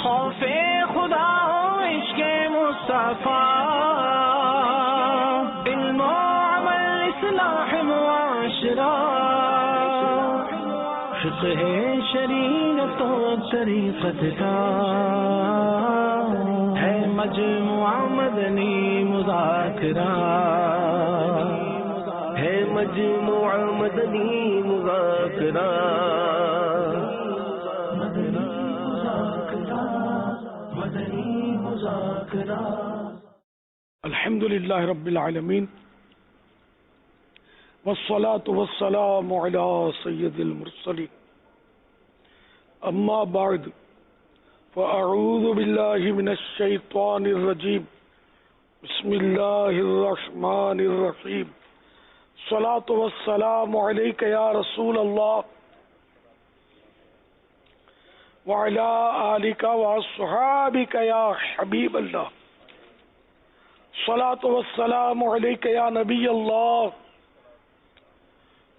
خوف خدا ہو عشق مصطفیٰ، علم و عمل اصلاح معاشرہ، فقہ شریعت و طریقت کا ہے مجموعہ مدنی مذاکرہ، ہے مجموعہ مدنی مذاکرہ، مدنی مذاکرہ۔ الحمد للہ رب العالمین، والصلاة والسلام على سید المرسلین، اما بعد فاعوذ باللہ من الشیطان الرجیم، بسم اللہ الرحمن الرحیم، الصلاة والسلام علیک یا رسول اللہ وعلی آلک واصحابک یا حبیب اللہ، الصلاة والسلام علیک یا نبی اللہ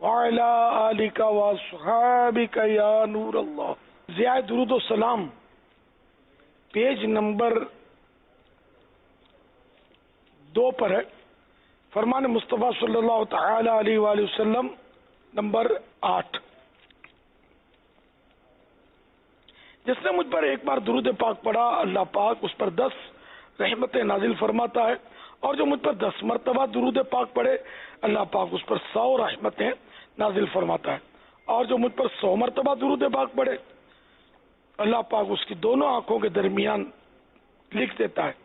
وعلی آلک واصحابک یا نور اللہ۔ ضیاء درود و سلام پیج نمبر 2 پر ہے، فرمان مصطفیٰ صلی اللہ تعالی علیہ وآلہ وسلم نمبر 8۔ جس نے مجھ پر ایک بار درود پاک پڑھا، اللہ پاک اس پر 10 رحمتیں نازل فرماتا ہے، اور جو مجھ پر 10 مرتبہ درود پاک پڑھے، اللہ پاک اس پر 100 رحمتیں نازل فرماتا ہے، اور جو مجھ پر 100 مرتبہ درود پاک پڑھے، اللہ پاک اس کی دونوں آنکھوں کے درمیان لکھ دیتا ہے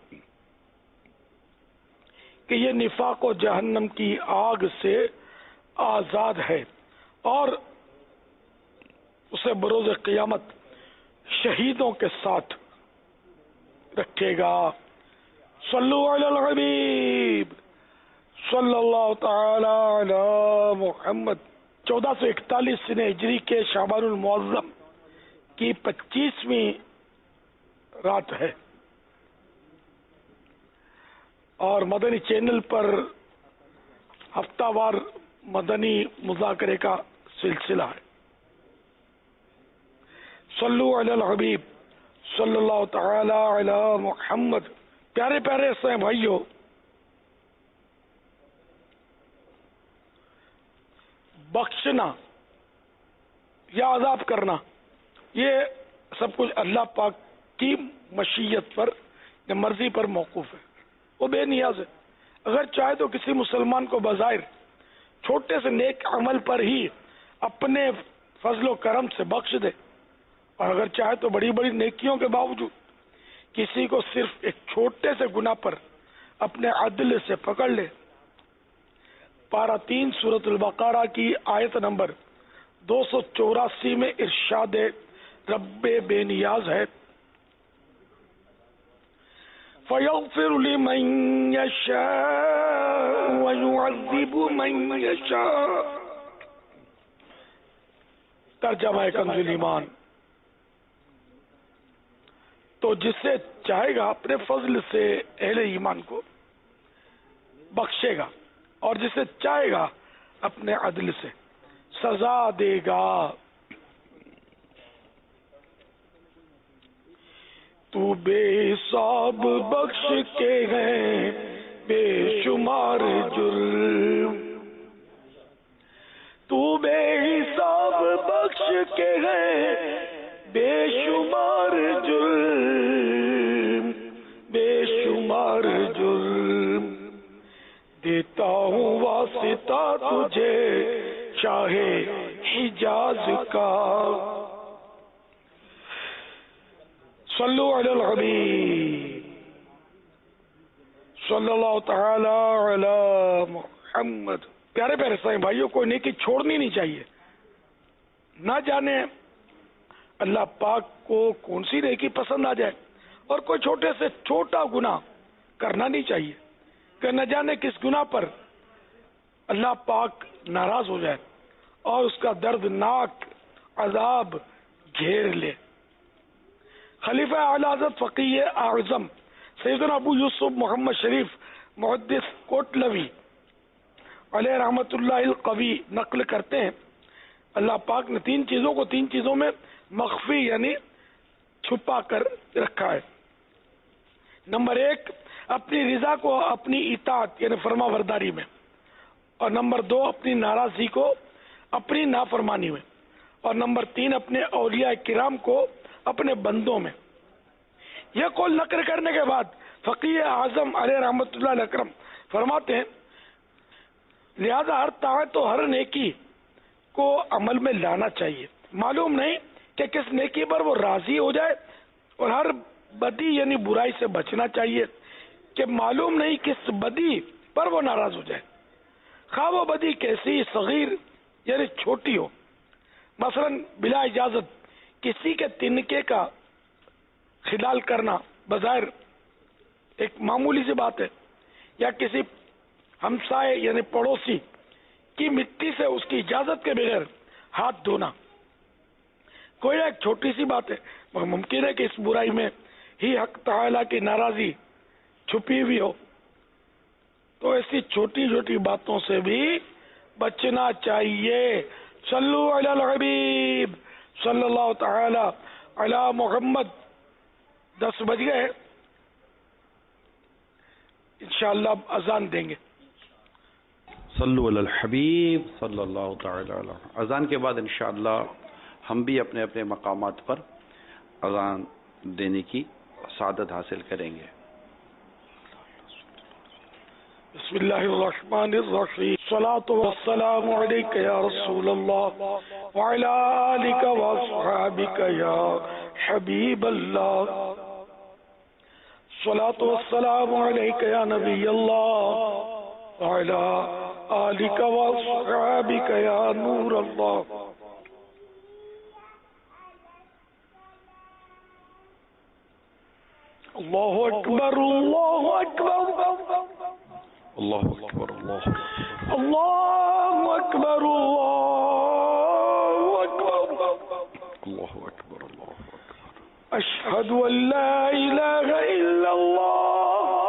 کہ یہ نفاق و جہنم کی آگ سے آزاد ہے، اور اسے بروز قیامت شہیدوں کے ساتھ رکھے گا۔ صلو علی الحبیب صلی اللہ تعالی علی محمد۔ 1441 سنہ ہجری کے شعبان المعظم کی 25ویں رات ہے، اور مدنی چینل پر ہفتہ وار مدنی مذاکرے کا سلسلہ ہے۔ صلو علی الحبیب صلی اللہ تعالی علی محمد۔ پیارے پیارے سے بھائیو، بخشنا یا عذاب کرنا، یہ سب کچھ اللہ پاک کی مشیت پر یا مرضی پر موقوف ہے، وہ بے نیاز ہے۔ اگر چاہے تو کسی مسلمان کو بظاہر چھوٹے سے نیک عمل پر ہی اپنے فضل و کرم سے بخش دے، اور اگر چاہے تو بڑی بڑی نیکیوں کے باوجود کسی کو صرف ایک چھوٹے سے گناہ پر اپنے عدل سے پکڑ لے۔ پارہ 3 سورۃ البقرہ کی آیت نمبر 284 میں ارشاد رب بے نیاز ہے، فَيَغْفِرُ لِمَن يَشَاءُ وَيُعَذِّبُ مَن يَشَاءُ۔ ترجمہ کنز ایمان، تو جسے چاہے گا اپنے فضل سے اہل ایمان کو بخشے گا، اور جسے چاہے گا اپنے عدل سے سزا دے گا۔ تو بے حساب بخش کے ہیں بے شمار جرم، تو بے حساب بخش کے ہیں بے شمار جرم، بے شمار جرم، دیتا ہوں واسطہ تجھے شاہ حجاز کا۔ صلو علی الحبیب صلی اللہ تعالی علی محمد۔ پیارے پیارے سائیں بھائیوں، کوئی نیکی چھوڑنی نہیں چاہیے، نہ جانے اللہ پاک کو کون سی نیکی پسند آ جائے، اور کوئی چھوٹے سے چھوٹا گناہ کرنا نہیں چاہیے کہ نہ جانے کس گناہ پر اللہ پاک ناراض ہو جائے اور اس کا دردناک عذاب گھیر لے۔ خلیفہ اعلی حضرت فقیہ اعظم سیدنا ابو یوسف محمد شریف محدث کوٹلوی علیہ رحمت اللہ القوی نقل کرتے ہیں، اللہ پاک نے 3 چیزوں کو 3 چیزوں میں مخفی یعنی چھپا کر رکھا ہے۔ نمبر 1 اپنی رضا کو اپنی اطاعت یعنی فرما برداری میں، اور نمبر 2 اپنی ناراضی کو اپنی نافرمانی میں، اور نمبر 3 اپنے اولیاء کرام کو اپنے بندوں میں۔ یہ قول نقل کرنے کے بعد فقیہ اعظم علیہ رحمۃ اللہ علیہ اکرم فرماتے ہیں لہذا ہر طاعت و ہر نیکی کو عمل میں لانا چاہیے، معلوم نہیں کہ کس نیکی پر وہ راضی ہو جائے، اور ہر بدی یعنی برائی سے بچنا چاہیے کہ معلوم نہیں کس بدی پر وہ ناراض ہو جائے، خواہ وہ بدی کیسی صغیر یعنی چھوٹی ہو، مثلا بلا اجازت کسی کے تنکے کا خلال کرنا بظاہر ایک معمولی سی بات ہے، یا کسی ہمسائے یعنی پڑوسی کی مٹی سے اس کی اجازت کے بغیر ہاتھ دھونا کوئی ایک چھوٹی سی بات ہے، مگر ممکن ہے کہ اس برائی میں ہی حق تعالی کی ناراضی چھپی ہوئی ہو، تو ایسی چھوٹی چھوٹی باتوں سے بھی بچنا چاہیے۔ صلو علی الحبیب صلی اللہ تعالی علی محمد۔ 10 بج گئے، انشاءاللہ اب اذان دیں گے۔ صلو علی الحبیب صلی اللہ تعالی علیہ۔ اذان کے بعد انشاءاللہ ہم بھی اپنے اپنے مقامات پر اذان دینے کی سعادت حاصل کریں گے۔ بسم اللہ الرحمن الرحیم، الصلاة والسلام علیک یا رسول اللہ وعلی آلک واصحابک یا حبیب اللہ، الصلاة والسلام علیک یا نبی اللہ وعلی آلک واصحابک یا نور اللہ۔ اللہ اکبر اللہ اکبر اللہ اکبر اللہ اللہ اکبر اللہ اکبر اللہ اکبر اللہ اکبر۔ اشہد ان لا الہ الا اللہ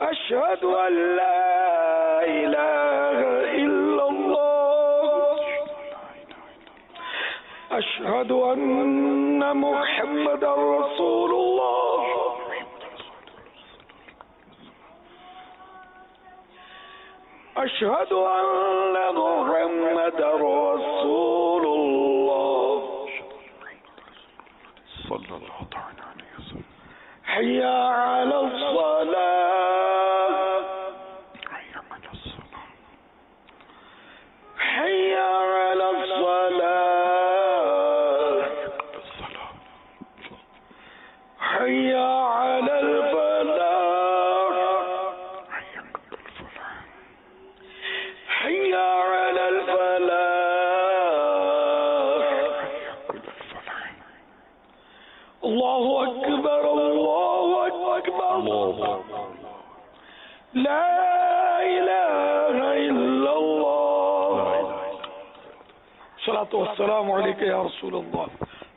اشہد ان لا الہ الا اللہ اشہد ان محمد رسول اللہ اشہد ان محمد رسول اللہ صلی اللہ تعالی علیہ وسلم۔ حی علی الصلاة حی علی الصلاۃ حی علی الصلاة حی علی الفلاح حی علی الفلاح اللہ اکبر اللہ اکبر لا الہ الا اللہ۔ الصلاۃ والسلام علیک یا رسول اللہ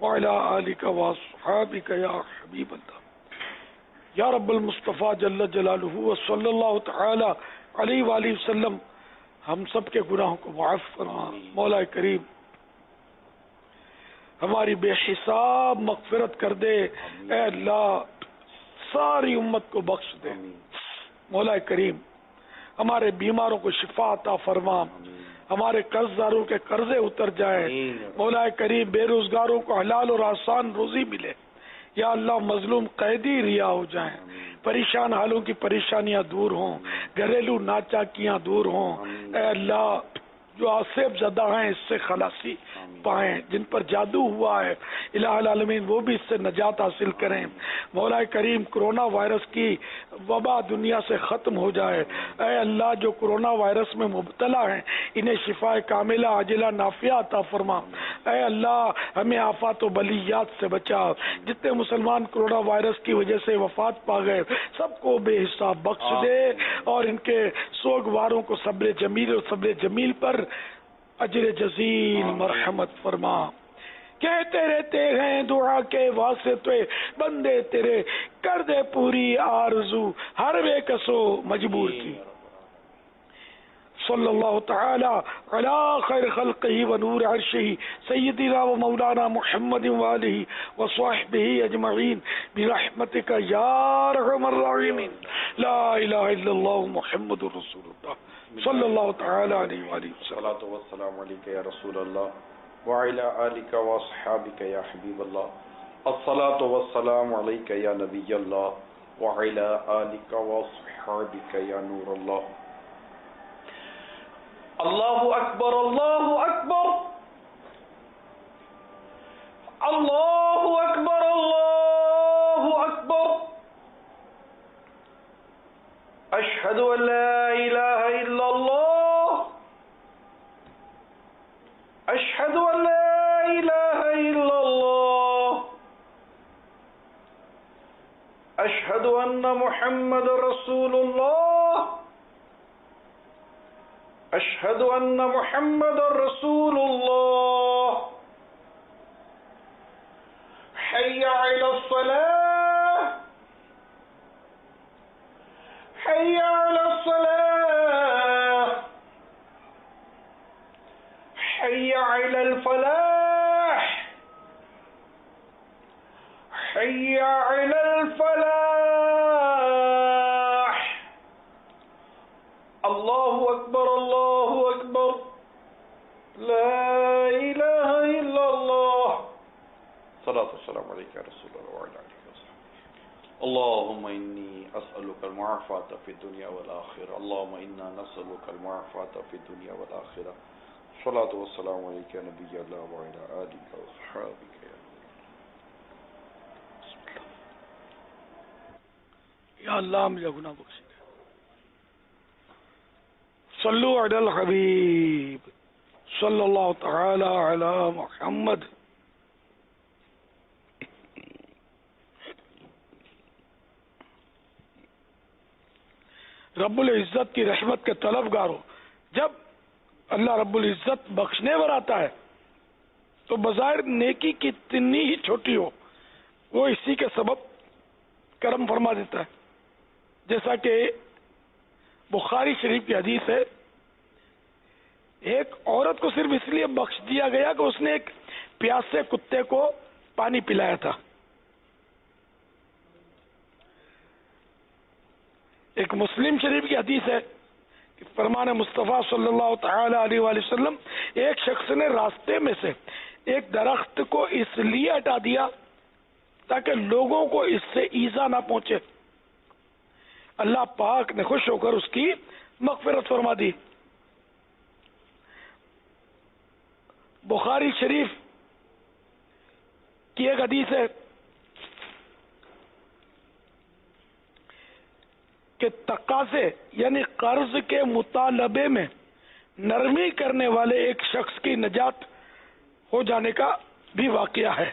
وعلی آلک واصحابک یا حبیب اللہ۔ یا رب المصطفیٰ جل جلالہ وصلی اللہ تعالی علیہ وآلہ وسلم ہم سب کے گناہوں کو معاف فرما۔ مولا کریم ہماری بے حساب مغفرت کر دے، اے اللہ ساری امت کو بخش دے۔ مولا کریم ہمارے بیماروں کو شفا عطا فرما، ہمارے قرض داروں کے قرضے اتر جائیں۔ مولا کریم بے روزگاروں کو حلال اور آسان روزی ملے۔ یا اللہ مظلوم قیدی رہا ہو جائیں، پریشان حالوں کی پریشانیاں دور ہوں، گھریلو ناچاکیاں دور ہوں۔ اے اللہ جو آصف زدہ ہیں اس سے خلاصی پائیں، جن پر جادو ہوا ہے الہ العالمین وہ بھی اس سے نجات حاصل کریں۔ مولا کریم کرونا وائرس کی وبا دنیا سے ختم ہو جائے۔ اے اللہ جو کرونا وائرس میں مبتلا ہیں انہیں شفا کاملہ عاجلہ نافعہ عطا فرما۔ اے اللہ ہمیں آفات و بلیات سے بچا۔ جتنے مسلمان کرونا وائرس کی وجہ سے وفات پا گئے سب کو بے حساب بخش دے، اور ان کے سوگواروں کو صبر جمیل اور صبر جمیل پر اجر جزیل مرحمت فرما۔ کہتے رہتے ہیں دعا کے واسطے بندے تیرے، کر دے پوری آرزو ہر بے کسو مجبور کی۔ صلی اللہ تعالی علی خیر خلقہ ونور عرشہ سیدنا و مولانا محمد وآلہ وصحبہ اجمعین برحمتک یا ارحم الراحمین لا الہ الا اللہ محمد رسول اللہ صلی اللہ تعالی علیہ وآلہ وسلم. الصلاۃ والسلام علیک یا رسول اللہ وعلی آلک واصحابک یا حبیب اللہ. الصلاۃ والسلام علیک یا نبی اللہ وعلی آلک واصحابک یا نور اللہ. اللہ اکبر اللہ اکبر اللہ اکبر اللہ اکبر. اشہد ان لا الہ الا اللہ اشہد ان لا الہ الا اللہ اشہد ان محمد رسول اللہ اشہد ان محمد رسول اللہ. حی علی الصلاة حی علی الصلاة حی علی الفلاح حی علی الفلاح. اللہ اکبر اللہ اکبر لا الہ الا اللہ. صلاۃ والسلام علیک یا رسول اللہ وعلی آلہ وصحبہ. اللهم انی اسألک المعافاۃ فی الدنیا والآخرہ. اللهم انا نسألک المعافاۃ فی الدنیا والآخرہ. صلاۃ والسلام علیک یا نبی اللہ وعلی آلہ وصحبہ. یا اللہ مجھے گناہ بخش دے. صلو علی الحبیب صلی اللہ تعالی علی محمد. رب العزت کی رحمت کے طلبگار ہو. جب اللہ رب العزت بخشنے پر آتا ہے تو بظاہر نیکی کتنی ہی چھوٹی ہو وہ اسی کے سبب کرم فرما دیتا ہے. جیسا کہ بخاری شریف کی حدیث ہے, ایک عورت کو صرف اس لیے بخش دیا گیا کہ اس نے ایک پیاسے کتے کو پانی پلایا تھا. ایک مسلم شریف کی حدیث ہے کہ فرمان مصطفیٰ صلی اللہ تعالی علیہ وآلہ وسلم, ایک شخص نے راستے میں سے ایک درخت کو اس لیے ہٹا دیا تاکہ لوگوں کو اس سے ایذا نہ پہنچے. اللہ پاک نے خوش ہو کر اس کی مغفرت فرما دی. بخاری شریف کی ایک حدیث ہے کہ تقاضے یعنی قرض کے مطالبے میں نرمی کرنے والے ایک شخص کی نجات ہو جانے کا بھی واقعہ ہے.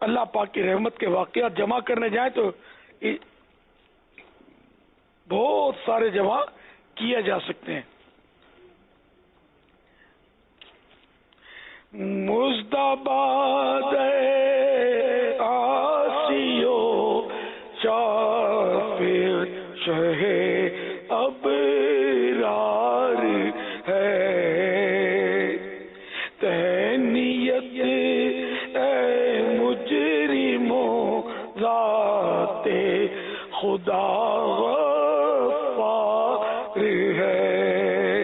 اللہ پاک کی رحمت کے واقعات جمع کرنے جائیں تو بہت سارے جمع کیے جا سکتے ہیں. مزدباد آسیو شافر شہ ابرار ہے, تہنیت اے مجرموں ذات خدا غفار ہے.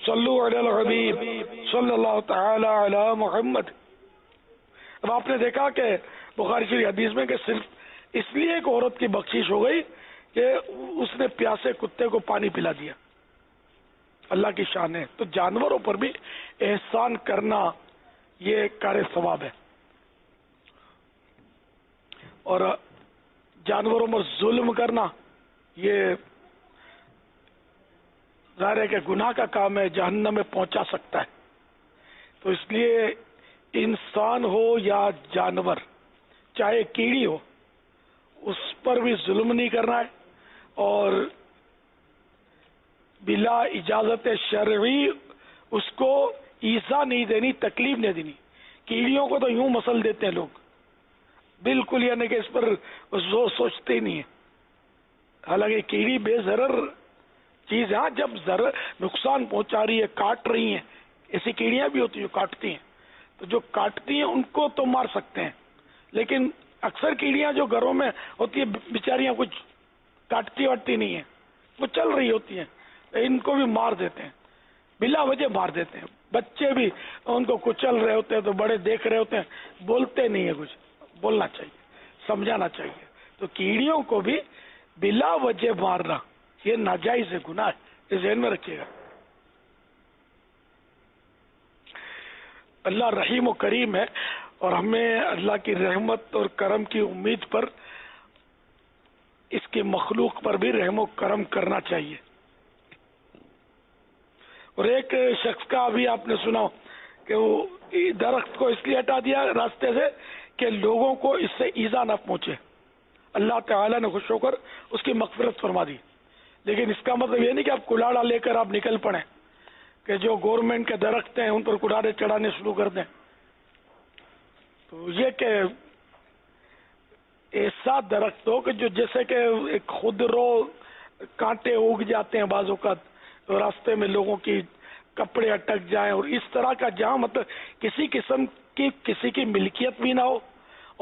صلو علی الحبیب صلی اللہ تعالی علی محمد. اب آپ نے دیکھا کہ بخاری شریف حدیث میں کہ صرف اس لیے ایک عورت کی بخشش ہو گئی کہ اس نے پیاسے کتے کو پانی پلا دیا. اللہ کی شان ہے. تو جانوروں پر بھی احسان کرنا یہ کار ثواب ہے, اور جانوروں پر ظلم کرنا یہ ظاہر ہے کہ گناہ کا کام ہے, جہنم میں پہنچا سکتا ہے. تو اس لیے انسان ہو یا جانور, چاہے کیڑی ہو, اس پر بھی ظلم نہیں کرنا ہے, اور بلا اجازت شرعی اس کو ایذا نہیں دینی, تکلیف نہیں دینی. کیڑیوں کو تو یوں مسل دیتے ہیں لوگ, بالکل یعنی کہ اس پر سوچتے ہی نہیں ہے. حالانکہ کیڑی بے ضرر چیز ہے. جب نقصان پہنچا رہی ہے، کاٹ رہی ہیں، ایسی کیڑیاں بھی ہوتی ہیں جو کاٹتی ہیں، تو جو کاٹتی ہیں ان کو تو مار سکتے ہیں، لیکن اکثر کیڑیاں جو گھروں میں ہوتی ہیں بیچاریاں کچھ کاٹتی واٹتی نہیں ہیں، وہ چل رہی ہوتی ہیں، ان کو بھی مار دیتے ہیں، بلا وجہ مار دیتے ہیں. بچے بھی ان کو کچل رہے ہوتے ہیں تو بڑے دیکھ رہے ہوتے ہیں، بولتے نہیں ہیں کچھ. بولنا چاہیے، سمجھانا چاہیے. تو کیڑیوں کو بھی بلا وجہ مارنا یہ ناجائز ہے، گناہ ہے، یہ ذہن میں رکھیے گا. اللہ رحیم و کریم ہے، اور ہمیں اللہ کی رحمت اور کرم کی امید پر اس کی مخلوق پر بھی رحم و کرم کرنا چاہیے. اور ایک شخص کا ابھی آپ نے سنا کہ وہ درخت کو اس لیے ہٹا دیا راستے سے کہ لوگوں کو اس سے ایذا نہ پہنچے. اللہ تعالیٰ نے خوش ہو کر اس کی مغفرت فرما دی، لیکن اس کا مطلب یہ نہیں کہ آپ کلاڑا لے کر آپ نکل پڑیں کہ جو گورنمنٹ کے درخت ہیں ان پر کلاڑے چڑھانے شروع کر دیں. تو یہ کہ ایسا درخت ہو کہ جو جیسے کہ ایک خود رو کانٹے اگ جاتے ہیں بعض اوقات تو راستے میں لوگوں کی کپڑے اٹک جائیں، اور اس طرح کا جہاں مطلب کسی قسم کی کسی کی ملکیت بھی نہ ہو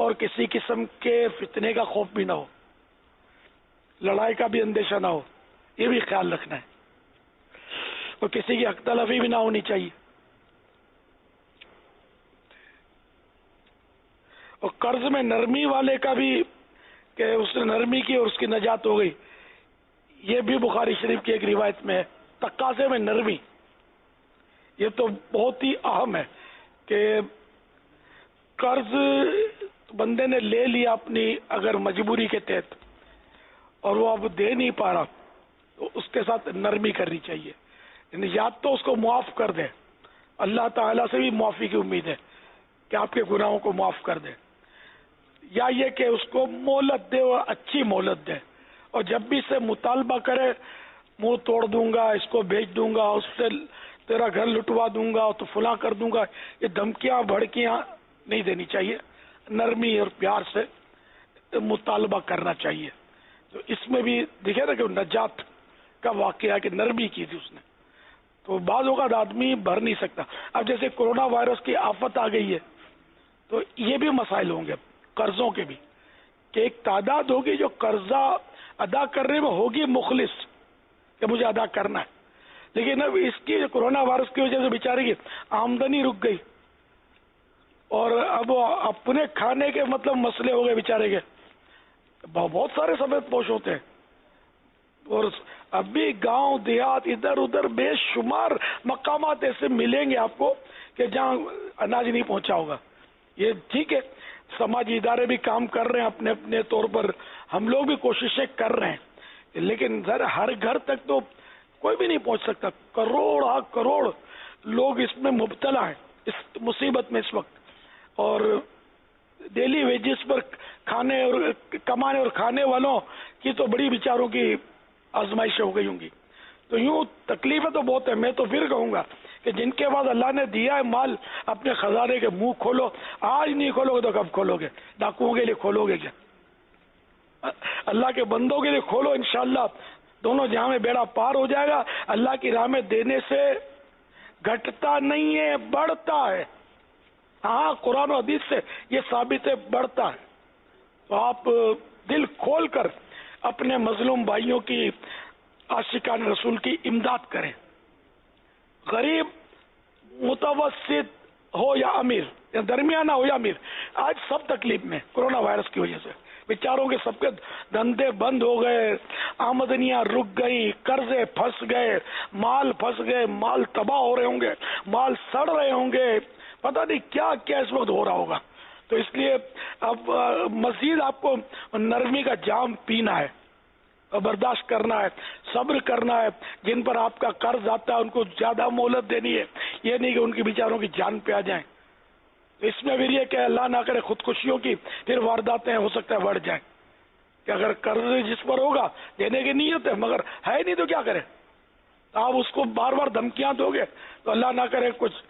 اور کسی قسم کے فتنے کا خوف بھی نہ ہو، لڑائی کا بھی اندیشہ نہ ہو، یہ بھی خیال رکھنا ہے. اور کسی کی حق تلفی بھی نہ ہونی چاہیے. اور قرض میں نرمی والے کا بھی کہ اس نے نرمی کی اور اس کی نجات ہو گئی، یہ بھی بخاری شریف کی ایک روایت میں ہے. تقاضے میں نرمی، یہ تو بہت ہی اہم ہے کہ قرض بندے نے لے لیا اپنی اگر مجبوری کے تحت اور وہ اب دے نہیں پا رہا تو اس کے ساتھ نرمی کرنی چاہیے. یعنی یا تو اس کو معاف کر دے، اللہ تعالیٰ سے بھی معافی کی امید ہے کہ آپ کے گناہوں کو معاف کر دے، یا یہ کہ اس کو مہلت دے اور اچھی مہلت دے، اور جب بھی سے مطالبہ کرے منہ توڑ دوں گا، اس کو بیچ دوں گا، اس سے تیرا گھر لٹوا دوں گا تو فلاں کر دوں گا، یہ دھمکیاں بھڑکیاں نہیں دینی چاہیے. نرمی اور پیار سے مطالبہ کرنا چاہیے. تو اس میں بھی دیکھے نا کہ نجات کا واقعہ کہ نرمی کی تھی اس نے. تو بعض اوقات آدمی بھر نہیں سکتا. اب جیسے کورونا وائرس کی آفت آ گئی ہے تو یہ بھی مسائل ہوں گے قرضوں کے بھی، کہ ایک تعداد ہوگی جو قرضہ ادا کرنے میں ہوگی مخلص کہ مجھے ادا کرنا ہے، لیکن اب اس کی کورونا وائرس کی وجہ سے بیچارے کی آمدنی رک گئی اور اب اپنے کھانے کے مطلب مسئلے ہو گئے بیچارے کے. بہت سارے سفید پوش ہوتے ہیں، اور ابھی گاؤں دیہات ادھر ادھر بے شمار مقامات ایسے ملیں گے آپ کو کہ جہاں اناج نہیں پہنچا ہوگا. یہ ٹھیک ہے، سماجی ادارے بھی کام کر رہے ہیں اپنے اپنے طور پر، ہم لوگ بھی کوششیں کر رہے ہیں، لیکن ہر گھر تک تو کوئی بھی نہیں پہنچ سکتا. کروڑ لوگ اس میں مبتلا ہیں اس مصیبت میں اس وقت، اور ڈیلی ویجز پر کھانے اور کمانے اور کھانے والوں کی تو بڑی بیچاروں کی آزمائشیں ہو گئی ہوں گی. تو یوں تکلیفیں تو بہت ہے. میں تو پھر کہوں گا کہ جن کے بعد اللہ نے دیا ہے مال، اپنے خزانے کے منہ کھولو. آج نہیں کھولو گے تو کب کھولو گے؟ ڈاکوؤں کے لیے کھولو گے کیا؟ اللہ کے بندوں کے لیے کھولو. انشاءاللہ دونوں جہاں میں بیڑا پار ہو جائے گا. اللہ کی راہ میں دینے سے گھٹتا نہیں ہے، بڑھتا ہے. ہاں قرآن و حدیث سے یہ ثابت ہے، بڑھتا ہے. تو آپ دل کھول کر اپنے مظلوم بھائیوں کی عاشقان رسول کی امداد کریں. غریب متوسط ہو یا امیر، یا درمیانہ ہو یا امیر، آج سب تکلیف میں کورونا وائرس کی وجہ سے. بیچاروں کے سب کے دھندے بند ہو گئے، آمدنیاں رک گئی، قرضے پھنس گئے، مال پھنس گئے، مال تباہ ہو رہے ہوں گے، مال سڑ رہے ہوں گے، پتہ نہیں کیا کیا اس وقت ہو رہا ہوگا. تو اس لیے اب مزید آپ کو نرمی کا جام پینا ہے، برداشت کرنا ہے، صبر کرنا ہے. جن پر آپ کا قرض آتا ہے ان کو زیادہ مہلت دینی ہے، یہ نہیں کہ ان کی بیچاروں کی جان پہ آ جائیں. اس میں بھی یہ کہ اللہ نہ کرے خودکشیوں کی پھر وارداتیں ہو سکتا ہے بڑھ جائیں، کہ اگر قرض جس پر ہوگا دینے کی نیت ہے مگر ہے نہیں تو کیا کرے؟ آپ اس کو بار بار دھمکیاں دو گے تو اللہ نہ کرے کچھ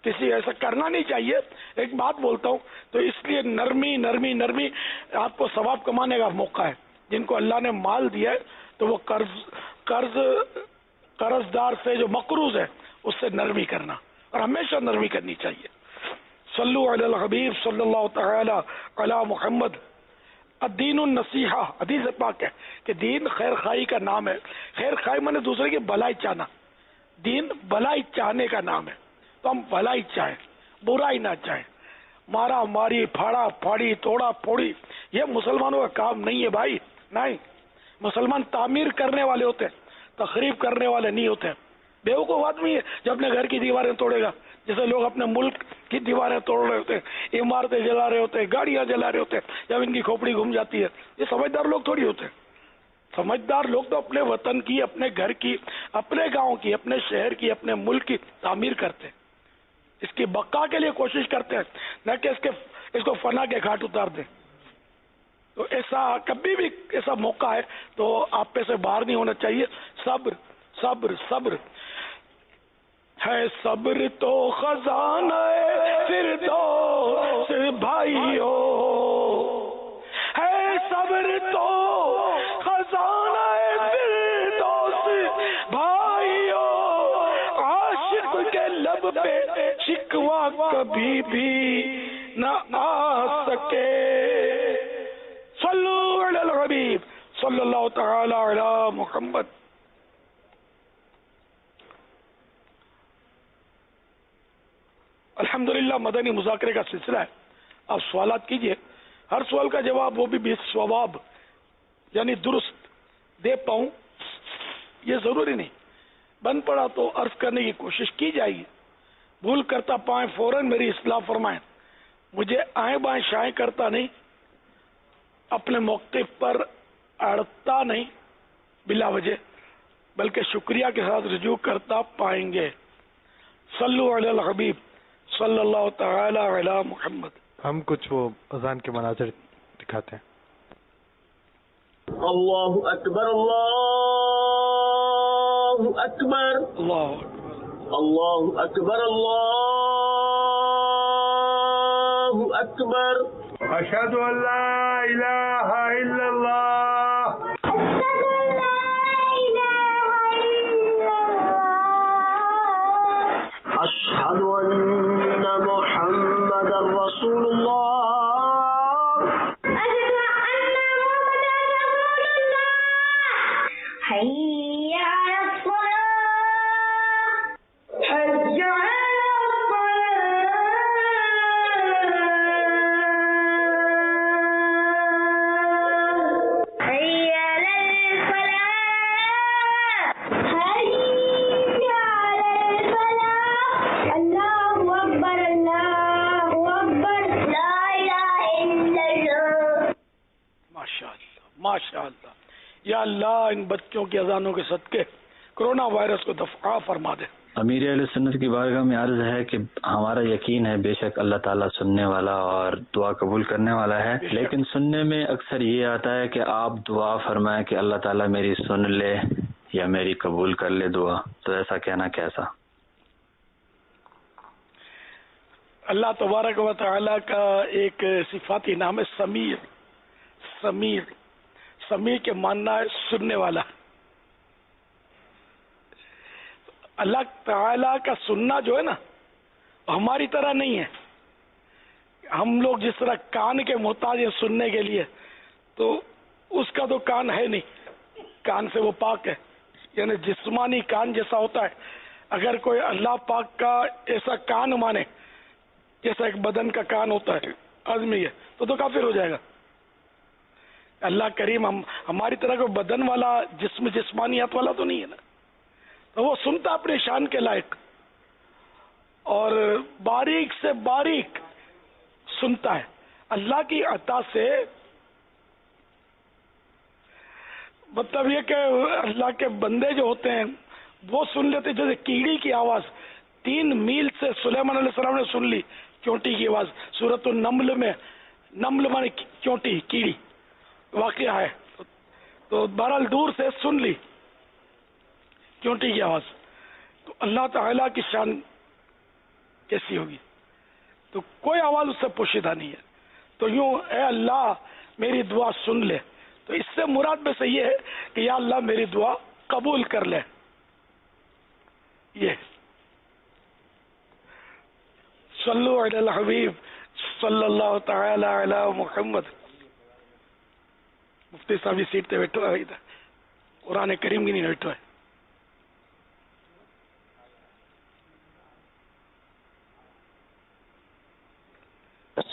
کسی ایسا کرنا نہیں چاہیے. ایک بات بولتا ہوں، تو اس لیے نرمی نرمی نرمی آپ کو ثواب کمانے کا موقع ہے. جن کو اللہ نے مال دیا ہے تو وہ قرض قرض دار سے جو مقروض ہے اس سے نرمی کرنا، اور ہمیشہ نرمی کرنی چاہیے. صلو علی الحبیب صلی اللہ تعالی علی محمد. الدین النصیحہ، حدیث پاک ہے کہ دین خیر خواہی کا نام ہے. خیر خواہی میں نے دوسرے کی بھلائی چاہنا، دین بھلائی چاہنے کا نام ہے. تو ہم بھلائی چاہیں، برائی نہ چاہیں. مارا ماری، پھاڑا پھاڑی، توڑا پھوڑی یہ مسلمانوں کا کام نہیں ہے بھائی، نہیں. مسلمان تعمیر کرنے والے ہوتے ہیں، تخریب کرنے والے نہیں ہوتے. بیوقوف آدمی ہے جو اپنے گھر کی دیواریں توڑے گا، جیسے لوگ اپنے ملک کی دیواریں توڑ رہے ہوتے ہیں، عمارتیں جلا رہے ہوتے ہیں، گاڑیاں جلا رہے ہوتے ہیں، جب ان کی کھوپڑی گھوم جاتی ہے. یہ سمجھدار لوگ تھوڑی ہوتے ہیں. سمجھدار لوگ تو اپنے وطن کی، اپنے گھر کی، اپنے گاؤں کی، اپنے شہر کی، اپنے ملک کی تعمیر کرتے ہیں، اس کی بقا کے لیے کوشش کرتے ہیں، نہ کہ اس کو فنا کے گھاٹ اتار دیں. تو ایسا کبھی بھی ایسا موقع ہے تو آپ پہ سے باہر نہیں ہونا چاہیے. صبر صبر صبر ہے، صبر تو خزانہ فردوس بھائیو، ہے صبر تو خزانہ فردوس بھائیو، عاشق کے لب پہ شکوہ کبھی بھی نہ آ سکے. صلو علی الحبیب صلی اللہ تعالی علی محمد. الحمدللہ مدنی مذاکرے کا سلسلہ ہے. آپ سوالات کیجئے، ہر سوال کا جواب وہ بھی ثواب یعنی درست دے پاؤں یہ ضروری نہیں. بن پڑا تو عرض کرنے کی کوشش کی جائے گی. بھول کرتا پائیں فوراً میری اصلاح فرمائیں. مجھے آئیں بائیں شائیں کرتا نہیں، اپنے موقف پر اڑتا نہیں بلا وجہ، بلکہ شکریہ کے ساتھ رجوع کرتا پائیں گے. صلو علی الحبیب صلی اللہ تعالی علی محمد. ہم کچھ وہ اذان کے مناظر دکھاتے ہیں. اللہ اکبر اللہ اکبر اللہ اللہ اکبر اکبر. اللہ اکبر. اشہد ان لا الہ الا اللہ. اشہد ان محمد رسول اللہ. ماشاء اللہ. یا اللہ ان بچوں کی اذانوں کے صدقے کرونا وائرس کو دفع فرما دے. امیر اہل سنت کی بارگاہ میں عرض ہے کہ ہمارا یقین ہے بے شک اللہ تعالیٰ سننے والا اور دعا قبول کرنے والا ہے، لیکن سننے میں اکثر یہ آتا ہے کہ آپ دعا فرمائیں کہ اللہ تعالیٰ میری سن لے یا میری قبول کر لے دعا، تو ایسا کہنا کیسا؟ اللہ تبارک و تعالیٰ کا ایک صفاتی نام ہے سمیع. سمیع سمیع کے ماننا ہے سننے والا. اللہ تعالیٰ کا سننا جو ہے نا ہماری طرح نہیں ہے. ہم لوگ جس طرح کان کے محتاج ہیں سننے کے لیے، تو اس کا تو کان ہے نہیں، کان سے وہ پاک ہے. یعنی جسمانی کان جیسا ہوتا ہے، اگر کوئی اللہ پاک کا ایسا کان مانے جیسا ایک بدن کا کان ہوتا ہے آدمی ہے تو کافر ہو جائے گا. اللہ کریم ہماری طرح کوئی بدن والا جسمانیات والا تو نہیں ہے نا، تو وہ سنتا اپنے شان کے لائق اور باریک سے باریک سنتا ہے. اللہ کی عطا سے مطلب یہ کہ اللہ کے بندے جو ہوتے ہیں وہ سن لیتے. جیسے کیڑی کی آواز 3 میل سے سلیمان علیہ السلام نے سن لی، چونٹی کی آواز. سورۃ النمل میں نمل مانے چونٹی، کیڑی واقعہ ہے، تو بہرحال دور سے سن لی چونٹی کی آواز. تو اللہ تعالیٰ کی شان کیسی ہوگی؟ تو کوئی آواز اس سے پوشیدہ نہیں ہے. تو یوں اے اللہ میری دعا سن لے، تو اس سے مراد میں سے یہ ہے کہ یا اللہ میری دعا قبول کر لے. یہ صلو علی الحبیب صلی اللہ تعالی علی محمد. مفتی صاحب جی سیٹ تے بیٹھو ہے ادھر, قرآن کریم کی نہیں بیٹھو ہے.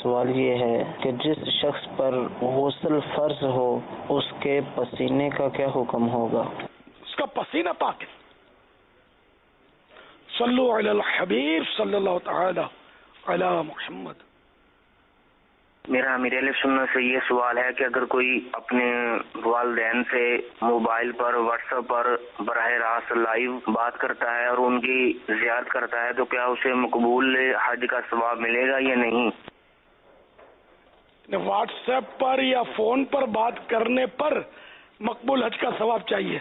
سوال یہ ہے کہ جس شخص پر غسل فرض ہو اس کے پسینے کا کیا حکم ہوگا؟ اس کا پسینہ پاک ہے. صلو علی الحبیب صلی اللہ تعالی علی محمد. میرا امیر اہل سنت سے یہ سوال ہے کہ اگر کوئی اپنے والدین سے موبائل پر واٹس ایپ پر براہ راست لائیو بات کرتا ہے اور ان کی زیارت کرتا ہے تو کیا اسے مقبول حج کا ثواب ملے گا یا نہیں؟ واٹس ایپ پر یا فون پر بات کرنے پر مقبول حج کا ثواب چاہیے.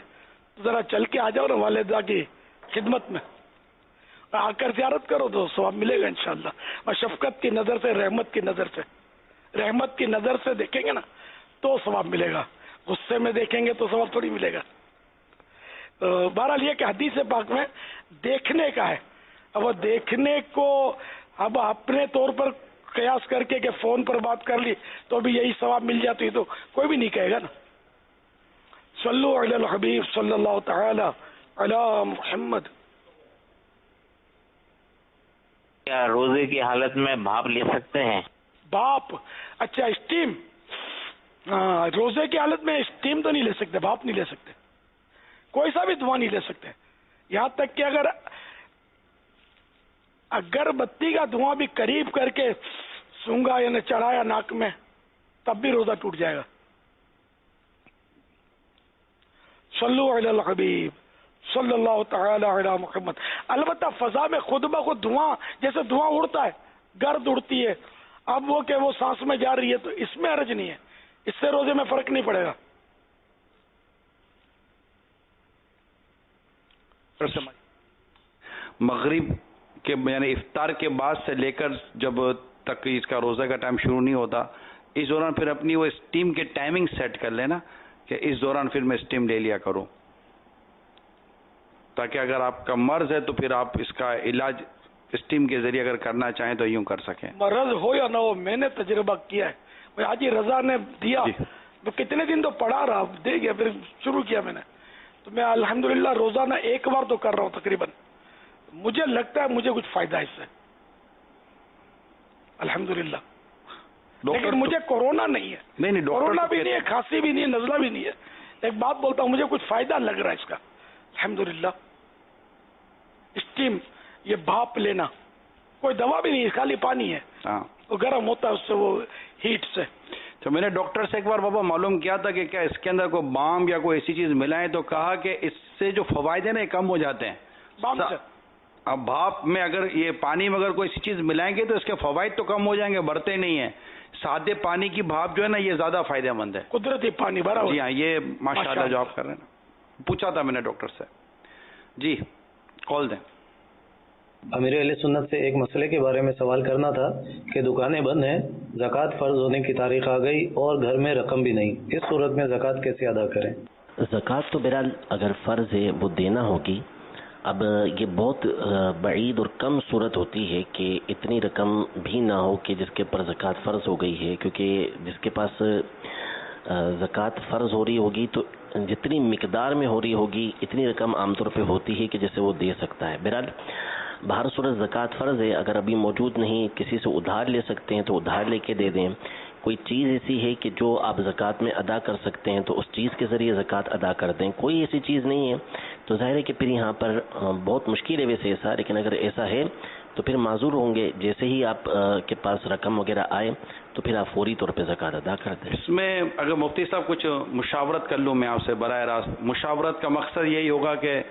ذرا چل کے آ جاؤ نا والدہ کی خدمت میں, آ کر زیارت کرو تو ثواب ملے گا انشاءاللہ. اور شفقت کی نظر سے, رحمت کی نظر سے دیکھیں گے نا تو ثواب ملے گا. غصے میں دیکھیں گے تو ثواب تھوڑی ملے گا. بہرحال یہ کہ حدیث پاک میں دیکھنے کا ہے. اب وہ دیکھنے کو اب اپنے طور پر قیاس کر کے کہ فون پر بات کر لی تو بھی یہی ثواب مل جاتی تو کوئی بھی نہیں کہے گا نا. صلو علی الحبیب صلی اللہ تعالی علی محمد. کیا روزے کی حالت میں بھاپ لے سکتے ہیں؟ باپ اچھا اسٹیم, روزے کی حالت میں اسٹیم تو نہیں لے سکتے, بھاپ نہیں لے سکتے, کوئی سا بھی دھواں نہیں لے سکتے. یہاں تک کہ اگر اگربتی کا دھواں بھی قریب کر کے سونگا یعنی چڑھایا ناک میں تب بھی روزہ ٹوٹ جائے گا. صلو علی الحبیب صلی اللہ تعالی علی محمد. البتہ فضا میں خود بخود دھواں, جیسے دھواں اڑتا ہے, گرد اڑتی ہے, اب وہ کہ وہ سانس میں جا رہی ہے تو اس میں حرج نہیں ہے, اس سے روزے میں فرق نہیں پڑے گا. مغرب کے یعنی افطار کے بعد سے لے کر جب تک اس کا روزہ کا ٹائم شروع نہیں ہوتا, اس دوران پھر اپنی وہ اسٹیم کے ٹائمنگ سیٹ کر لینا کہ اس دوران پھر میں اسٹیم لے لیا کروں, تاکہ اگر آپ کا مرض ہے تو پھر آپ اس کا علاج اسٹیم کے ذریعے اگر کرنا چاہیں تو یوں کر سکیں. مرض ہو یا نہ ہو, میں نے تجربہ کیا ہے. حاجی رضا نے دیا تو کتنے دن تو پڑھا رہا, دے گیا, پھر شروع کیا میں نے, تو میں الحمدللہ روزانہ ایک بار تو کر رہا ہوں تقریباً. مجھے لگتا ہے مجھے کچھ فائدہ ہے اس سے الحمدللہ. لیکن مجھے کورونا نہیں ہے, نہیں کورونا بھی نہیں ہے, کھانسی بھی نہیں ہے, نزلہ بھی نہیں ہے. ایک بات بولتا ہوں, مجھے کچھ فائدہ لگ رہا ہے اس کا الحمدللہ. اسٹیم یہ بھاپ لینا کوئی دوا بھی نہیں ہے, خالی پانی ہے, وہ گرم ہوتا ہے اس سے, وہ ہیٹ سے. تو میں نے ڈاکٹر سے ایک بار بابا معلوم کیا تھا کہ کیا اس کے اندر کوئی بام یا کوئی ایسی چیز ملائیں, تو کہا کہ اس سے جو فوائد ہیں نا کم ہو جاتے ہیں. بام سے اب بھاپ میں اگر یہ پانی میں اگر کوئی ایسی چیز ملائیں گے تو اس کے فوائد تو کم ہو جائیں گے, بڑھتے نہیں ہیں. سادے پانی کی بھاپ جو ہے نا یہ زیادہ فائدہ مند ہے, قدرتی پانی بھرا. جی ہاں, یہ ماشاءاللہ جو آپ کر رہے ہیں نا, پوچھا تھا میں نے ڈاکٹر سے. جی کال دیں. امیر اہل سنت سے ایک مسئلے کے بارے میں سوال کرنا تھا کہ دکانیں بند ہیں, زکوٰۃ فرض ہونے کی تاریخ آ گئی اور گھر میں رقم بھی نہیں, اس صورت میں زکوٰۃ کیسے ادا کریں؟ زکوٰۃ تو بہرحال اگر فرض ہے وہ دینا ہوگی. اب یہ بہت بعید اور کم صورت ہوتی ہے کہ اتنی رقم بھی نہ ہو کہ جس کے پر زکوٰۃ فرض ہو گئی ہے, کیونکہ جس کے پاس زکوٰۃ فرض ہو رہی ہوگی تو جتنی مقدار میں ہو رہی ہوگی اتنی رقم عام طور پہ ہوتی ہے کہ جسے وہ دے سکتا ہے. بہرحال بہر صورت زکوٰۃ فرض ہے, اگر ابھی موجود نہیں, کسی سے ادھار لے سکتے ہیں تو ادھار لے کے دے دیں. کوئی چیز ایسی ہے کہ جو آپ زکوٰۃ میں ادا کر سکتے ہیں تو اس چیز کے ذریعے زکوٰۃ ادا کر دیں. کوئی ایسی چیز نہیں ہے تو ظاہر ہے کہ پھر یہاں پر بہت مشکل ہے ویسے ایسا, لیکن اگر ایسا ہے تو پھر معذور ہوں گے. جیسے ہی آپ کے پاس رقم وغیرہ آئے تو پھر آپ فوری طور پہ زکوٰۃ ادا کر دیں. اس میں اگر مفتی صاحب کچھ مشاورت کر لوں میں آپ سے براہ راست. مشاورت کا مقصد یہی ہوگا کہ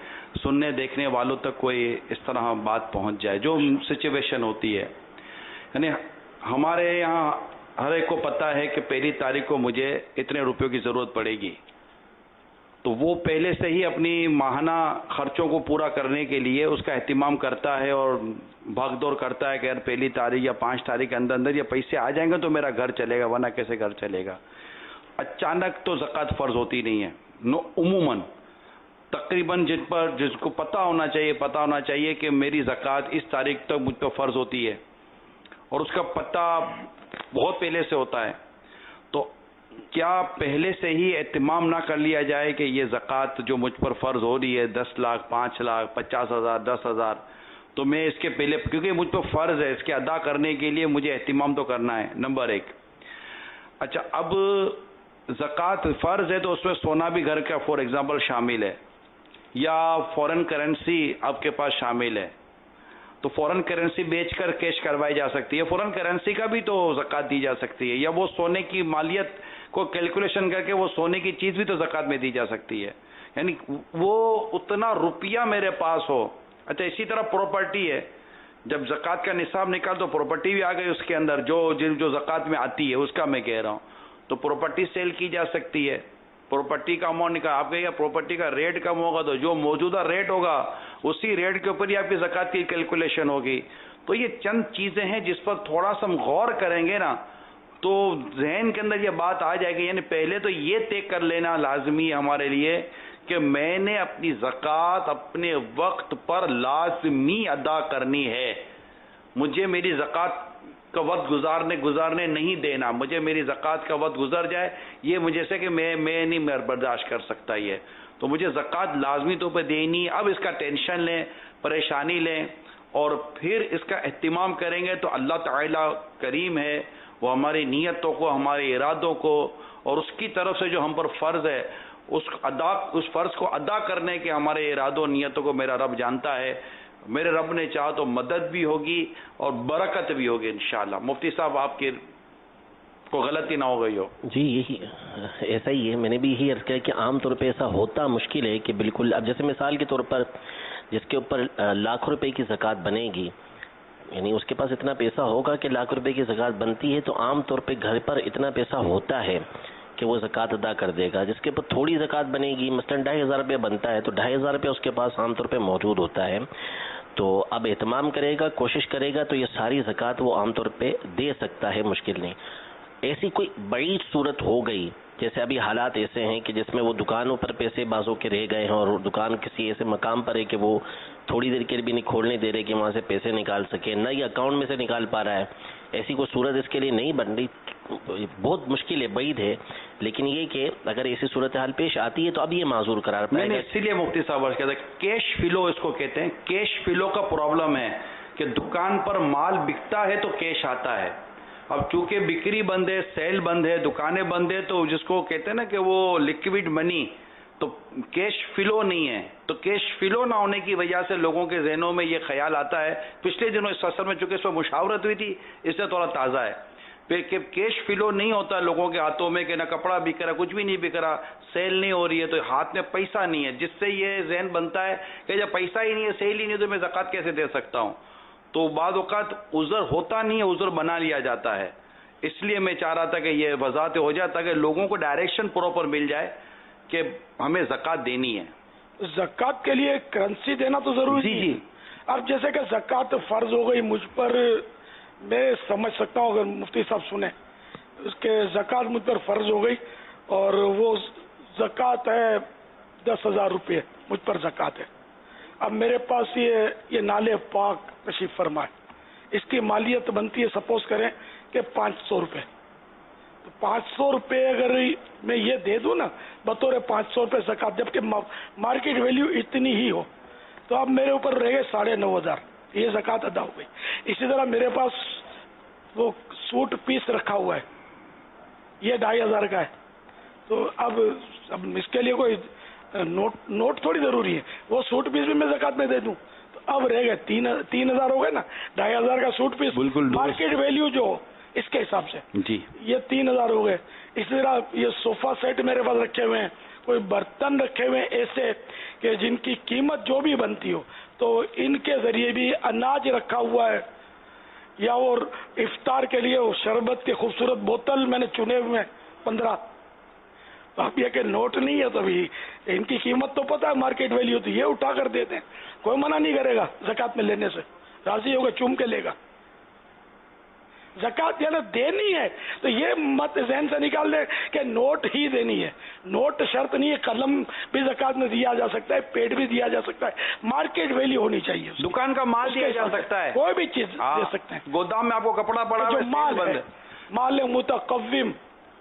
سننے دیکھنے والوں تک کوئی اس طرح بات پہنچ جائے جو سچویشن ہوتی ہے. یعنی ہمارے یہاں ہر ایک کو پتہ ہے کہ پہلی تاریخ کو مجھے اتنے روپیوں کی ضرورت پڑے گی, تو وہ پہلے سے ہی اپنی ماہانہ خرچوں کو پورا کرنے کے لیے اس کا اہتمام کرتا ہے اور بھاگ دوڑ کرتا ہے کہ یار پہلی تاریخ یا 5 تاریخ کے اندر یہ پیسے آ جائیں گے تو میرا گھر چلے گا, ورنہ کیسے گھر چلے گا. اچانک تو زکوٰۃ فرض ہوتی نہیں ہے عموماً. تقریباً جس کو پتہ ہونا چاہیے کہ میری زکوٰۃ اس تاریخ تک مجھ پہ فرض ہوتی ہے اور اس کا پتہ بہت پہلے سے ہوتا ہے، تو کیا پہلے سے ہی اہتمام نہ کر لیا جائے کہ یہ زکوٰۃ جو مجھ پر فرض ہو رہی ہے 10 لاکھ 5 لاکھ 50,000 10,000، تو میں اس کے پہلے، کیونکہ مجھ پہ فرض ہے، اس کے ادا کرنے کے لیے مجھے اہتمام تو کرنا ہے، نمبر 1۔ اچھا، اب زکوٰۃ فرض ہے تو اس میں سونا بھی گھر کا فار ایگزامپل شامل ہے، یا فورن کرنسی آپ کے پاس شامل ہے، تو فورن کرنسی بیچ کر کیش کروائی جا سکتی ہے، فورن کرنسی کا بھی تو زکوٰۃ دی جا سکتی ہے، یا وہ سونے کی مالیت کو کیلکولیشن کر کے وہ سونے کی چیز بھی تو زکوٰۃ میں دی جا سکتی ہے، یعنی وہ اتنا روپیہ میرے پاس ہو۔ اچھا، اسی طرح پراپرٹی ہے، جب زکوٰۃ کا نصاب نکال تو پراپرٹی بھی آ گئی اس کے اندر، جو زکوٰۃ میں آتی ہے اس کا میں کہہ رہا ہوں، تو پراپرٹی سیل کی جا سکتی ہے، پراپرٹی کا اماؤنٹ نکال، آپ کہیے پراپرٹی کا ریٹ کم ہوگا تو جو موجودہ ریٹ ہوگا اسی ریٹ کے اوپر ہی آپ کی زکوٰۃ کی کیلکولیشن ہوگی۔ تو یہ چند چیزیں ہیں جس پر تھوڑا سا ہم غور کریں گے نا تو ذہن کے اندر یہ بات آ جائے گی، یعنی پہلے تو یہ طے کر لینا لازمی ہے ہمارے لیے کہ میں نے اپنی زکوٰۃ اپنے وقت پر لازمی ادا کرنی ہے، مجھے میری زکوٰۃ کا وقت گزارنے نہیں دینا، مجھے میری زکوٰۃ کا وقت گزر جائے یہ مجھے سے کہ میں نہیں برداشت کر سکتا، یہ تو مجھے زکوٰۃ لازمی طور پہ دینی۔ اب اس کا ٹینشن لیں، پریشانی لیں اور پھر اس کا اہتمام کریں گے تو اللہ تعالی کریم ہے، وہ ہماری نیتوں کو، ہمارے ارادوں کو اور اس کی طرف سے جو ہم پر فرض ہے اس فرض کو ادا کرنے کے ہمارے ارادوں نیتوں کو میرا رب جانتا ہے۔ میرے رب نے چاہا تو مدد بھی ہوگی اور برکت بھی ہوگی انشاءاللہ۔ مفتی صاحب آپ کی کو غلطی نہ ہو گئی ہو؟ جی یہی ایسا ہی ہے، میں نے بھی یہی عرض کیا کہ عام طور پہ ایسا ہوتا مشکل ہے کہ بالکل، اب جیسے مثال کے طور پر جس کے اوپر لاکھ روپے کی زکوٰۃ بنے گی، یعنی اس کے پاس اتنا پیسہ ہوگا کہ لاکھ روپے کی زکوٰۃ بنتی ہے، تو عام طور پہ گھر پر اتنا پیسہ ہوتا ہے کہ وہ زکوٰۃ ادا کر دے گا۔ جس کے اوپر تھوڑی زکوٰۃ بنے گی، مثلاً 2,500 روپے بنتا ہے تو 2,500 روپے اس کے پاس عام طور پہ موجود ہوتا ہے، تو اب اہتمام کرے گا، کوشش کرے گا تو یہ ساری زکوٰۃ وہ عام طور پہ دے سکتا ہے، مشکل نہیں۔ ایسی کوئی بڑی صورت ہو گئی، جیسے ابھی حالات ایسے ہیں کہ جس میں وہ دکانوں پر پیسے بازوں کے رہ گئے ہیں اور دکان کسی ایسے مقام پر ہے کہ وہ تھوڑی دیر کے لیے بھی نہیں کھولنے دے رہے کہ وہاں سے پیسے نکال سکے، نہ یہ اکاؤنٹ میں سے نکال پا رہا ہے، ایسی کوئی صورت اس کے لیے نہیں بن رہی، بہت مشکل ہے، بعید ہے، لیکن یہ کہ اگر ایسی صورتحال پیش آتی ہے تو اب یہ معذور قرار پائے گا۔ اسی لیے مفتی صاحب کہتے ہیں کیش فلو، اس کو کہتے ہیں کیش فلو کا پرابلم ہے کہ دکان پر مال بکتا ہے تو کیش آتا ہے، اب چونکہ بکری بند ہے، سیل بند ہے، دکانیں بند ہے، تو جس کو کہتے ہیں نا کہ وہ لیکوڈ منی، تو کیش فلو نہیں ہے، تو کیش فلو نہ ہونے کی وجہ سے لوگوں کے ذہنوں میں یہ خیال آتا ہے۔ پچھلے دنوں اس اثر میں چونکہ اس پر مشاورت ہوئی تھی، اس سے تھوڑا تازہ ہے کہ کیش فلو نہیں ہوتا لوگوں کے ہاتھوں میں، کہ نہ کپڑا بک رہا، کچھ بھی نہیں بک رہا، سیل نہیں ہو رہی ہے، تو ہاتھ میں پیسہ نہیں ہے، جس سے یہ ذہن بنتا ہے کہ جب پیسہ ہی نہیں ہے، سیل ہی نہیں ہے، تو میں زکوٰۃ کیسے دے سکتا ہوں؟ تو بعض اوقات عذر ہوتا نہیں ہے، عذر بنا لیا جاتا ہے۔ اس لیے میں چاہ رہا تھا کہ یہ وضاحت ہو جائے تاکہ لوگوں کو ڈائریکشن پراپر مل جائے کہ ہمیں زکوٰۃ دینی ہے۔ زکوٰۃ کے لیے کرنسی دینا تو ضروری ہے۔ جی، اب جیسے کہ زکوٰۃ فرض ہو گئی مجھ پر، میں سمجھ سکتا ہوں اگر مفتی صاحب سنیں، اس کے زکوٰۃ مجھ پر فرض ہو گئی اور وہ زکوٰۃ ہے 10,000 روپے مجھ پر زکوٰۃ ہے۔ اب میرے پاس یہ نالے پاک تشریف فرمائے، اس کی مالیت بنتی ہے سپوز کریں کہ 500 روپے، تو 500 روپے اگر میں یہ دے دوں نا بطور 500 روپے زکوٰۃ، جبکہ مارکیٹ ویلیو اتنی ہی ہو، تو اب میرے اوپر رہ گئے 9,500، یہ زکوٰۃ ادا ہو گئی۔ اسی طرح میرے پاس وہ سوٹ پیس رکھا ہوا ہے، یہ 2,500 کا ہے، تو اب اس کے لیے کوئی نوٹ تھوڑی ضروری ہے، وہ سوٹ پیس بھی میں زکوٰۃ میں دے دوں، تو اب رہ گئے 3,000 ہو گئے نا، 2,500 کا سوٹ پیس مارکیٹ ویلیو جو اس کے حساب سے، جی یہ 3,000 ہو گئے۔ اسی طرح یہ صوفہ سیٹ میرے پاس رکھے ہوئے ہیں، کوئی برتن رکھے ہوئے ہیں ایسے کہ جن کی قیمت جو بھی بنتی ہو، تو ان کے ذریعے بھی اناج رکھا ہوا ہے، یا اور افطار کے لیے وہ شربت کے خوبصورت بوتل میں نے چنے ہوئے ہیں 15، تو اب یہ کہ نوٹ نہیں ہے تو بھی ان کی قیمت تو پتہ ہے مارکیٹ ویلیو، تو یہ اٹھا کر دیتے ہیں، کوئی منع نہیں کرے گا زکوٰۃ میں لینے سے، راضی ہوگا چوم کے لے گا۔ زکات یعنی دینی ہے تو یہ مت ذہن سے نکال دے کہ نوٹ ہی دینی ہے. نوٹ شرط نہیں ہے، قلم بھی زکات میں دیا جا سکتا ہے، پیٹ بھی دیا جا سکتا ہے، مارکیٹ ویلیو ہونی چاہیے. دکان کا مال دیا جا سکتا ہے، کوئی بھی چیز دے سکتے ہیں. گودام میں آپ کو کپڑا پڑا جو مال بند ہے، مال متقوم.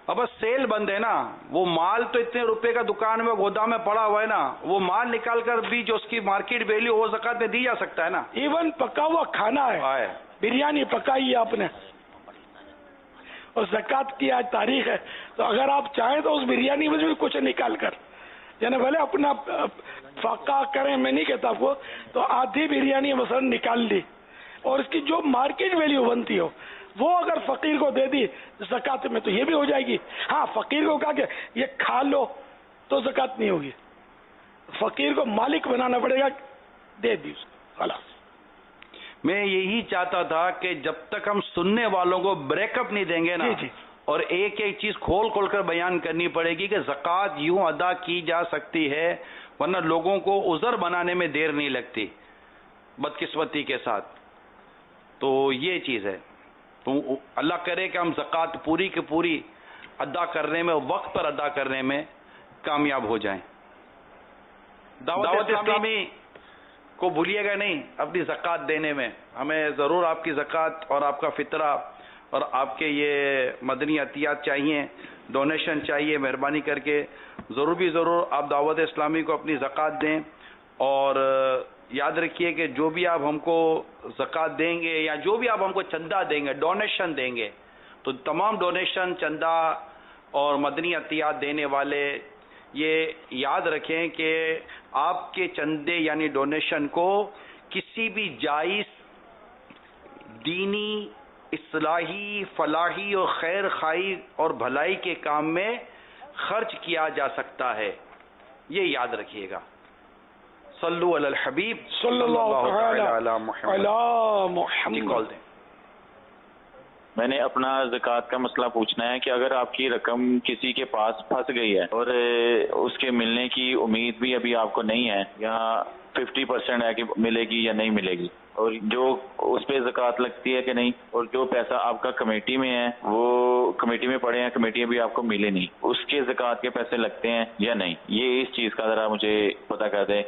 اب سیل بند ہے نا، وہ مال تو اتنے روپے کا دکان میں گودام میں پڑا ہوا ہے نا، وہ مال نکال کر بھی جو اس کی مارکیٹ ویلیو وہ زکات میں دی جا سکتا ہے نا. ایون پکا ہوا کھانا ہے، بریانی پکائی ہے آپ نے اور زکات کی آج تاریخ ہے، تو اگر آپ چاہیں تو اس بریانی میں بھی کچھ نکال کر، یعنی بھلے اپنا فقہ کریں، میں نہیں کہتا آپ کو، تو آدھی بریانی مثلا نکال دی اور اس کی جو مارکیٹ ویلیو بنتی ہو وہ اگر فقیر کو دے دی زکات میں تو یہ بھی ہو جائے گی. ہاں فقیر کو کہا کہ یہ کھا لو تو زکات نہیں ہوگی، فقیر کو مالک بنانا پڑے گا، دے دی اس کو خلاص. میں یہی چاہتا تھا کہ جب تک ہم سننے والوں کو بریک اپ نہیں دیں گے نا، اور ایک ایک چیز کھول کھول کر بیان کرنی پڑے گی کہ زکات یوں ادا کی جا سکتی ہے، ورنہ لوگوں کو عذر بنانے میں دیر نہیں لگتی بدقسمتی کے ساتھ. تو یہ چیز ہے، تو اللہ کرے کہ ہم زکات پوری کی پوری ادا کرنے میں، وقت پر ادا کرنے میں کامیاب ہو جائیں. دعوت اسلامی کو بھولیے گا نہیں اپنی زکات دینے میں. ہمیں ضرور آپ کی زکات اور آپ کا فطرہ اور آپ کے یہ مدنی عطیات چاہیے، ڈونیشن چاہیے. مہربانی کر کے ضرور بھی ضرور آپ دعوت اسلامی کو اپنی زکات دیں. اور یاد رکھیے کہ جو بھی آپ ہم کو زکات دیں گے یا جو بھی آپ ہم کو چندہ دیں گے، ڈونیشن دیں گے، تو تمام ڈونیشن، چندہ اور مدنی عطیات دینے والے یہ یاد رکھیں کہ آپ کے چندے یعنی ڈونیشن کو کسی بھی جائز دینی، اصلاحی، فلاحی اور خیر خواہی اور بھلائی کے کام میں خرچ کیا جا سکتا ہے. یہ یاد رکھیے گا. صلو علی الحبیب صلی اللہ علی محمد. جی کال دیں. میں نے اپنا زکوٰۃ کا مسئلہ پوچھنا ہے کہ اگر آپ کی رقم کسی کے پاس پھنس گئی ہے اور اس کے ملنے کی امید بھی ابھی آپ کو نہیں ہے، یا 50% ہے کہ ملے گی یا نہیں ملے گی، اور جو اس پہ زکوٰۃ لگتی ہے کہ نہیں، اور جو پیسہ آپ کا کمیٹی میں ہے وہ کمیٹی میں پڑے ہیں، کمیٹی ابھی آپ کو ملے نہیں، اس کے زکوٰۃ کے پیسے لگتے ہیں یا نہیں، یہ اس چیز کا ذرا مجھے پتہ کر دیں.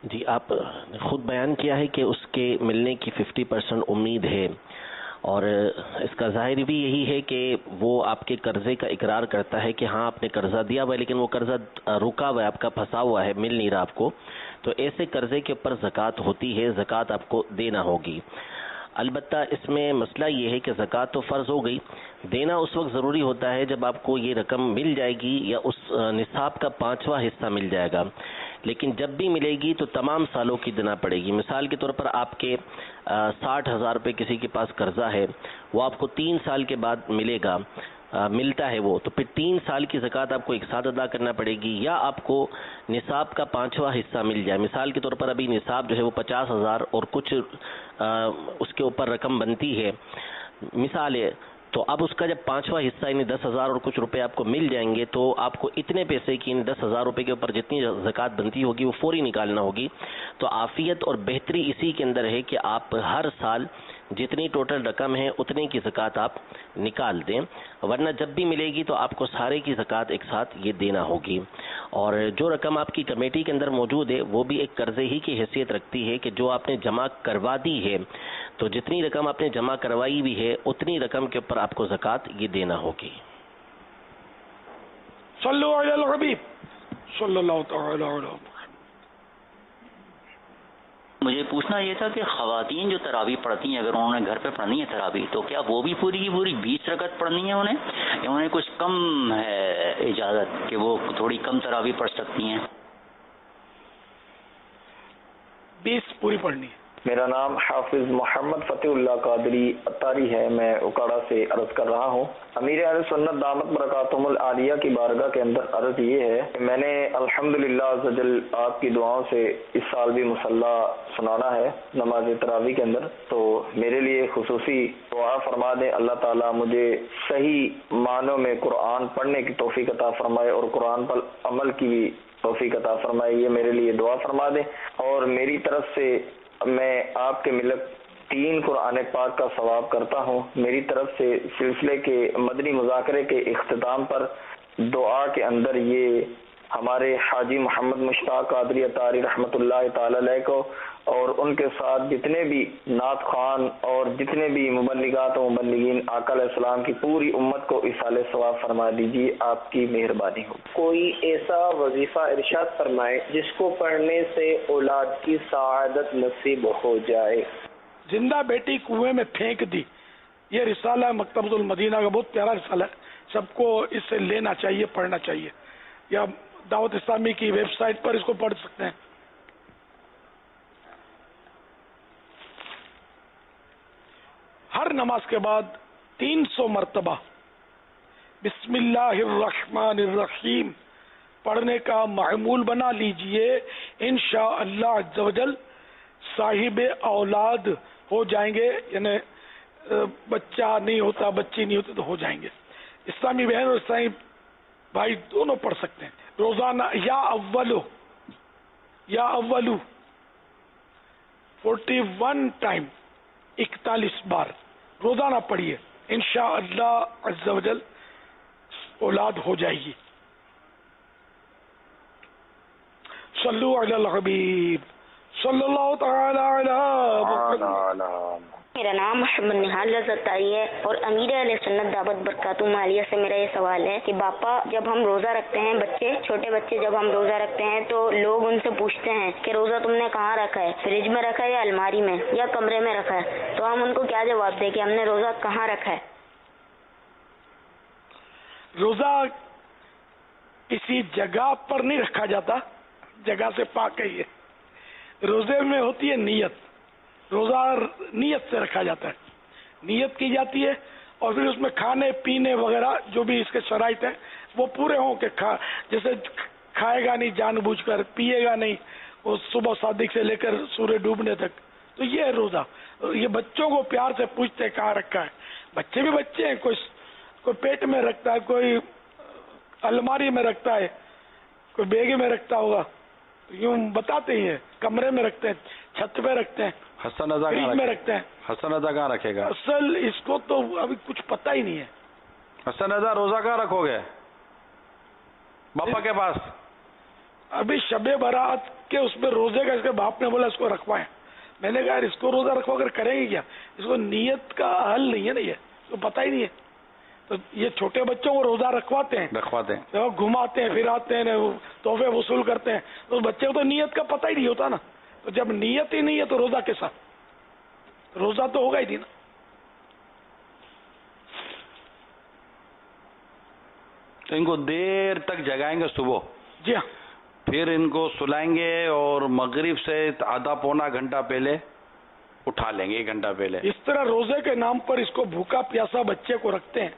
جی آپ نے خود بیان کیا ہے کہ اس کے ملنے کی 50% امید ہے، اور اس کا ظاہر بھی یہی ہے کہ وہ آپ کے قرضے کا اقرار کرتا ہے کہ ہاں آپ نے قرضہ دیا ہوا ہے لیکن وہ قرضہ رکا ہوا ہے، آپ کا پھنسا ہوا ہے، مل نہیں رہا آپ کو. تو ایسے قرضے کے اوپر زکوٰۃ ہوتی ہے، زکوٰۃ آپ کو دینا ہوگی. البتہ اس میں مسئلہ یہ ہے کہ زکوٰۃ تو فرض ہو گئی، دینا اس وقت ضروری ہوتا ہے جب آپ کو یہ رقم مل جائے گی یا اس نصاب کا 5واں حصہ مل جائے گا. لیکن جب بھی ملے گی تو تمام سالوں کی دینا پڑے گی. مثال کے طور پر آپ کے 60,000 روپے کسی کے پاس قرضہ ہے، وہ آپ کو 3 سال کے بعد ملے گا، ملتا ہے وہ، تو پھر 3 سال کی زکوٰۃ آپ کو ایک ساتھ ادا کرنا پڑے گی، یا آپ کو نصاب کا 5واں حصہ مل جائے. مثال کے طور پر ابھی نصاب جو ہے وہ 50,000 اور کچھ اس کے اوپر رقم بنتی ہے، مثال ہے، تو اب اس کا جب 5واں حصہ یعنی 10,000 اور کچھ روپے آپ کو مل جائیں گے تو آپ کو اتنے پیسے کی 10,000 روپے کے اوپر جتنی زکوٰۃ بنتی ہوگی وہ فوری نکالنا ہوگی. تو عافیت اور بہتری اسی کے اندر ہے کہ آپ ہر سال جتنی ٹوٹل رقم ہے اتنے کی زکوٰۃ آپ نکال دیں، ورنہ جب بھی ملے گی تو آپ کو سارے کی زکوٰۃ ایک ساتھ یہ دینا ہوگی. اور جو رقم آپ کی کمیٹی کے اندر موجود ہے وہ بھی ایک قرضے ہی کی حیثیت رکھتی ہے کہ جو آپ نے جمع کروا دی ہے، تو جتنی رقم آپ نے جمع کروائی بھی ہے اتنی رقم کے اوپر آپ کو زکوٰۃ یہ دینا ہوگی. صلو علی الحبیب صلی اللہ تعالی علیہ. مجھے پوچھنا یہ تھا کہ خواتین جو تراویح پڑھتی ہیں، اگر انہوں نے گھر پہ پڑھنی ہے تراویح، تو کیا وہ بھی پوری کی پوری 20 رکعت پڑھنی ہے انہیں، یا انہیں کچھ کم ہے اجازت کہ وہ تھوڑی کم تراویح پڑھ سکتی ہیں؟ 20 پوری پڑھنی ہے. میرا نام حافظ محمد فتح اللہ قادری اتاری ہے، میں اکاڑا سے عرض کر رہا ہوں. امیر اہل سنت دامت برکاتہم العالیہ کی بارگاہ کے اندر عرض یہ ہے کہ میں نے الحمدللہ عزوجل آپ کی دعاؤں سے اس سال بھی مصلی سنانا ہے نماز تراویح کے اندر، تو میرے لیے خصوصی دعا فرما دیں. اللہ تعالیٰ مجھے صحیح معنوں میں قرآن پڑھنے کی توفیق عطا فرمائے اور قرآن پر عمل کی توفیق عطا فرمائے، یہ میرے لیے دعا فرما دیں. اور میری طرف سے میں آپ کے ملک 3 قرآن پاک کا ثواب کرتا ہوں. میری طرف سے سلسلے کے مدنی مذاکرے کے اختتام پر دعا کے اندر یہ ہمارے حاجی محمد مشتاق قادری اطاری رحمۃ اللہ تعالی علیہ کو اور ان کے ساتھ جتنے بھی نعت خوان اور جتنے بھی مبلغات و مبلغین آقا علیہ السلام کی پوری امت کو ایصال ثواب فرما دیجیے. آپ کی مہربانی ہو. کوئی ایسا وظیفہ ارشاد فرمائے جس کو پڑھنے سے اولاد کی سعادت نصیب ہو جائے. زندہ بیٹی کنویں میں پھینک دی، یہ رسالہ مکتبۃ المدینہ کا بہت پیارا رسالہ ہے. سب کو اس سے لینا چاہیے، پڑھنا چاہیے، یا دعوت اسلامی کی ویب سائٹ پر اس کو پڑھ سکتے ہیں. ہر نماز کے بعد 300 مرتبہ بسم اللہ الرحمن الرحیم پڑھنے کا معمول بنا لیجئے. انشاءاللہ عز و جل صاحب اولاد ہو جائیں گے، یعنی بچہ نہیں ہوتا، بچی نہیں ہوتی تو ہو جائیں گے. اسلامی بہن اور اسلامی بھائی دونوں پڑھ سکتے ہیں. روزانہ یا اولو 41 ٹائم 41 بار روزانہ پڑھیے. انشاءاللہ عز و جل اولاد ہو جائے گی. صلو علی الحبیب صلی اللہ تعالی علی محمد. میرا نام محمد نہال رضا اطاری ہے اور امیر اہل سنت دعوت برکاتہم عالیہ سے میرا یہ سوال ہے کہ باپا جب ہم روزہ رکھتے ہیں، چھوٹے بچے جب ہم روزہ رکھتے ہیں تو لوگ ان سے پوچھتے ہیں کہ روزہ تم نے کہاں رکھا ہے، فریج میں رکھا ہے یا الماری میں یا کمرے میں رکھا ہے، تو ہم ان کو کیا جواب دیں کہ ہم نے روزہ کہاں رکھا ہے؟ روزہ کسی جگہ پر نہیں رکھا جاتا، جگہ سے پاک ہے. یہ روزے میں ہوتی ہے نیت. روزہ نیت سے رکھا جاتا ہے، نیت کی جاتی ہے اور پھر اس میں کھانے پینے وغیرہ جو بھی اس کے شرائط ہیں وہ پورے ہوں کہ جیسے کھائے گا نہیں جان بوجھ کر، پیے گا نہیں وہ صبح صادق سے لے کر سورج ڈوبنے تک. تو یہ ہے روزہ. یہ بچوں کو پیار سے پوچھتے ہیں کہاں رکھا ہے. بچے بھی بچے ہیں، کوئی پیٹ میں رکھتا ہے، کوئی الماری میں رکھتا ہے، کوئی بیگ میں رکھتا ہوگا، یوں بتاتے ہی ہیں. کمرے میں رکھتے ہیں، چھت پہ رکھتے ہیں، حسن رضا فریج میں رکھتے ہیں. حسن رضا کہاں رکھے گا؟ اصل اس کو تو ابھی کچھ پتہ ہی نہیں ہے. حسن رضا روزہ کہاں رکھو گے؟ باپا کے پاس. ابھی شب برات کے اس میں روزے کا اس کے باپ نے بولا اس کو رکھوائیں. میں نے کہا اس کو روزہ رکھوا کر کریں گے کیا؟ اس کو نیت کا حل نہیں ہے نا، یہ اس کو پتہ ہی نہیں ہے. تو یہ چھوٹے بچوں کو روزہ رکھواتے ہیں، گھماتے ہیں پھراتے ہیں، تحفے وصول کرتے ہیں. تو بچے کو تو نیت کا پتہ ہی نہیں ہوتا نا. تو جب نیت ہی نہیں ہے تو روزہ کیسا؟ روزہ تو ہوگا ہی نہیں نا. تو ان کو دیر تک جگائیں گے صبح، جی ہاں، پھر ان کو سلائیں گے اور مغرب سے آدھا پونا گھنٹہ پہلے اٹھا لیں گے، 1 گھنٹہ پہلے. اس طرح روزے کے نام پر اس کو بھوکا پیاسا بچے کو رکھتے ہیں.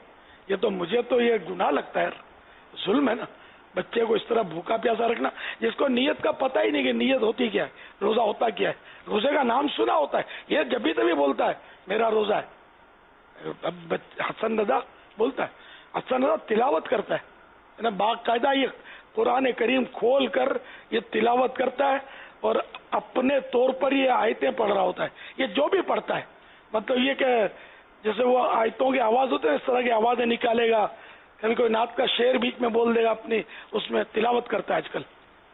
یہ تو مجھے تو یہ گناہ لگتا ہے، ظلم ہے نا بچے کو اس طرح بھوکا پیاسا رکھنا، جس کو نیت کا پتہ ہی نہیں کہ نیت ہوتی کیا ہے، روزہ ہوتا کیا ہے. روزے کا نام سنا ہوتا ہے، یہ جب بھی تبھی بولتا ہے میرا روزہ ہے. حسن رضا بولتا ہے، حسن رضا تلاوت کرتا ہے، باقاعدہ یہ قرآن کریم کھول کر یہ تلاوت کرتا ہے اور اپنے طور پر یہ آیتیں پڑھ رہا ہوتا ہے. یہ جو بھی پڑھتا ہے مطلب یہ کہ جیسے وہ آیتوں کی آواز ہوتے ہیں اس طرح کی آوازیں نکالے گا، کبھی کوئی نعت کا شعر بیچ میں بول دے گا اپنی، اس میں تلاوت کرتا ہے آج کل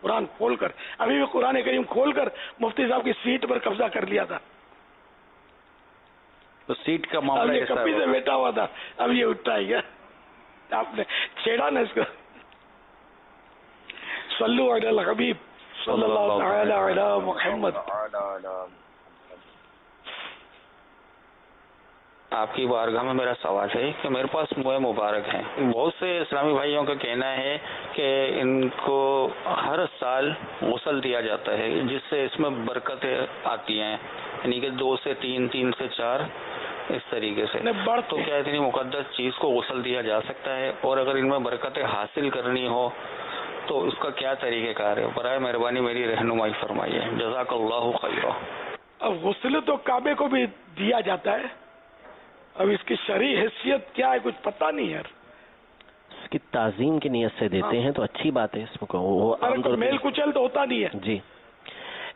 قرآن کھول کر. ابھی بھی قرآن کریم کھول کر مفتی صاحب کی سیٹ پر قبضہ کر لیا تھا. تو سیٹ کا معاملہ یہ کبھی سے بیٹھا ہوا تھا، اب یہ اٹھا ہی گیا. آپ نے چھیڑا نا اس کو. صلو علی الحبیب صلی اللہ تعالی علی محمد. آپ کی بارگاہ میں میرا سوال ہے کہ میرے پاس موئے مبارک ہیں. بہت سے اسلامی بھائیوں کا کہنا ہے کہ ان کو ہر سال غسل دیا جاتا ہے جس سے اس میں برکتیں آتی ہیں، یعنی کہ 2 سے 3، 3 سے 4 اس طریقے سے. تو کیا اتنی مقدس چیز کو غسل دیا جا سکتا ہے؟ اور اگر ان میں برکتیں حاصل کرنی ہو تو اس کا کیا طریقہ کار ہے؟ برائے مہربانی میری رہنمائی فرمائیے، جزاک اللہ خیرہ. اب غسل تو کعبے کو بھی دیا جاتا ہے، اب اس کی شرعی حیثیت کیا ہے کچھ پتہ نہیں ہے. اس کی تعظیم کی نیت سے دیتے ہیں تو اچھی بات ہے. اس کو وہ میل کچل تو ہوتا نہیں ہے. جی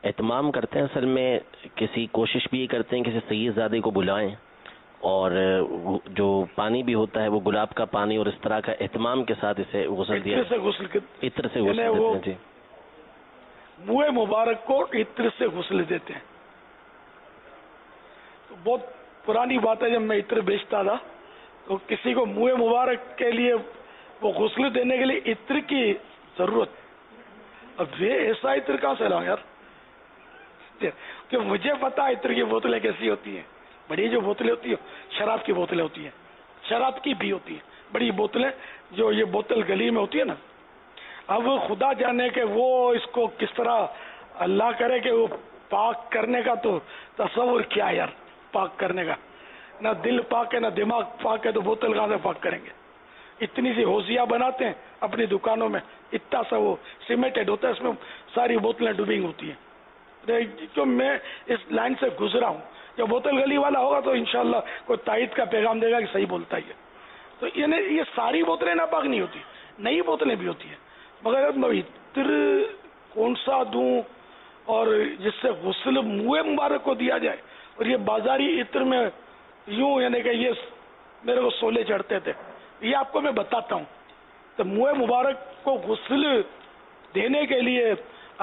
اہتمام کرتے ہیں. اصل میں کسی کوشش بھی یہ کرتے ہیں کسی سید زادے کو بلائیں اور جو پانی بھی ہوتا ہے وہ گلاب کا پانی اور اس طرح کا اہتمام کے ساتھ اسے غسل دیا عطر سے غسل دیتے ہیں. جی منہ مبارک کو عطر سے غسل دیتے ہیں. تو بہت پرانی بات ہے، جب میں عطر بیچتا تھا تو کسی کو منہ مبارک کے لیے وہ غسل دینے کے لیے عطر کی ضرورت. اب یہ ایسا عطر کہاں سے لاؤں یار، کہ مجھے پتا عطر کی بوتلیں کیسی ہوتی ہیں. بڑی جو بوتلیں ہوتی ہیں شراب کی بوتلیں ہوتی ہیں، شراب کی بھی ہوتی ہیں بڑی بوتلیں، جو یہ بوتل گلی میں ہوتی ہے نا. اب خدا جانے کہ وہ اس کو کس طرح اللہ کرے کہ وہ پاک کرنے کا تو تصور کیا ہے یار. پاک کرنے کا نہ دل پاک ہے نہ دماغ پاک ہے تو بوتل کہاں سے پاک کریں گے. اتنی سی ہوزیاں بناتے ہیں اپنی دکانوں میں، اتنا سا وہ سیمیٹڈ ہوتا ہے، اس میں ساری بوتلیں ڈوبنگ ہوتی ہیں. جو میں اس لائن سے گزرا ہوں، جب بوتل گلی والا ہوگا تو انشاءاللہ کوئی تائید کا پیغام دے گا کہ صحیح بولتا ہی ہے. تو یہ ساری بوتلیں ناپاک نہیں ہوتی، نئی بوتلیں بھی ہوتی ہیں، مگر عطر کون سا دوں اور جس سے غسل منہ مبارک کو دیا جائے. اور یہ بازاری عطر میں یوں یعنی کہ یہ میرے کو سولے چڑھتے تھے. یہ آپ کو میں بتاتا ہوں تو منہ مبارک کو غسل دینے کے لیے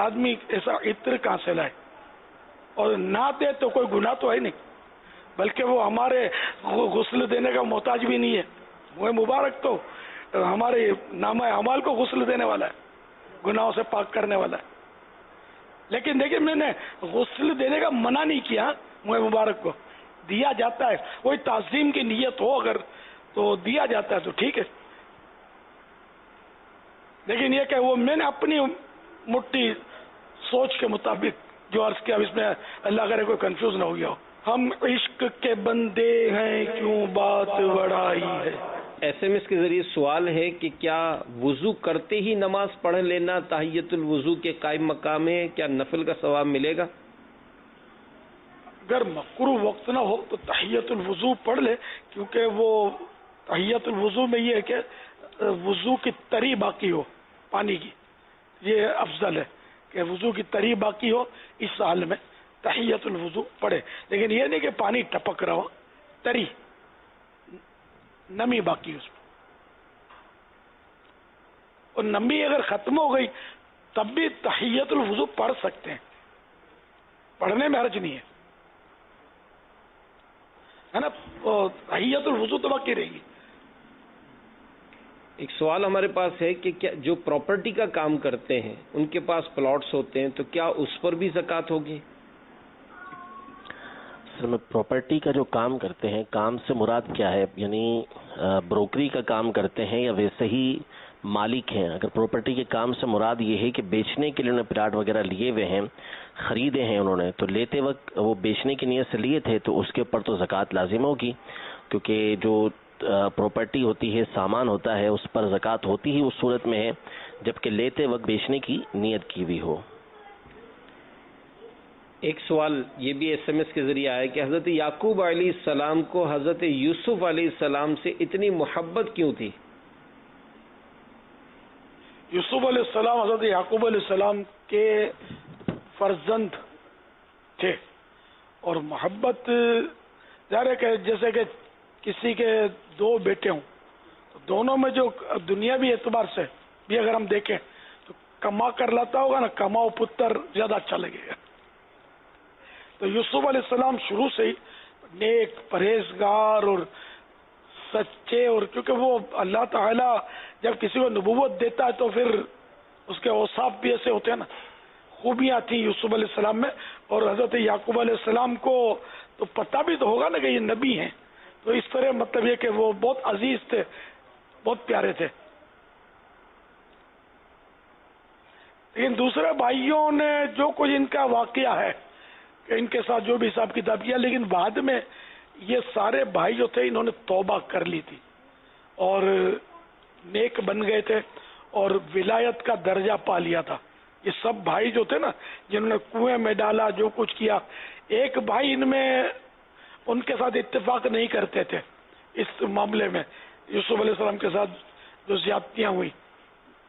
آدمی ایسا عطر کہاں سے لائے، اور نہ دے تو کوئی گناہ تو ہے نہیں، بلکہ وہ ہمارے غسل دینے کا محتاج بھی نہیں ہے. منہ مبارک تو ہمارے نامہ اعمال کو غسل دینے والا ہے، گناہوں سے پاک کرنے والا ہے. لیکن دیکھیں میں نے غسل دینے کا منع نہیں کیا، منہ مبارک کو دیا جاتا ہے. کوئی تعظیم کی نیت ہو اگر تو دیا جاتا ہے تو ٹھیک ہے. لیکن یہ کہ وہ میں نے اپنی مٹھی سوچ کے مطابق جو عرض کیا، اس میں اللہ کرے کوئی کنفیوز نہ ہو گیا ہو. ہم عشق کے بندے ہیں کیوں بات بڑھائی ہے. ایس ایم ایس کے ذریعے سوال ہے کہ کیا وضو کرتے ہی نماز پڑھ لینا تحیت الوضو کے قائم مقام ہے، کیا نفل کا ثواب ملے گا؟ اگر مکروہ وقت نہ ہو تو تحیت الوضو پڑھ لے، کیونکہ وہ تحیت الوضو میں یہ ہے کہ وضو کی تری باقی ہو پانی کی، یہ افضل ہے کہ وضو کی تری باقی ہو. اس حال میں تحیت الوضو پڑھے، لیکن یہ نہیں کہ پانی ٹپک رہا ہو، تری نمی باقی اس میں. اور نمی اگر ختم ہو گئی تب بھی تحیت الوضو پڑھ سکتے ہیں، پڑھنے میں حرج نہیں ہے نا. تحیت الوضو تو باقی رہے گی. ایک سوال ہمارے پاس ہے کہ کیا جو پراپرٹی کا کام کرتے ہیں ان کے پاس پلاٹس ہوتے ہیں تو کیا اس پر بھی زکوٰۃ ہوگی؟ اصل میں پراپرٹی کا جو کام کرتے ہیں، کام سے مراد کیا ہے؟ یعنی بروکری کا کام کرتے ہیں یا ویسے ہی مالک ہیں؟ اگر پراپرٹی کے کام سے مراد یہ ہے کہ بیچنے کے لیے انہوں نے پلاٹ وغیرہ لیے ہوئے ہیں، خریدے ہیں انہوں نے، تو لیتے وقت وہ بیچنے کی نیت سے لیے تھے تو اس کے اوپر تو زکوٰۃ لازم ہوگی، کیونکہ جو پراپرٹی ہوتی ہے، سامان ہوتا ہے، اس پر زکوٰۃ ہوتی ہی اس صورت میں ہے جبکہ لیتے وقت بیچنے کی نیت کی ہوئی ہو. ایک سوال یہ بھی ایس ایم ایس کے ذریعے آیا کہ حضرت یعقوب علیہ السلام کو حضرت یوسف علیہ السلام سے اتنی محبت کیوں تھی؟ یوسف علیہ السلام حضرت یعقوب علیہ السلام کے فرزند تھے، اور محبت ظاہر ہے کہ جیسے کہ کسی کے دو بیٹے ہوں تو دونوں میں جو دنیاوی اعتبار سے بھی اگر ہم دیکھیں تو کما کر لاتا ہوگا نا، کماؤ پتر زیادہ اچھا لگے گا. تو یوسف علیہ السلام شروع سے ہی نیک، پرہیزگار اور سچے، اور کیونکہ وہ اللہ تعالیٰ جب کسی کو نبوت دیتا ہے تو پھر اس کے اوصاف بھی ایسے ہوتے ہیں نا. خوبیاں تھیں یوسف علیہ السلام میں، اور حضرت یعقوب علیہ السلام کو تو پتہ بھی تو ہوگا نا کہ یہ نبی ہیں. تو اس طرح مطلب یہ کہ وہ بہت عزیز تھے، بہت پیارے تھے. لیکن دوسرے بھائیوں نے جو کچھ ان کا واقعہ ہے کہ ان کے ساتھ جو بھی حساب کتاب کیا، لیکن بعد میں یہ سارے بھائی جو تھے انہوں نے توبہ کر لی تھی اور نیک بن گئے تھے اور ولایت کا درجہ پا لیا تھا. یہ سب بھائی جو تھے نا جنہوں نے کنویں میں ڈالا، جو کچھ کیا، ایک بھائی ان میں ان کے ساتھ اتفاق نہیں کرتے تھے اس معاملے میں. یوسف علیہ السلام کے ساتھ جو زیادتیاں ہوئی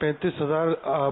35,000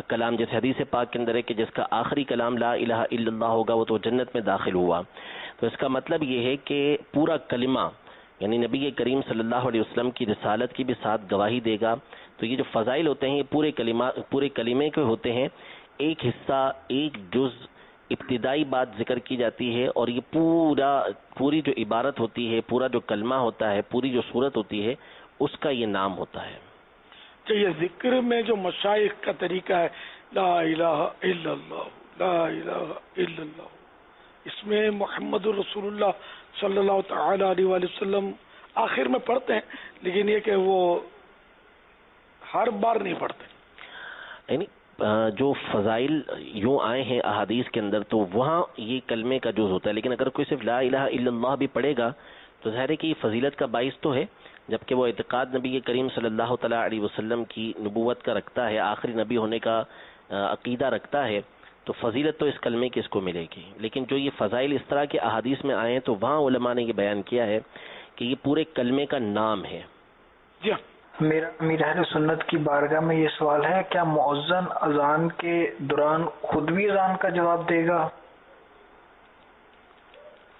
کلام، جیسے حدیث پاک کے اندر ہے کہ جس کا آخری کلام لا الہ الا اللہ ہوگا وہ تو جنت میں داخل ہوا. تو اس کا مطلب یہ ہے کہ پورا کلمہ یعنی نبی کریم صلی اللہ علیہ وسلم کی رسالت کی بھی ساتھ گواہی دے گا. تو یہ جو فضائل ہوتے ہیں یہ پورے کلمے کے ہوتے ہیں. ایک حصہ، ایک جز ابتدائی بات ذکر کی جاتی ہے اور یہ پوری جو عبارت ہوتی ہے، پورا جو کلمہ ہوتا ہے، پوری جو صورت ہوتی ہے، اس کا یہ نام ہوتا ہے. کہ یہ ذکر میں جو مشائخ کا طریقہ ہے لا الہ الا اللہ لا الہ الا اللہ، اس میں محمد رسول اللہ صلی اللہ تعالی علیہ وآلہ وسلم آخر میں پڑھتے ہیں، لیکن یہ کہ وہ ہر بار نہیں پڑھتے. یعنی جو فضائل یوں آئے ہیں احادیث کے اندر تو وہاں یہ کلمے کا جز ہوتا ہے، لیکن اگر کوئی صرف لا الہ الا اللہ بھی پڑھے گا تو ظاہر ہے کہ یہ فضیلت کا باعث تو ہے، جبکہ وہ اعتقاد نبی کریم صلی اللہ تعالی علیہ وسلم کی نبوت کا رکھتا ہے، آخری نبی ہونے کا عقیدہ رکھتا ہے، تو فضیلت تو اس کلمے کی اس کو ملے گی. لیکن جو یہ فضائل اس طرح کے احادیث میں آئے ہیں تو وہاں علماء نے یہ بیان کیا ہے کہ یہ پورے کلمے کا نام ہے. جی میرا امیر اہل سنت کی بارگاہ میں یہ سوال ہے، کیا مؤذن اذان کے دوران خود بھی اذان کا جواب دے گا؟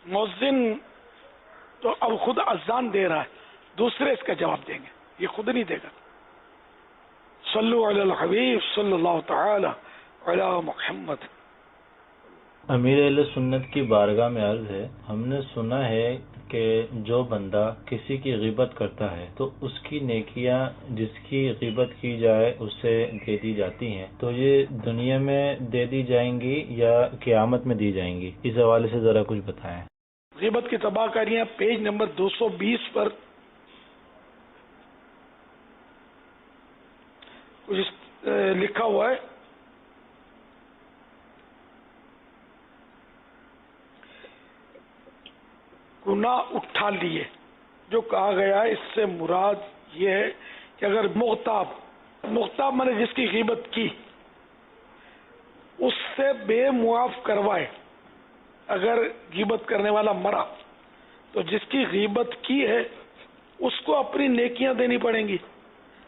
مؤذن تو اب خود اذان دے رہا ہے، دوسرے اس کا جواب دیں گے، یہ خود نہیں دے گا. صلو علی الحبیب صلی اللہ تعالی علی محمد. امیر اہل سنت کی بارگاہ میں عرض ہے، ہم نے سنا ہے کہ جو بندہ کسی کی غیبت کرتا ہے تو اس کی نیکیاں جس کی غیبت کی جائے اسے دے دی جاتی ہیں، تو یہ دنیا میں دے دی جائیں گی یا قیامت میں دی جائیں گی؟ اس حوالے سے ذرا کچھ بتائیں. غیبت کی تباہ کاریاں پیج نمبر 220 پر کچھ لکھا ہوا ہے. گناہ اٹھا لیے جو کہا گیا ہے، اس سے مراد یہ ہے کہ اگر مغتاب میں نے جس کی غیبت کی اس سے بے معاف کروائے، اگر غیبت کرنے والا مرا تو جس کی غیبت کی ہے اس کو اپنی نیکیاں دینی پڑیں گی.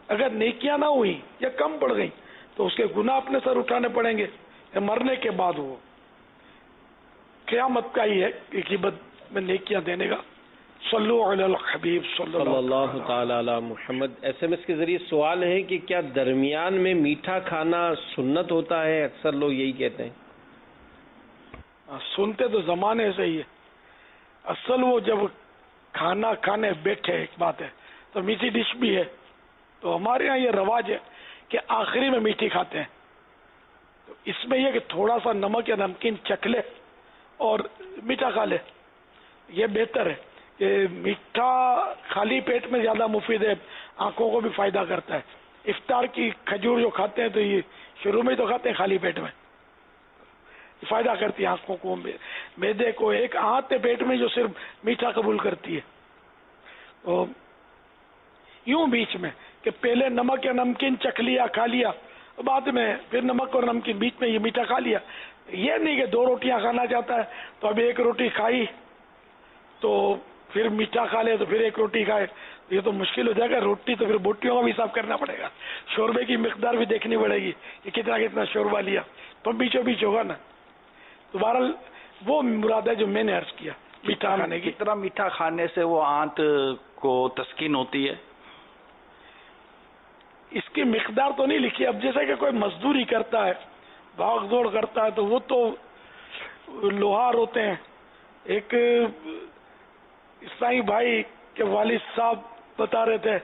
اگر نیکیاں نہ ہوئی یا کم پڑ گئی تو اس کے گناہ اپنے سر اٹھانے پڑیں گے. مرنے کے بعد وہ قیامت کا ہی ہے کہ غیبت میں نیکیاں دینے گا. صلو علی الحبیب صلی اللہ تعالی علی محمد. ایس ایم ایس کے ذریعے سوال ہے کہ کیا درمیان میں میٹھا کھانا سنت ہوتا ہے؟ اکثر لوگ یہی کہتے ہیں. سنتے تو زمانے سے ہی ہے، اصل وہ جب کھانا کھانے بیٹھے ایک بات ہے تو میٹھی ڈش بھی ہے، تو ہمارے یہاں یہ رواج ہے کہ آخری میں میٹھی کھاتے ہیں. تو اس میں یہ کہ تھوڑا سا نمک یا نمکین چکھ لے اور میٹھا کھا لے، یہ بہتر ہے. کہ میٹھا خالی پیٹ میں زیادہ مفید ہے، آنکھوں کو بھی فائدہ کرتا ہے. افطار کی کھجور جو کھاتے ہیں تو یہ شروع میں تو کھاتے ہیں خالی پیٹ میں، فائدہ کرتی ہے آنکھوں کو، معدے کو. ایک آنت ہے پیٹ میں جو صرف میٹھا قبول کرتی ہے. تو یوں بیچ میں کہ پہلے نمک یا نمکین چکھ لیا کھا لیا، بعد میں پھر نمک اور نمکین، بیچ میں یہ میٹھا کھا لیا. یہ نہیں کہ 2 روٹیاں کھانا چاہتا ہے تو ابھی 1 روٹی کھائی تو پھر میٹھا کھا لے تو پھر 1 روٹی کھائے، یہ تو مشکل ہو جائے گا. روٹی تو پھر بوٹیوں کا بھی حساب کرنا پڑے گا، شوربے کی مقدار بھی دیکھنی پڑے گی کہ کتنا شوربہ لیا، تو بیچوں بیچ ہوگا نا. تو بہرحال وہ مراد ہے جو میں نے عرض کیا میٹھا کھانے کی. کتنا میٹھا کھانے سے وہ آنت کو تسکین ہوتی ہے؟ اس کی مقدار تو نہیں لکھی. اب جیسے کہ کوئی مزدوری کرتا ہے، بھاگ دوڑ کرتا ہے، تو وہ تو لوہار ہوتے ہیں. ایک عیسائی بھائی کے والد صاحب بتا رہے تھے،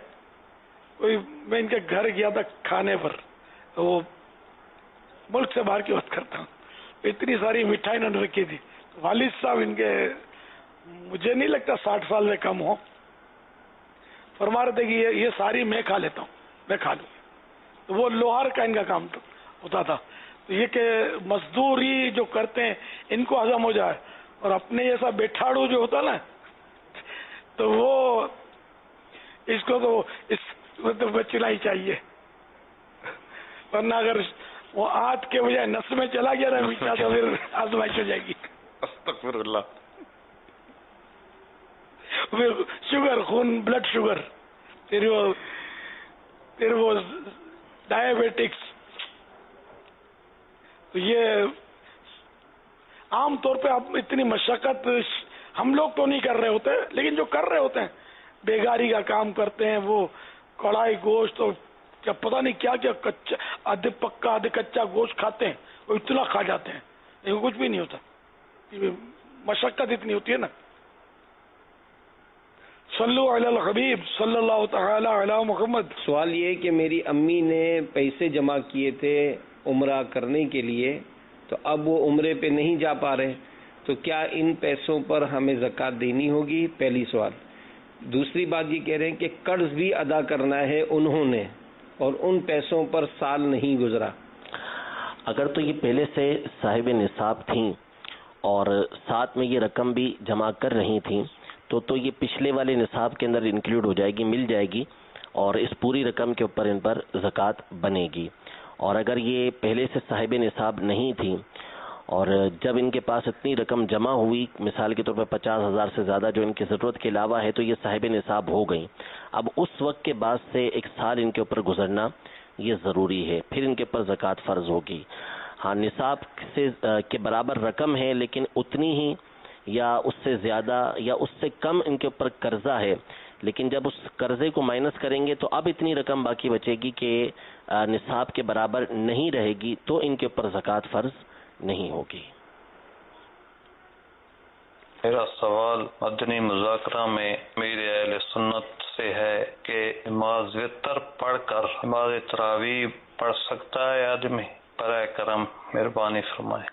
کوئی میں ان کے گھر گیا تھا کھانے پر، وہ ملک سے باہر کی بات کرتا ہوں، اتنی ساری مٹھائی انہوں نے رکھی تھی. والد صاحب ان کے مجھے نہیں لگتا 60 سال سے کم ہو، فرما رہے تھے کہ یہ ساری میں کھا لیتا ہوں، میں کھا لوں. تو وہ لوہار کا ان کا کام ہوتا تھا. تو یہ کہ مزدوری جو کرتے ہیں ان کو ہضم ہو جائے، اور اپنے جیسا بیٹھاڑو جو ہوتا نا تو وہ اس کو تو اس بچنا ہی چاہیے، ورنہ اگر وہ آنت کے بجائے نس میں چلا گیا نا میٹھا تو پھر آزمائش ہو جائے گی. استغفر اللہ. شوگر، خون، بلڈ شوگر، پھر وہ ڈائبیٹکس. تو یہ عام طور پہ اب اتنی مشقت ہم لوگ تو نہیں کر رہے ہوتے، لیکن جو کر رہے ہوتے ہیں بیگاری کا کام کرتے ہیں، وہ کڑھائی گوشت اور کیا پتہ نہیں کیا کیا کچا، آدھے پکا آدھے کچا گوشت کھاتے ہیں، وہ اتنا کھا جاتے ہیں لیکن کچھ بھی نہیں ہوتا، مشقت اتنی ہوتی ہے نا. صلو علی الحبیب صلی اللہ تعالی علی محمد. سوال یہ کہ میری امی نے پیسے جمع کیے تھے عمرہ کرنے کے لیے، تو اب وہ عمرے پہ نہیں جا پا رہے، تو کیا ان پیسوں پر ہمیں زکوٰۃ دینی ہوگی؟ پہلی سوال. دوسری بات یہ کہہ رہے ہیں کہ قرض بھی ادا کرنا ہے انہوں نے اور ان پیسوں پر سال نہیں گزرا. اگر تو یہ پہلے سے صاحب نصاب تھیں اور ساتھ میں یہ رقم بھی جمع کر رہی تھیں تو یہ پچھلے والے نصاب کے اندر انکلوڈ ہو جائے گی، مل جائے گی، اور اس پوری رقم کے اوپر ان پر زکوٰۃ بنے گی. اور اگر یہ پہلے سے صاحب نصاب نہیں تھیں اور جب ان کے پاس اتنی رقم جمع ہوئی، مثال کے طور پہ 50,000 سے زیادہ جو ان کی ضرورت کے علاوہ ہے، تو یہ صاحب نصاب ہو گئیں. اب اس وقت کے بعد سے ایک سال ان کے اوپر گزرنا یہ ضروری ہے، پھر ان کے اوپر زکوٰۃ فرض ہوگی. ہاں نصاب سے کے برابر رقم ہے لیکن اتنی ہی یا اس سے زیادہ یا اس سے کم ان کے اوپر قرضہ ہے، لیکن جب اس قرضے کو مائنس کریں گے تو اب اتنی رقم باقی بچے گی کہ نصاب کے برابر نہیں رہے گی، تو ان کے اوپر زکوٰۃ فرض نہیں ہوگی. میرا سوال مدنی مذاکرہ میں میرے اہل سنت سے ہے کہ نماز وتر پڑھ کر نماز تراویح پڑھ سکتا ہے آدمی؟ برائے کرم مہربانی فرمائیں.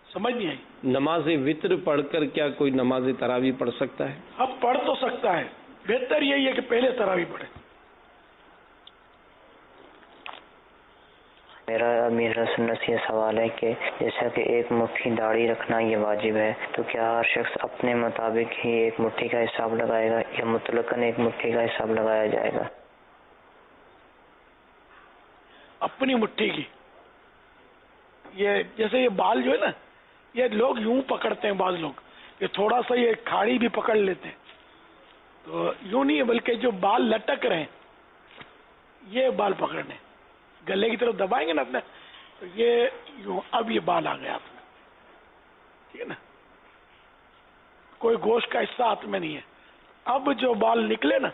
سمجھ نہیں آئی. نماز وتر پڑھ کر کیا کوئی نماز تراویح پڑھ سکتا ہے؟ اب پڑھ تو سکتا ہے، بہتر یہی ہے کہ پہلے تراویح پڑھے. میرا سنت سے یہ سوال ہے کہ جیسا کہ ایک مٹھی داڑھی رکھنا یہ واجب ہے، تو کیا ہر شخص اپنے مطابق ہی ایک مٹھی کا حساب لگائے گا یا مطلقاً ایک مٹھی کا حساب لگایا جائے گا؟ اپنی مٹھی کی. یہ جیسے یہ بال جو ہے نا، یہ لوگ یوں پکڑتے ہیں، بعض لوگ یہ تھوڑا سا یہ کھاڑی بھی پکڑ لیتے ہیں، تو یوں نہیں ہے بلکہ جو بال لٹک رہے ہیں یہ بال پکڑنے، گلے کی طرف دبائیں گے نا اپنے، تو یہ یوں اب یہ بال آ گیا آپ میں، ٹھیک ہے نا، کوئی گوشت کا حصہ ہاتھ میں نہیں ہے. اب جو بال نکلے نا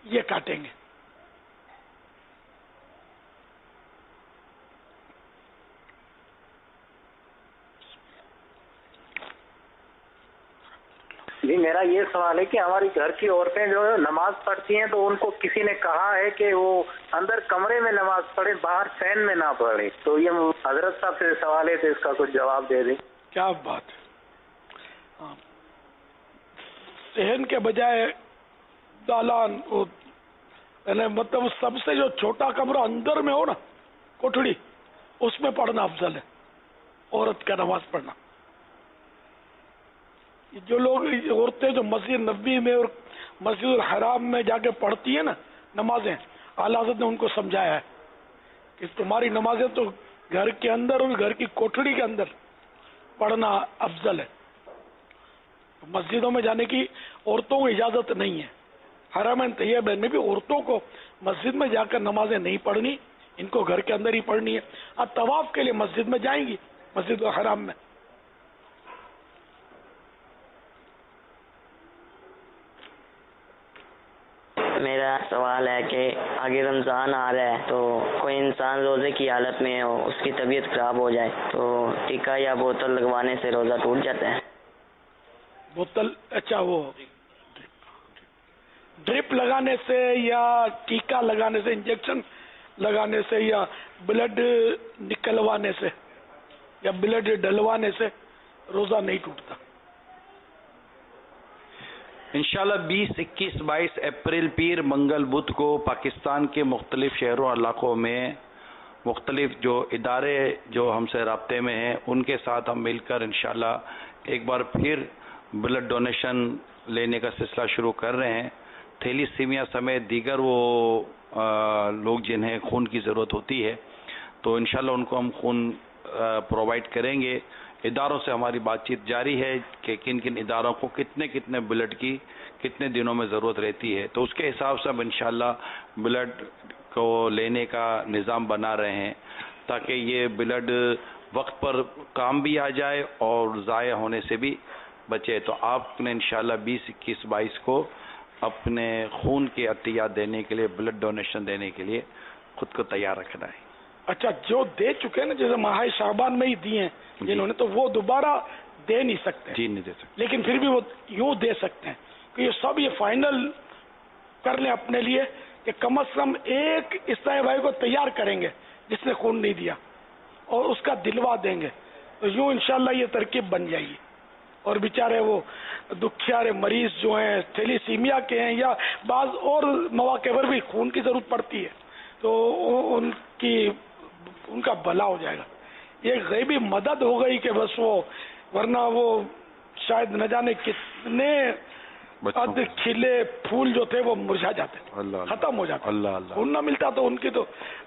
یہ کاٹیں گے. جی میرا یہ سوال ہے کہ ہماری گھر کی عورتیں جو نماز پڑھتی ہیں تو ان کو کسی نے کہا ہے کہ وہ اندر کمرے میں نماز پڑھے، باہر فین میں نہ پڑھے، تو یہ حضرت صاحب سے سوال ہے تو اس کا کچھ جواب دے دیں. کیا بات ہے، صحن کے بجائے دالان، مطلب سب سے جو چھوٹا کمرہ اندر میں ہو نا، کوٹھڑی، اس میں پڑھنا افضل ہے عورت کا نماز پڑھنا. جو لوگ عورتیں جو مسجد نبوی میں اور مسجد الحرام میں جا کے پڑھتی ہیں نا نمازیں، اعلیٰ حضرت نے ان کو سمجھایا ہے کہ تمہاری نمازیں تو گھر کے اندر اور گھر کی کوٹھڑی کے اندر پڑھنا افضل ہے. مسجدوں میں جانے کی عورتوں کو اجازت نہیں ہے. حرمین طیبین میں بھی عورتوں کو مسجد میں جا کر نمازیں نہیں پڑھنی، ان کو گھر کے اندر ہی پڑھنی ہے. اب طواف کے لیے مسجد میں جائیں گی، مسجد الحرام میں. میرا سوال ہے کہ آگے رمضان آ رہا ہے، تو کوئی انسان روزے کی حالت میں ہو، اس کی طبیعت خراب ہو جائے تو ٹیکا یا بوتل لگوانے سے روزہ ٹوٹ جاتا ہے؟ بوتل، اچھا وہ ڈرپ لگانے سے یا ٹیکا لگانے سے، انجیکشن لگانے سے یا بلڈ نکلوانے سے یا بلڈ ڈلوانے سے روزہ نہیں ٹوٹتا. انشاءاللہ 20, 21, 22 اپریل پیر منگل بدھ کو پاکستان کے مختلف شہروں اور علاقوں میں مختلف جو ادارے جو ہم سے رابطے میں ہیں ان کے ساتھ ہم مل کر انشاءاللہ ایک بار پھر بلڈ ڈونیشن لینے کا سلسلہ شروع کر رہے ہیں. تھیلیسیمیا سمیت دیگر وہ لوگ جنہیں خون کی ضرورت ہوتی ہے تو انشاءاللہ ان کو ہم خون پرووائڈ کریں گے. اداروں سے ہماری بات چیت جاری ہے کہ کن کن اداروں کو کتنے بلڈ کی کتنے دنوں میں ضرورت رہتی ہے، تو اس کے حساب سے ہم انشاءاللہ بلڈ کو لینے کا نظام بنا رہے ہیں. تاکہ یہ بلڈ وقت پر کام بھی آ جائے اور ضائع ہونے سے بھی بچے. تو آپ نے انشاءاللہ 20, 21, 22 کو اپنے خون کے عطیات دینے کے لیے, بلڈ ڈونیشن دینے کے لیے خود کو تیار رکھنا ہے. اچھا, جو دے چکے ہیں نا, جیسے ماہ شعبان میں ہی دیے ہیں جنہوں نے, تو وہ دوبارہ دے نہیں سکتے. جی نہیں دے سکتے, لیکن پھر بھی وہ یوں دے سکتے ہیں کہ یہ سب یہ فائنل کر لیں اپنے لیے کہ کم از کم ایک اسلامی بھائی کو تیار کریں گے جس نے خون نہیں دیا اور اس کا دلوا دیں گے. تو یوں انشاءاللہ یہ ترکیب بن جائے گی. اور بیچارے وہ دکھیارے مریض جو ہیں, تھیلیسیمیا کے ہیں یا بعض اور مواقع پر بھی خون کی ضرورت پڑتی ہے, تو ان کا بھلا ہو جائے گا. یہ غیبی مدد ہو گئی کہ بس وہ, ورنہ وہ شاید نہ جانے کتنے اد کھلے پھول جو تھے وہ مرجھا جاتے, ختم ہو جاتے. خون نہ ملتا تو ان کی تو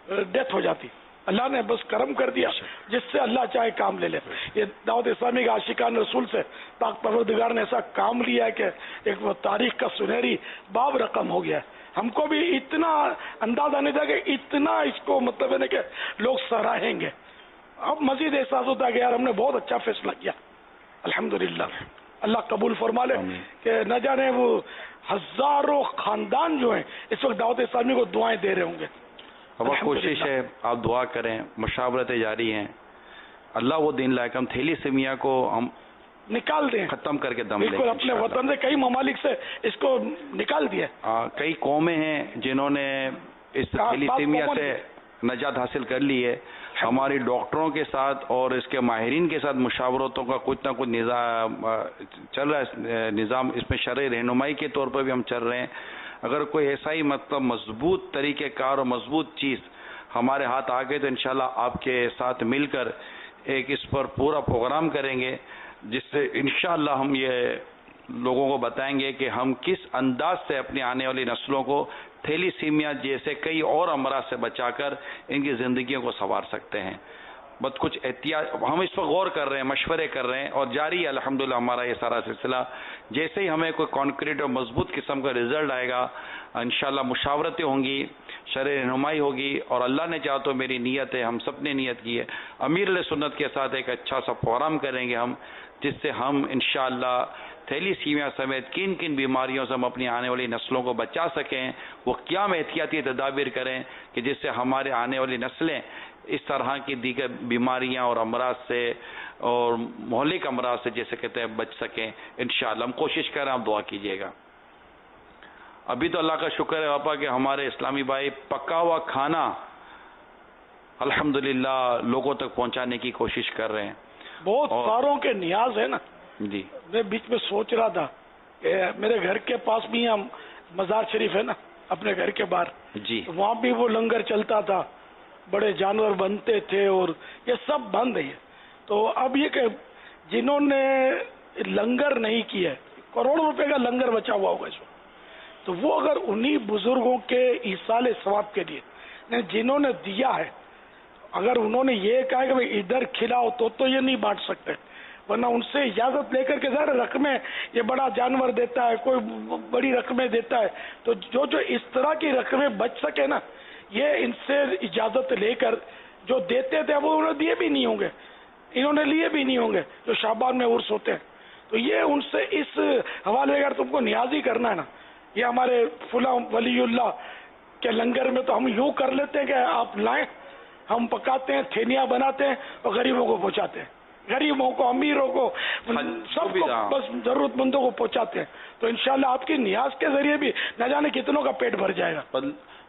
ڈیتھ ہو جاتی. اللہ نے بس کرم کر دیا, جس سے اللہ چاہے کام لے لے. یہ دعوت اسلامی کے عاشقان رسول سے پاک پروردگار نے ایسا کام لیا ہے کہ ایک وہ تاریخ کا سنہری باب رقم ہو گیا ہے. ہم کو بھی اتنا اندازہ نہیں تھا کہ اتنا اس کو مطلب ہے کہ لوگ سراہیں گے. اب مزید احساس ہوتا ہے کہ یار ہم نے بہت اچھا فیصلہ کیا. الحمدللہ, اللہ قبول فرما لے کہ نہ جانے وہ ہزاروں خاندان جو ہیں اس وقت دعوت اسلامی کو دعائیں دے رہے ہوں گے. اب کوشش ہے آپ دعا کریں, مشاورتیں جاری ہیں. اللہ وہ دین لائے کہ ہم تھیلیسیمیا کو ہم نکال دیں, ختم کر کے دم لیں. بالکل اپنے وطن سے کئی ممالک سے اس کو نکال دیا. کئی قومیں ہیں جنہوں نے اس تھیلیسیمیا سے نجات حاصل کر لی ہے. ہماری ڈاکٹروں کے ساتھ اور اس کے ماہرین کے ساتھ مشاورتوں کا کچھ نہ کچھ نظام چل رہا ہے. نظام اس میں شرعی رہنمائی کے طور پر بھی ہم چل رہے ہیں. اگر کوئی ایسا ہی مطلب مضبوط طریقہ کار اور مضبوط چیز ہمارے ہاتھ آ گئے تو انشاءاللہ آپ کے ساتھ مل کر ایک اس پر پورا پروگرام کریں گے, جس سے انشاءاللہ ہم یہ لوگوں کو بتائیں گے کہ ہم کس انداز سے اپنی آنے والی نسلوں کو تھیلیسیمیا جیسے کئی اور امراض سے بچا کر ان کی زندگیوں کو سنوار سکتے ہیں. بس کچھ احتیاط ہم اس پر غور کر رہے ہیں, مشورے کر رہے ہیں اور جاری ہے الحمدللہ ہمارا یہ سارا سلسلہ. جیسے ہی ہمیں کوئی کانکریٹ اور مضبوط قسم کا رزلٹ آئے گا انشاءاللہ مشاورتیں ہوں گی, شرعی رہنمائی ہوگی, اور اللہ نے چاہا تو میری نیت ہے, ہم سب نے نیت کی ہے, امیر علیہ سنت کے ساتھ ایک اچھا سا پروگرام کریں گے ہم, جس سے ہم انشاءاللہ تھیلیسیمیا سمیت کن کن بیماریوں سے ہم اپنی آنے والی نسلوں کو بچا سکیں. وہ کیا احتیاطی تدابیر کریں کہ جس سے ہمارے آنے والی نسلیں اس طرح کی دیگر بیماریاں اور امراض سے اور مہلک امراض سے جیسے کہتے ہیں بچ سکیں. انشاءاللہ ہم کوشش کریں, آپ دعا کیجیے گا. ابھی تو اللہ کا شکر ہے پاپا کہ ہمارے اسلامی بھائی پکا ہوا کھانا الحمدللہ لوگوں تک پہنچانے کی کوشش کر رہے ہیں. بہت ساروں کے نیاز ہے نا. جی میں بیچ میں سوچ رہا تھا کہ میرے گھر کے پاس بھی ہم مزار شریف ہے نا اپنے گھر کے باہر, جی وہاں بھی وہ لنگر چلتا تھا, بڑے جانور بنتے تھے اور یہ سب بند ہے. تو اب یہ کہ جنہوں نے لنگر نہیں کیا ہے, کروڑوں روپے کا لنگر بچا ہوا ہوگا اس وقت, تو وہ اگر انہی بزرگوں کے ایصال ثواب کے لیے جنہوں نے دیا ہے, اگر انہوں نے یہ کہا کہ ادھر کھلاؤ تو یہ نہیں بانٹ سکتے, ورنہ ان سے اجازت لے کر کے ظاہر رقمیں یہ بڑا جانور دیتا ہے, کوئی بڑی رقمیں دیتا ہے, تو جو اس طرح کی رقمیں بچ سکے نا, یہ ان سے اجازت لے کر جو دیتے تھے وہ انہوں نے دیے بھی نہیں ہوں گے, انہوں نے لیے بھی نہیں ہوں گے جو شعبان میں عرس ہوتے ہیں. تو یہ ان سے اس حوالے اگر تم کو نیازی کرنا ہے نا, یہ ہمارے فلاں ولی اللہ کے لنگر میں تو ہم یوں کر لیتے ہیں کہ آپ لائیں, ہم پکاتے ہیں, تھیلیاں بناتے ہیں اور غریبوں کو پہنچاتے ہیں, غریبوں کو, امیروں کو, سب کو, بس ضرورت مندوں کو پہنچاتے ہیں. تو انشاءاللہ آپ کی نیاز کے ذریعے بھی نہ جانے کتنوں کا پیٹ بھر جائے گا.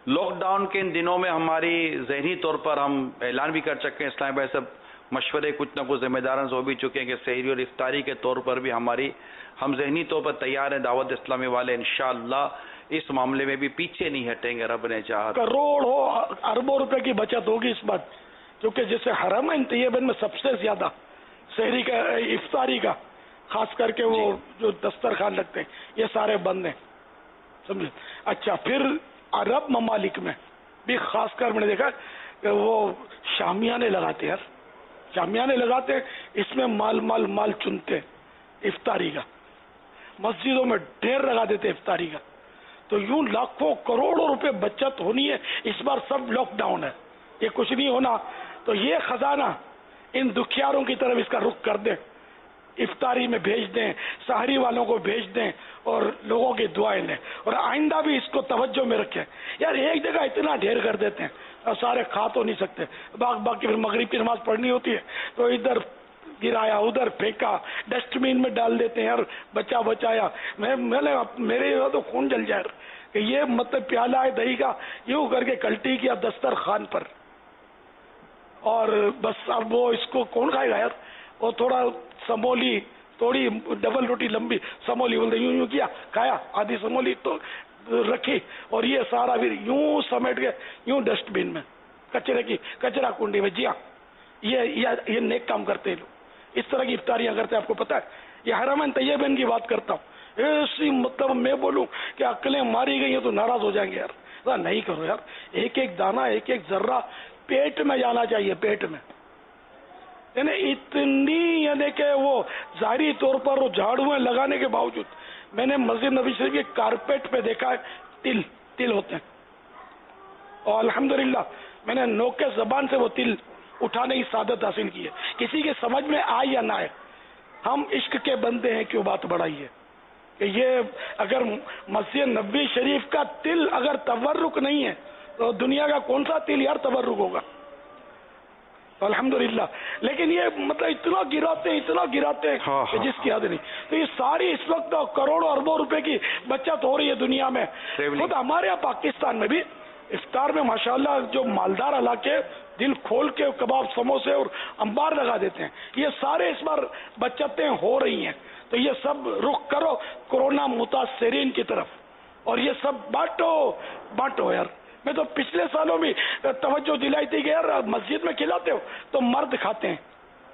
لاک ڈاؤن کے ان دنوں میں ہماری ذہنی طور پر ہم اعلان بھی کر چکے ہیں, اسلام بھائی سب مشورے کچھ نہ کچھ ذمہ داران سے ہو بھی چکے ہیں کہ سحری اور افطاری کے طور پر بھی ہم ذہنی طور پر تیار ہیں. دعوت اسلامی والے انشاءاللہ اس معاملے میں بھی پیچھے نہیں ہٹیں گے, رب نے چاہا. کروڑوں اربوں روپے کی بچت ہوگی اس بات, کیونکہ جیسے حرمین طیبین میں سب سے زیادہ سحری کا, افطاری کا, خاص کر کے وہ جو دسترخوان لگتے ہیں یہ سارے بند ہیں, سمجھے. اچھا, پھر عرب ممالک میں بھی خاص کر میں نے دیکھا کہ وہ شامیانے لگاتے, یار شامیانے لگاتے, اس میں مال چنتے افطاری کا, مسجدوں میں ڈھیر لگا دیتے افطاری کا. تو یوں لاکھوں کروڑوں روپے بچت ہونی ہے. اس بار سب لاک ڈاؤن ہے, یہ کچھ نہیں ہونا. تو یہ خزانہ ان دکھیاروں کی طرف اس کا رخ کر دیں، افطاری میں بھیج دیں، سحری والوں کو بھیج دیں اور لوگوں کی دعائیں لیں، اور آئندہ بھی اس کو توجہ میں رکھیں. یار ایک جگہ اتنا ڈھیر کر دیتے ہیں اور سارے کھا تو نہیں سکتے، باقی پھر مغرب کی نماز پڑھنی ہوتی ہے تو ادھر گرایا ادھر پھینکا، ڈسٹ بین میں ڈال دیتے ہیں، اور بچا بچایا. میرے تو خون جل جائے کہ یہ مطلب پیالہ ہے دہی کا یوں کر کے کلٹی کیا دسترخوان پر، اور بس اب وہ اس کو کون کھائے گا یار. وہ تھوڑا سمولی، تھوڑی ڈبل روٹی لمبی سمولی بولتے یوں یوں کیا کھایا، آدھی سمولی تو رکھی، اور یہ سارا پھر یوں سمیٹ کے یوں ڈسٹ بین میں کچرا کنڈی میں. جی ہاں، یہ نیک کام کرتے ہیں لوگ، اس طرح کی افطاریاں کرتے ہیں. آپ کو پتا ہے یہ حرمین طیبین کی بات کرتا ہوں، ایسی مطلب میں بولوں کہ عقلیں ماری گئی ہیں تو ناراض ہو جائیں گے یار. نہیں کرو یار، ایک ایک دانہ ایک ایک ذرہ پیٹ میں جانا چاہیے، پیٹ میں. یعنی اتنی، یعنی کہ وہ ظاہری طور پر وہ جھاڑویں لگانے کے باوجود میں نے مسجد نبی شریف کے کارپیٹ پہ دیکھا ہے تل ہوتے ہیں، اور الحمدللہ میں نے نوکے زبان سے وہ تل اٹھانے کی سعادت حاصل کی ہے. کسی کے سمجھ میں آئے یا نہ آئے، ہم عشق کے بندے ہیں، کیوں بات بڑھائی ہے کہ یہ اگر مسجد نبی شریف کا تل اگر تبرک نہیں ہے تو دنیا کا کون سا تل یار تبرک ہوگا. الحمدللہ. لیکن یہ مطلب اتنا گراتے ہیں کہ جس کی حد نہیں. تو یہ ساری اس وقت کروڑوں اربوں روپے کی بچت ہو رہی ہے دنیا میں. خود ہمارے یہاں پاکستان میں بھی افطار میں ماشاءاللہ جو مالدار علاقے دل کھول کے کباب سموسے اور انبار لگا دیتے ہیں، یہ سارے اس بار بچتیں ہو رہی ہیں. تو یہ سب رخ کرو کورونا متاثرین کی طرف، اور یہ سب بانٹو یار. میں تو پچھلے سالوں بھی توجہ دلائی تھی کہ یار مسجد میں کھلاتے ہو تو مرد کھاتے ہیں.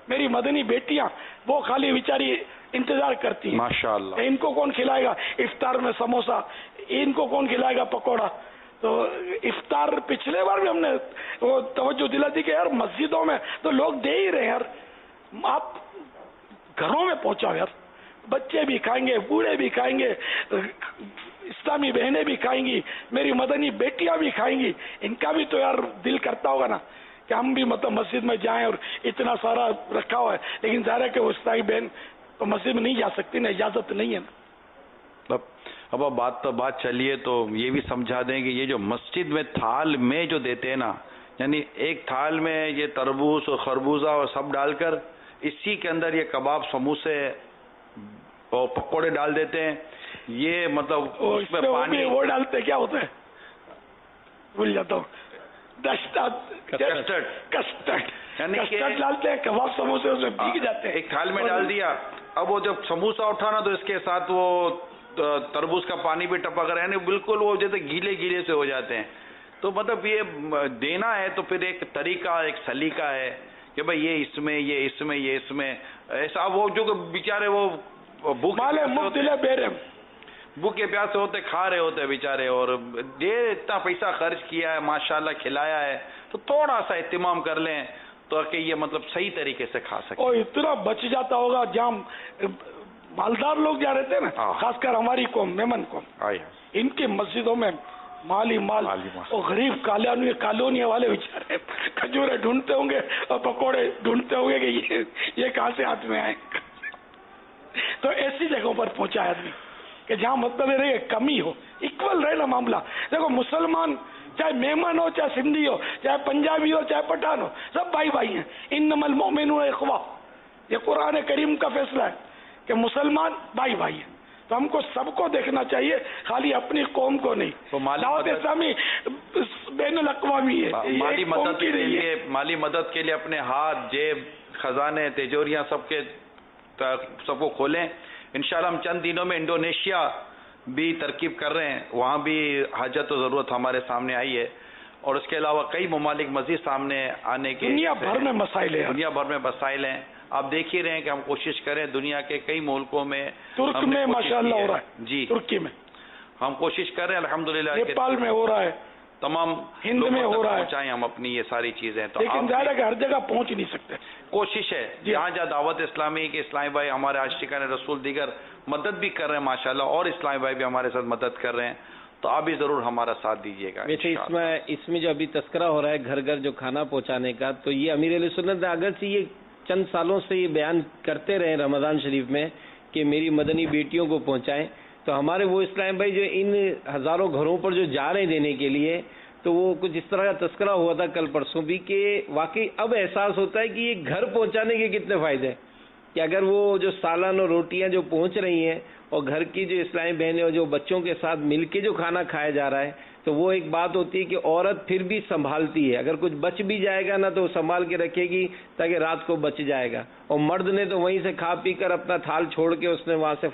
میری مدنی بیٹیاں وہ خالی بیچاری انتظار کرتی ہیں ماشاءاللہ، ان کو کون کھلائے گا افطار میں سموسا، ان کو کون کھلائے گا پکوڑا. تو افطار پچھلے بار بھی ہم نے وہ توجہ دلائی تھی کہ یار مسجدوں میں تو لوگ دے ہی رہے یار، آپ گھروں میں پہنچاؤ یار. بچے بھی کھائیں گے، بوڑھے بھی کھائیں گے، اسلامی بہنیں بھی کھائیں گی، میری مدنی بیٹیاں بھی کھائیں گی. ان کا بھی تو یار دل کرتا ہوگا نا کہ ہم بھی مطلب مسجد میں جائیں، اور اتنا سارا رکھا ہوا ہے. لیکن ظاہر ہے کہ وہ اسلامی بہن تو مسجد میں نہیں جا سکتی نا، اجازت نہیں ہے نا. اب بات چلیے تو یہ بھی سمجھا دیں کہ یہ جو مسجد میں تھال میں جو دیتے ہیں نا، یعنی ایک تھال میں یہ تربوز اور خربوزہ اور سب ڈال کر اسی کے اندر یہ کباب سموسے اور پکوڑے ڈال دیتے ہیں. یہ مطلب اس میں پانی وہ ڈالتے کیا ہوتا ہے بھول جاتا ہوں، کسٹرڈ ڈالتے ہیں، کباب سموسے اس میں بھیگ جاتے ہیں. ایک تھال میں ڈال دیا، اب وہ جب سموسہ اٹھانا تو اس کے ساتھ وہ تربوز کا پانی بھی ٹپک رہا ہے، یعنی بالکل وہ جیسے گیلے سے ہو جاتے ہیں. تو مطلب یہ دینا ہے تو پھر ایک طریقہ، ایک سلیقہ ہے کہ بھائی یہ اس میں یہ اس میں یہ اس میں ایسا. وہ جو بیچارے وہ بھوک کے پیاسے ہوتے کھا رہے ہوتے بیچارے، اور اتنا پیسہ خرچ کیا ہے ماشاءاللہ کھلایا ہے، تو تھوڑا سا اہتمام کر لیں تو کہ یہ مطلب صحیح طریقے سے کھا سکیں. اور اتنا بچ جاتا ہوگا جہاں مالدار لوگ جا رہتے ہیں نا، خاص کر ہماری قوم میمن قوم، ان کی مسجدوں میں مال اور غریب کالونی والے بیچارے کھجورے ڈھونڈتے ہوں گے اور پکوڑے ڈھونڈتے ہوں گے کہ یہ کہاں سے ہاتھ میں آئے. تو ایسی جگہوں پر پہنچا آدمی کہ جہاں مطلب رہے کمی ہو، اکول رہے نا معاملہ. دیکھو مسلمان چاہے میمن ہو، چاہے سندھی ہو، چاہے پنجابی ہو، چاہے پٹھان ہو، سب بھائی ہیں. انما المؤمنون اخوہ، یہ قرآن کریم کا فیصلہ ہے کہ مسلمان بھائی ہیں. تو ہم کو سب کو دیکھنا چاہیے، خالی اپنی قوم کو نہیں. دعوت اسلامی بین الاقوامی ہے. مالی مدد کے لیے اپنے ہاتھ، جیب، خزانے، تجوریاں سب کو کھولیں. انشاءاللہ ہم چند دنوں میں انڈونیشیا بھی ترکیب کر رہے ہیں، وہاں بھی حاجت و ضرورت ہمارے سامنے آئی ہے، اور اس کے علاوہ کئی ممالک مزید سامنے آنے کے دنیا بھر میں مسائل ہیں. آپ دیکھ ہی رہے ہیں کہ ہم کوشش کریں دنیا کے کئی ملکوں میں، ترک میں ماشاءاللہ ہو رہا ہے، جی ترکی میں ہم کوشش کر رہے ہیں الحمدللہ، نیپال میں ہو رہا ہے، تمام ہند میں ہو رہا ہے. پہنچائیں ہم اپنی یہ ساری چیزیں. تو لیکن ظاہر ہے کہ ہر جگہ پہنچ نہیں سکتے. کوشش ہے جہاں دعوت اسلامی کے اسلامی بھائی ہمارے عاشقان رسول دیگر مدد بھی کر رہے ہیں ماشاءاللہ، اور اسلامی بھائی بھی ہمارے ساتھ مدد کر رہے ہیں. تو آپ بھی ضرور ہمارا ساتھ دیجیے گا. ویسے اس میں جو ابھی تذکرہ ہو رہا ہے گھر گھر جو کھانا پہنچانے کا، تو یہ امیر اہل سنت اگرچہ یہ چند سالوں سے یہ بیان کرتے رہے رمضان شریف میں کہ میری مدنی بیٹیوں کو پہنچائیں، تو ہمارے وہ اسلام بھائی جو ان ہزاروں گھروں پر جو جا رہے ہیں دینے کے لیے، تو وہ کچھ اس طرح کا تذکرہ ہوا تھا کل پرسوں بھی کہ واقعی اب احساس ہوتا ہے کہ یہ گھر پہنچانے کے کتنے فائدے ہیں، کہ اگر وہ جو سالن اور روٹیاں جو پہنچ رہی ہیں اور گھر کی جو اسلامی بہنیں اور جو بچوں کے ساتھ مل کے جو کھانا کھایا جا رہا ہے، تو وہ ایک بات ہوتی ہے کہ عورت پھر بھی سنبھالتی ہے، اگر کچھ بچ بھی جائے گا نا تو سنبھال کے رکھے گی تاکہ رات کو بچ جائے گا، اور مرد نے تو وہیں سے کھا پی کر اپنا تھال چھوڑ کے اس نے وہاں سے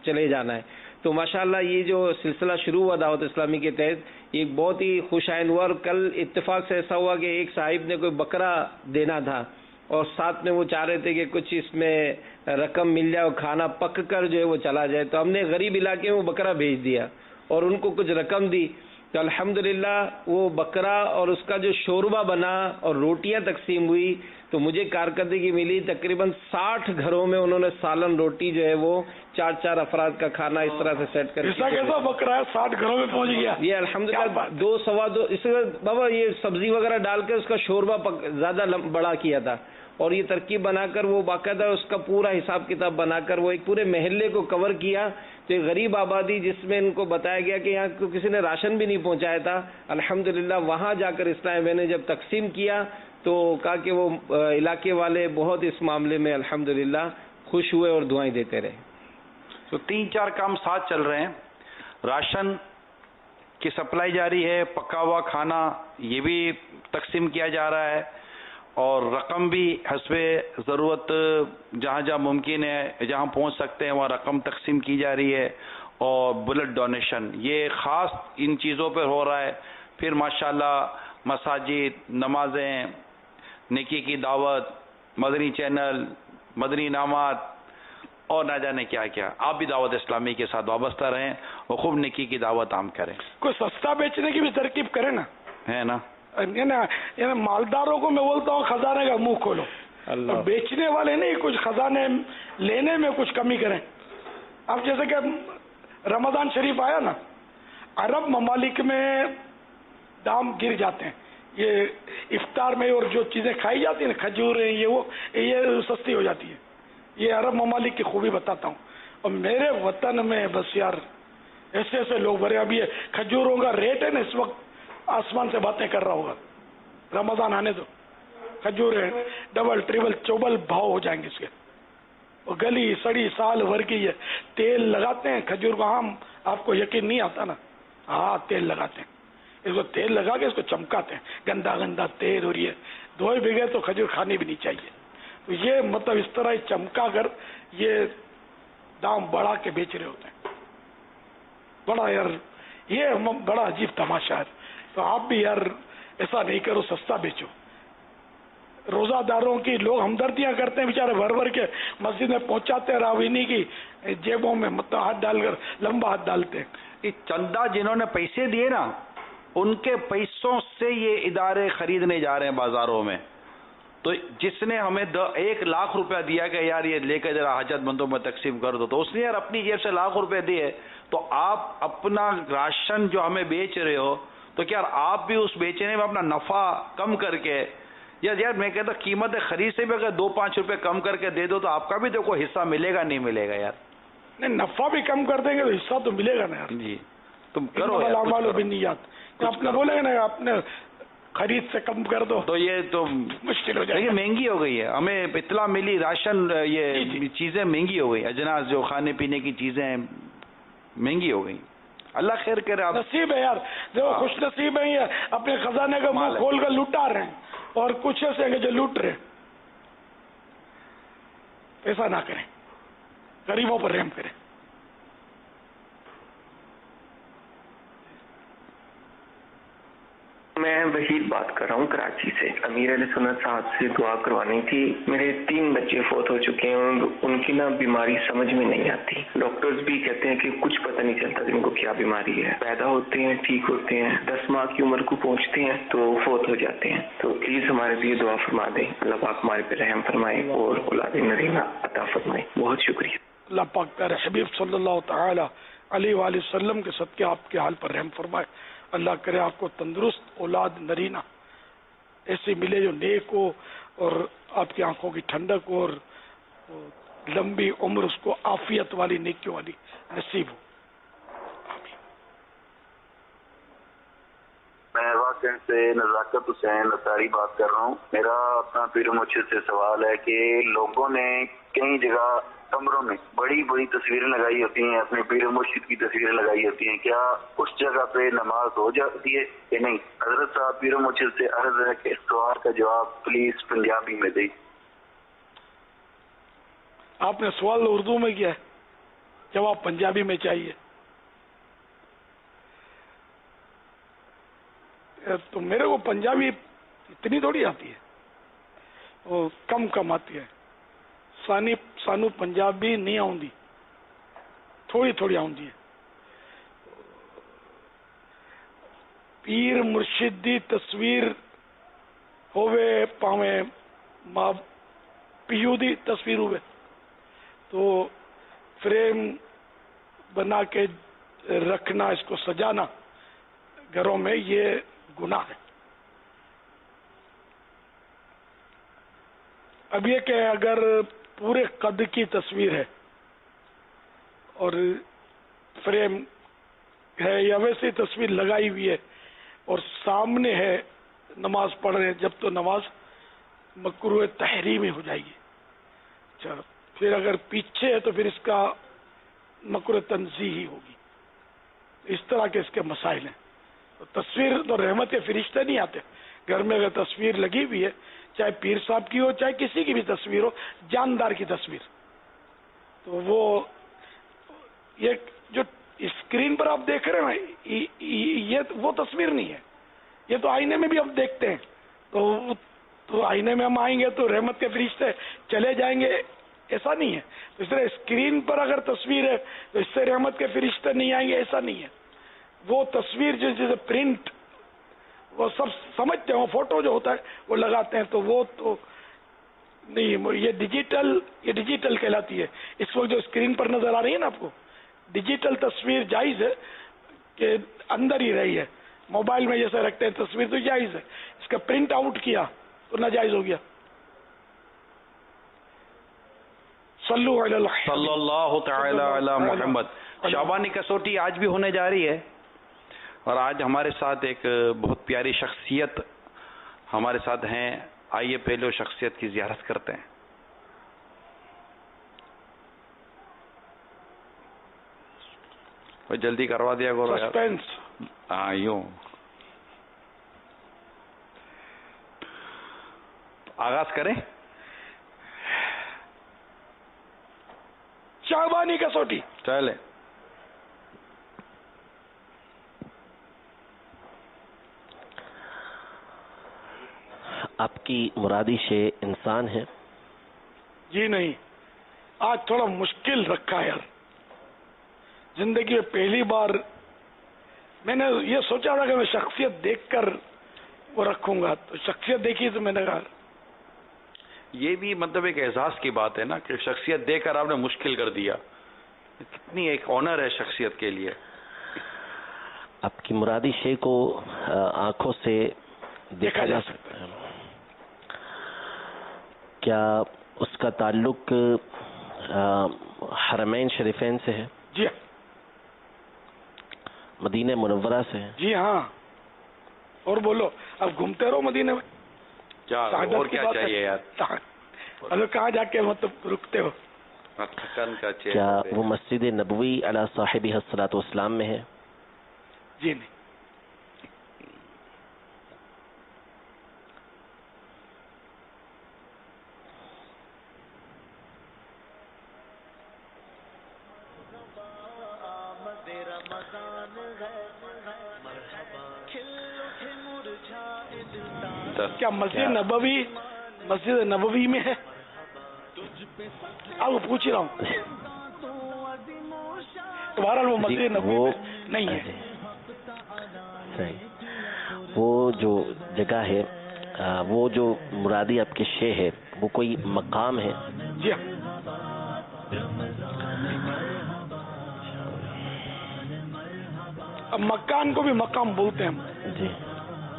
چلے جانا ہے. تو ماشاءاللہ یہ جو سلسلہ شروع ہوا دعوت اسلامی کے تحت یہ بہت ہی خوش آئند ہوا، اور کل اتفاق سے ایسا ہوا کہ ایک صاحب نے کوئی بکرا دینا تھا اور ساتھ میں وہ چاہ رہے تھے کہ کچھ اس میں رقم مل جائے اور کھانا پک کر جو ہے وہ چلا جائے، تو ہم نے غریب علاقے میں وہ بکرا بھیج دیا اور ان کو کچھ رقم دی. تو الحمدللہ وہ بکرا اور اس کا جو شوربہ بنا اور روٹیاں تقسیم ہوئی تو مجھے کارکردگی ملی. تقریباً 60 گھروں میں انہوں نے سالن روٹی جو ہے وہ 4 افراد کا کھانا اس طرح سے سیٹ کر ایسا کیسا بکرا ہے 60 گھروں میں پہنچ گیا؟ یہ الحمدللہ 2 سوا 2 اس میں بابا یہ سبزی وغیرہ ڈال کے اس کا شوربہ زیادہ بڑا کیا تھا، اور یہ ترکیب بنا کر وہ باقاعدہ اس کا پورا حساب کتاب بنا کر وہ ایک پورے محلے کو کور کیا. تو ایک غریب آبادی جس میں ان کو بتایا گیا کہ یہاں کو کسی نے راشن بھی نہیں پہنچایا تھا، الحمدللہ وہاں جا کر اسلام میں نے جب تقسیم کیا تو کہا کہ وہ علاقے والے بہت اس معاملے میں الحمدللہ خوش ہوئے اور دعائیں دیتے رہے. تو 3-4 کام ساتھ چل رہے ہیں، راشن کی سپلائی جاری ہے، پکا ہوا کھانا یہ بھی تقسیم کیا جا رہا ہے، اور رقم بھی حسب ضرورت جہاں جہاں ممکن ہے جہاں پہنچ سکتے ہیں وہاں رقم تقسیم کی جا رہی ہے، اور بلڈ ڈونیشن یہ خاص ان چیزوں پہ ہو رہا ہے. پھر ماشاءاللہ مساجد، نمازیں، نیکی کی دعوت، مدنی چینل، مدنی انعامات اور نہ جانے کیا کیا. آپ بھی دعوت اسلامی کے ساتھ وابستہ رہیں اور خوب نیکی کی دعوت عام کریں. کوئی سستا بیچنے کی بھی ترکیب کرے نا، ہے نا. مالداروں کو میں بولتا ہوں خزانے کا منہ کھولو، بیچنے والے نہیں کچھ خزانے لینے میں کچھ کمی کریں. اب جیسے کہ رمضان شریف آیا نا، عرب ممالک میں دام گر جاتے ہیں، یہ افطار میں اور جو چیزیں کھائی جاتی ہیں کھجور یہ سستی ہو جاتی ہے. یہ عرب ممالک کی خوبی بتاتا ہوں. اور میرے وطن میں بس یار ایسے ایسے لوگ بھرے. ابھی یہ کھجوروں کا ریٹ ہے نا اس وقت آسمان سے باتیں کر رہا ہوگا. رمضان آنے دو، کھجور ڈبل ٹریبل چوبل بھاؤ ہو جائیں گے اس کے. اور گلی سڑی سال بھر کی یہ تیل لگاتے ہیں کھجور کو. ہم آپ کو یقین نہیں آتا نا، ہاں تیل لگاتے ہیں اس کو، تیل لگا کے اس کو چمکاتے ہیں، گندا گندا تیل. اور یہ دھوئے بغیر تو کھجور کھانی بھی نہیں چاہیے. تو یہ مطلب اس طرح چمکا کر یہ دام بڑھا کے بیچ رہے ہوتے ہیں. بڑا یار یہ بڑا عجیب تماشا ہے. تو آپ بھی یار ایسا نہیں کرو، سستا بیچو. روزہ داروں کی لوگ ہمدردیاں کرتے ہیں، بیچارے بھر بھر کے مسجد میں پہنچاتے ہیں، راوینی کی جیبوں میں مطلب ہاتھ ڈال کر لمبا ہاتھ ڈالتے ہیں. یہ چندہ جنہوں نے پیسے دیے نا ان کے پیسوں سے یہ ادارے خریدنے جا رہے ہیں بازاروں میں. تو جس نے ہمیں 1 لاکھ روپیہ دیا کہ یار یہ لے کے ذرا حاجت مندوں میں تقسیم کر دو، تو اس نے یار اپنی جیب سے 1 لاکھ روپے دیے. تو آپ اپنا راشن جو ہمیں بیچ رہے ہو تو کیا آپ بھی اس بیچنے میں اپنا نفع کم کر کے، یار میں کہتا قیمت خرید سے بھی اگر 2-5 روپے کم کر کے دے دو تو آپ کا بھی تو کوئی حصہ ملے گا. نہیں ملے گا یار. نہیں نفع بھی کم کر دیں گے تو حصہ تو ملے گا نا یار. جی تم کرو آپ نے بولے گا نا آپ نے خرید سے کم کر دو تو یہ تو مشکل ہو جائے. مہنگی ہو گئی ہے. ہمیں اطلاع ملی راشن یہ چیزیں مہنگی ہو گئی، اجناس جو کھانے پینے کی چیزیں مہنگی ہو گئی. اللہ خیر کرے. آپ نصیب ہے یار، جو خوش نصیب ہے یہ اپنے خزانے کا منہ کھول کر لوٹا رہے ہیں، اور کچھ ایسے ہیں جو لوٹ رہے. ایسا نہ کریں، غریبوں پر رحم کریں. میں وحید بات کر رہا ہوں کراچی سے. امیر علیہ سنت صاحب سے دعا کروانی تھی. میرے 3 بچے فوت ہو چکے ہیں، ان کی نا بیماری سمجھ میں نہیں آتی. ڈاکٹرز بھی کہتے ہیں کہ کچھ پتہ نہیں چلتا کہ ان کو کیا بیماری ہے. پیدا ہوتے ہیں ٹھیک ہوتے ہیں، 10 ماہ کی عمر کو پہنچتے ہیں تو فوت ہو جاتے ہیں. تو پلیز ہمارے لیے دعا فرما دیں، اللہ پاک ہمارے پہ رحم فرمائے اور اولاد نرینہ عطا فرمائے. بہت شکریہ. اللہ پاک پیارے حبیب صلی اللہ تعالی علیہ وآلہ وسلم کے صدقے آپ کے حال پر رحم فرمائے. اللہ کرے آپ کو تندرست اولاد نرینہ ایسی ملے جو نیک ہو اور آپ کی آنکھوں کی ٹھنڈک ہو اور لمبی عمر اس کو عافیت والی نیکیوں والی نصیب ہو. میں واقع سے نزاکت حسین اطاری بات کر رہا ہوں. میرا اپنا پیر مرشد سے سوال ہے کہ لوگوں نے کئی جگہ کمروں میں بڑی بڑی تصویریں لگائی ہوتی ہیں, اپنے پیر مرشد کی تصویریں لگائی ہوتی ہیں, کیا اس جگہ پہ نماز ہو جاتی ہے کہ نہیں؟ حضرت صاحب پیر مرشد سے عرض ہے کہ اس سوال کا جواب پلیز پنجابی میں دیں. آپ نے سوال اردو میں کیا ہے, جواب پنجابی میں چاہیے. تو میرے کو پنجابی اتنی تھوڑی آتی ہے, وہ کم آتی ہے. سانو پنجابی نہیں آؤندی, تھوڑی آؤندی ہے. پیر مرشد دی تصویر ہوئے پاویں ماں پیو دی تصویر ہوئے تو فریم بنا کے رکھنا, اس کو سجانا گھروں میں, یہ گناہ ہے. اب یہ کہ اگر پورے قد کی تصویر ہے اور فریم ہے یا ویسی تصویر لگائی ہوئی ہے اور سامنے ہے نماز پڑھ رہے ہیں, جب تو نماز مکروہ تحریمی ہو جائے گی. اچھا, پھر اگر پیچھے ہے تو پھر اس کا مکروہ تنزیہی ہوگی. اس طرح کے اس کے مسائل ہیں. تصویر تو رحمت کے فرشتے نہیں آتے. گھر میں اگر تصویر لگی ہوئی ہے, چاہے پیر صاحب کی ہو چاہے کسی کی بھی تصویر ہو, جاندار کی تصویر, تو وہ یہ جو اسکرین پر آپ دیکھ رہے ہیں یہ وہ تصویر نہیں ہے. یہ تو آئینے میں بھی ہم دیکھتے ہیں, تو آئینے میں ہم آئیں گے تو رحمت کے فرشتے چلے جائیں گے, ایسا نہیں ہے. اس طرح اسکرین پر اگر تصویر ہے تو اس سے رحمت کے فرشتے نہیں آئیں گے, ایسا نہیں ہے. وہ تصویر جیسے پرنٹ وہ سب سمجھتے ہیں, وہ فوٹو جو ہوتا ہے وہ لگاتے ہیں, تو وہ تو نہیں, یہ ڈیجیٹل کہلاتی ہے. اس وقت جو اسکرین پر نظر آ رہی ہے نا آپ کو, ڈیجیٹل تصویر جائز ہے کہ اندر ہی رہی ہے. موبائل میں جیسے رکھتے ہیں تصویر تو جائز ہے, اس کا پرنٹ آؤٹ کیا تو ناجائز ہو گیا. صلی اللہ تعالی علی محمد. شعبانی کسوٹی آج بھی ہونے جا رہی ہے اور آج ہمارے ساتھ ایک بہت پیاری شخصیت ہمارے ساتھ ہیں. آئیے پہلے شخصیت کی زیارت کرتے ہیں. جلدی کروا دیا کرو یار. ہاں یوں آغاز کریں. شعبانی کسوٹی چلے. آپ کی مرادی شے انسان ہے؟ جی نہیں, آج تھوڑا مشکل رکھا ہے یار. زندگی میں پہلی بار میں نے یہ سوچا تھا کہ میں شخصیت دیکھ کر وہ رکھوں گا, تو شخصیت دیکھی تو میں نے کہا یہ بھی مطلب ایک اعزاز کی بات ہے نا کہ شخصیت دیکھ کر آپ نے مشکل کر دیا. کتنی ایک آنر ہے شخصیت کے لیے. آپ کی مرادی شے کو آنکھوں سے دیکھا جا سکتا ہے. کیا اس کا تعلق حرمین شریفین سے ہے؟ جی مدینہ منورہ سے ہے؟ جی ہاں. اور بولو, اب گھومتے رہو مدینہ میں, کیا اور کیا چاہیے یار. اب کہاں جا کے مطلب رکتے ہو؟ کیا وہ مسجد نبوی علی صاحبہ الصلاۃ والسلام میں ہے؟ جی نہیں. کیا مسجد نبوی میں ہے؟ آپ پوچھ رہا ہوں. تمہارا وہ مسجد نبوی میں نہیں ہے. وہ جو جگہ ہے, وہ جو مرادی آپ کے شے ہے, وہ کوئی مقام ہے؟ جی اب مکان کو بھی مقام بولتے ہیں ہم. جی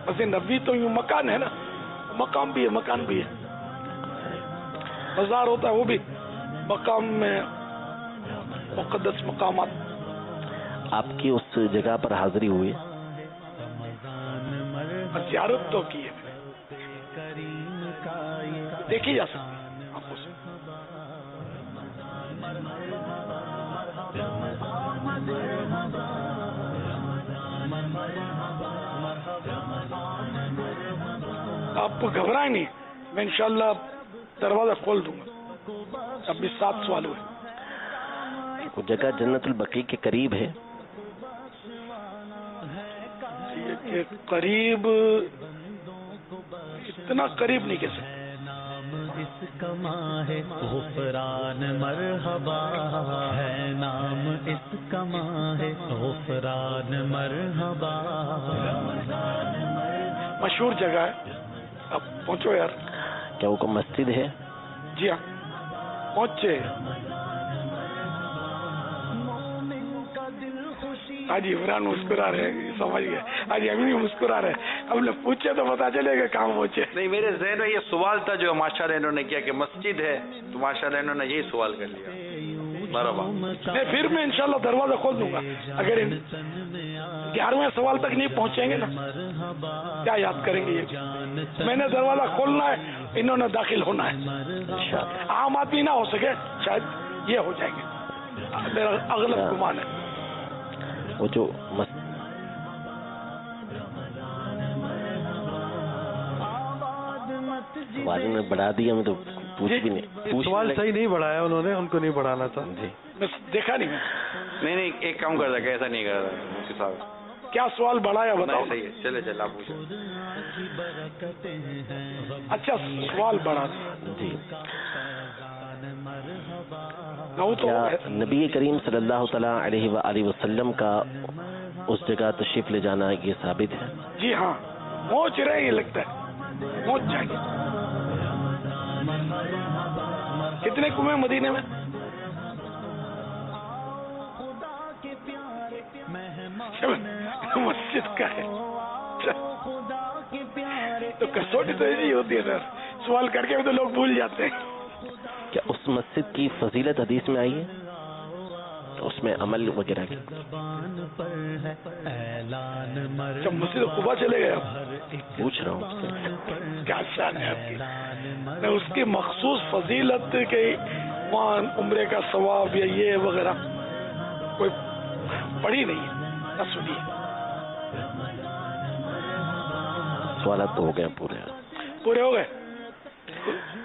مسجد نبوی تو یوں مکان ہے نا, مقام بھی ہے مکان بھی ہے. مزار ہوتا ہے وہ بھی مقام میں مقدس مقامات. آپ کی اس جگہ پر حاضری ہوئی؟ زیارت تو کی ہے, دیکھی جا سکتی آنکھوں سے. آپ کو گھبرائیں نہیں, میں انشاءاللہ دروازہ کھول دوں گا. اب بھی 7 سوال ہوئے. وہ جگہ جنت البقیع کے قریب ہے؟ یہ قریب, اتنا قریب نہیں کیسے. اس کما ہے غفران مرحبا ہے, نام اس کما ہے غفران مرحبا. مشہور جگہ ہے, اب پہنچو یار. کیا وہ کوئی مسجد ہے؟ جی ہاں پہنچے. آج عمران مسکرا رہے, سمجھ گئے. آج ابھی بھی مسکرا رہے. اب نے پوچھے تو پتا چلے گا کہاں پہنچے. نہیں, میرے ذہن میں یہ سوال تھا جو ماشاء اللہ انہوں نے کیا کہ مسجد ہے, تو ماشاء اللہ انہوں نے یہی سوال کر لیا. مرحبا. نہیں, پھر میں انشاءاللہ دروازہ کھول دوں گا. اگر 11ویں سوال تک نہیں پہنچیں گے نا, کیا یاد کریں گے یہ. میں نے دروازہ کھولنا ہے, انہوں نے داخل ہونا ہے. عام آدمی نہ ہو سکے, شاید یہ ہو جائیں گے, میرا اغلب گمان ہے. وہ جو والد نے بڑھا دیا, میں تو پوچھ بھی نہیں. سوال صحیح نہیں بڑھایا انہوں نے, ان کو نہیں بڑھانا تھا. جی دیکھا نہیں. نہیں, ایک کام کر رہا, ایسا نہیں کر رہا. کیا سوال بڑھایا بتاؤ. صحیح ہے, چلے آپ پوچھو. اچھا سوال بڑھا. جی, تو نبی کریم صلی اللہ تعالیٰ علیہ وآلہ وسلم کا اس جگہ تشریف لے جانا یہ ثابت ہے؟ جی ہاں, پہنچ رہے ہیں, یہ لگتا ہے پہنچ جائیں گے. کتنے کنویں مدینے میں؟ مسجد کا ہے تو کسوٹی تو ایسی ہوتی ہے سر, سوال کر کے بھی تو لوگ بھول جاتے ہیں. کیا اس مسجد کی فضیلت حدیث میں آئی ہے, اس میں عمل وغیرہ کی؟ جب مسجد قباء چلے گئے, پوچھ رہا ہوں کیا شان ہے آپ کی. اس کی مخصوص فضیلت کہ وہاں عمرے کا ثواب یا یہ وغیرہ کوئی پڑھی نہیں ہے, نہ سنی. سوالات تو ہو گئے پورے ہو گئے.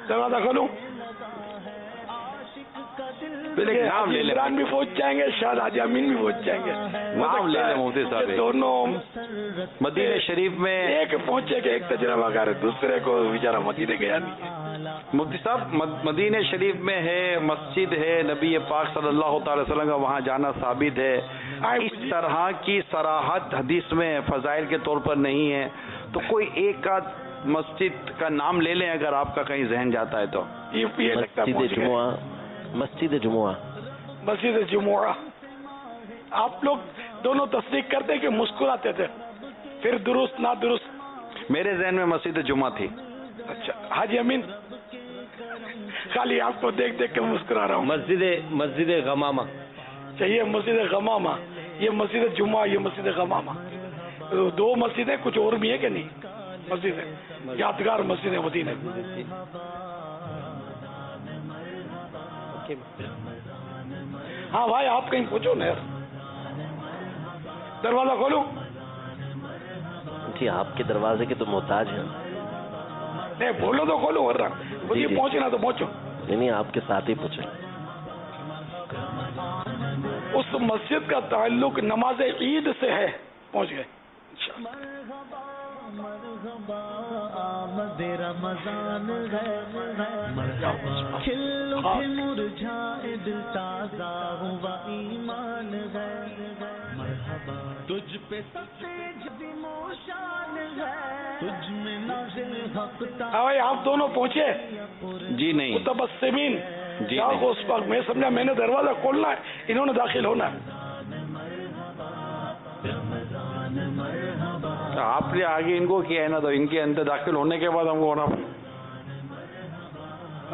دروازہ کھولوں. عمران بھی پہنچ جائیں گے, شاید حاجی امین بھی پہنچ جائیں گے. نام لے لیں مفتی صاحب. دونوں مدینہ شریف میں ایک پہنچے کہ ایک تجربہ کار, دوسرے کو بیچارہ مدینے گیا نہیں. مفتی صاحب مدینہ شریف میں ہے, مسجد ہے, نبی پاک صلی اللہ تعالی وسلم کا وہاں جانا ثابت ہے. اس طرح کی صراحت حدیث میں فضائل کے طور پر نہیں ہے, تو کوئی ایک آدھ مسجد کا نام لے لیں اگر آپ کا کہیں ذہن جاتا ہے تو. مسجد جمعہ. مسجد جمعہ. آپ لوگ دونوں تصدیق کرتے کہ مسکراتے تھے, پھر درست نہ درست. میرے ذہن میں مسجد جمعہ تھی. اچھا حاجی امین, خالی آپ کو دیکھ دیکھ کے مسکرا رہا ہوں. مسجد غمامہ. چاہیے مسجد غمامہ, یہ مسجد جمعہ, یہ مسجد غمامہ. دو مسجدیں, کچھ اور بھی ہے کہ نہیں مسجد یادگار مسجد مدینہ. ہاں بھائی آپ کہیں پوچھو نا یار. دروازہ کھولوں. جی آپ کے دروازے کے تو محتاج ہیں. نہیں بولو تو کھولو, ورنہ مجھے پہنچنا تو پہنچو. نہیں آپ کے ساتھ ہی پوچھیں. اس مسجد کا تعلق نماز عید سے ہے, پہنچ گئے. آمد رمضان کھل مرجھائے دل تازہ ہوا ایمان ہے, تجھ پہ موشان ہے, تجھ میں نازل حق. آپ دونوں پہنچے؟ جی نہیں. متبسمین. جی اس وقت میں سمجھا میں نے دروازہ کھولنا ہے, انہوں نے داخل ہونا ہے. آپ نے آگے ان کو کیا ہے نا، تو ان کے اندر داخل ہونے کے بعد ہم کو ہونا.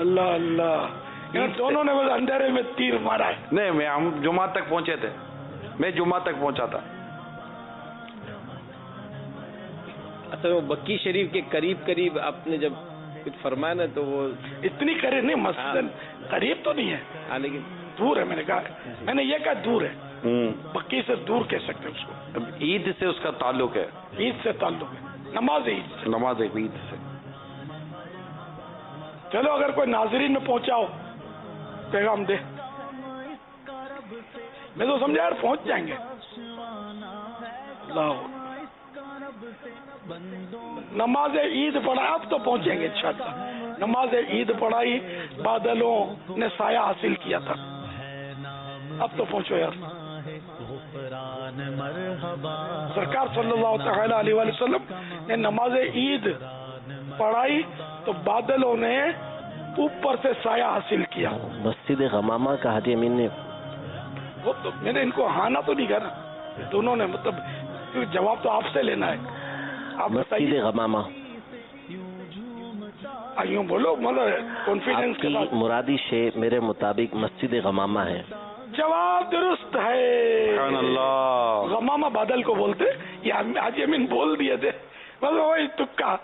اللہ اللہ، دونوں نے بس اندھیرے میں تیر مارا ہے. نہیں، ہم جمعہ تک پہنچے تھے، میں جمعہ تک پہنچا تھا. اصل وہ بکی شریف کے قریب آپ نے جب کچھ فرمایا نا تو وہ اتنی قریب نہیں، مسجد قریب تو نہیں ہے لیکن دور ہے. میں نے یہ کہا دور ہے، بکی سے دور کہہ سکتے اس کو. عید سے اس کا تعلق ہے، عید سے تعلق ہے، نماز عید سے. نماز عید سے. چلو اگر کوئی ناظرین میں پہنچاؤ پیغام دے. میں تو سمجھا یار پہنچ جائیں گے. اللہ نماز عید پڑھا، اب تو پہنچیں گے انشاءاللہ. نماز عید پڑھائی، بادلوں نے سایہ حاصل کیا تھا، اب تو پہنچو یار. سرکار صلی اللہ تعالی علیہ وآلہ وسلم نے نماز عید پڑھائی تو بادلوں نے اوپر سے سایہ حاصل کیا. مسجد غمامہ کا حاجی امین نے وہ تو میں نے ان کو ہانا تو نہیں کہا، دونوں نے مطلب جواب تو آپ سے لینا ہے. آپ مسجد غمامہ یوں بولو، مطلب کانفیڈنس کے ساتھ. مرادی شے میرے مطابق مسجد غمامہ ہے. جواب درست ہے. سبحان اللہ. غمامہ بادل کو بولتے، یہ حاجی امین بول دیے تھے، مطلب وہی تکا.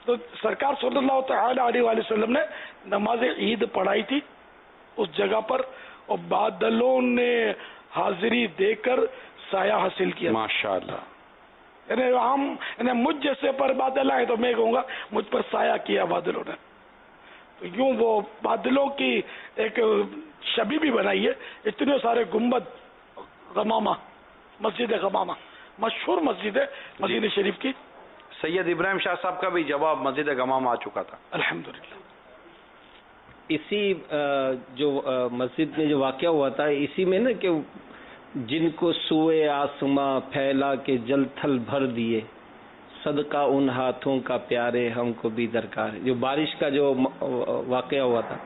تو سرکار صلی اللہ تعالی علیہ وآلہ وسلم نے نماز عید پڑھائی تھی اس جگہ پر، اور بادلوں نے حاضری دے کر سایہ حاصل کیا. ماشاءاللہ. یعنی مجھ جیسے پر بادل آئے تو میں کہوں گا مجھ پر سایہ کیا بادلوں نے. تو یوں وہ بادلوں کی ایک شبیہ بھی بنائی ہے. اتنے سارے گنبد غمامہ، مسجد غمامہ مشہور مسجد ہے مدینہ شریف کی. سید ابراہیم شاہ صاحب کا بھی جواب مسجد غمامہ آ چکا تھا الحمدللہ. اسی جو مسجد میں جو واقعہ ہوا تھا اسی میں نا کہ جن کو سوئے آسماں پھیلا کے جل تھل بھر دیے، صدقہ ان ہاتھوں کا پیارے ہم کو بھی درکار. جو بارش کا جو واقعہ ہوا تھا،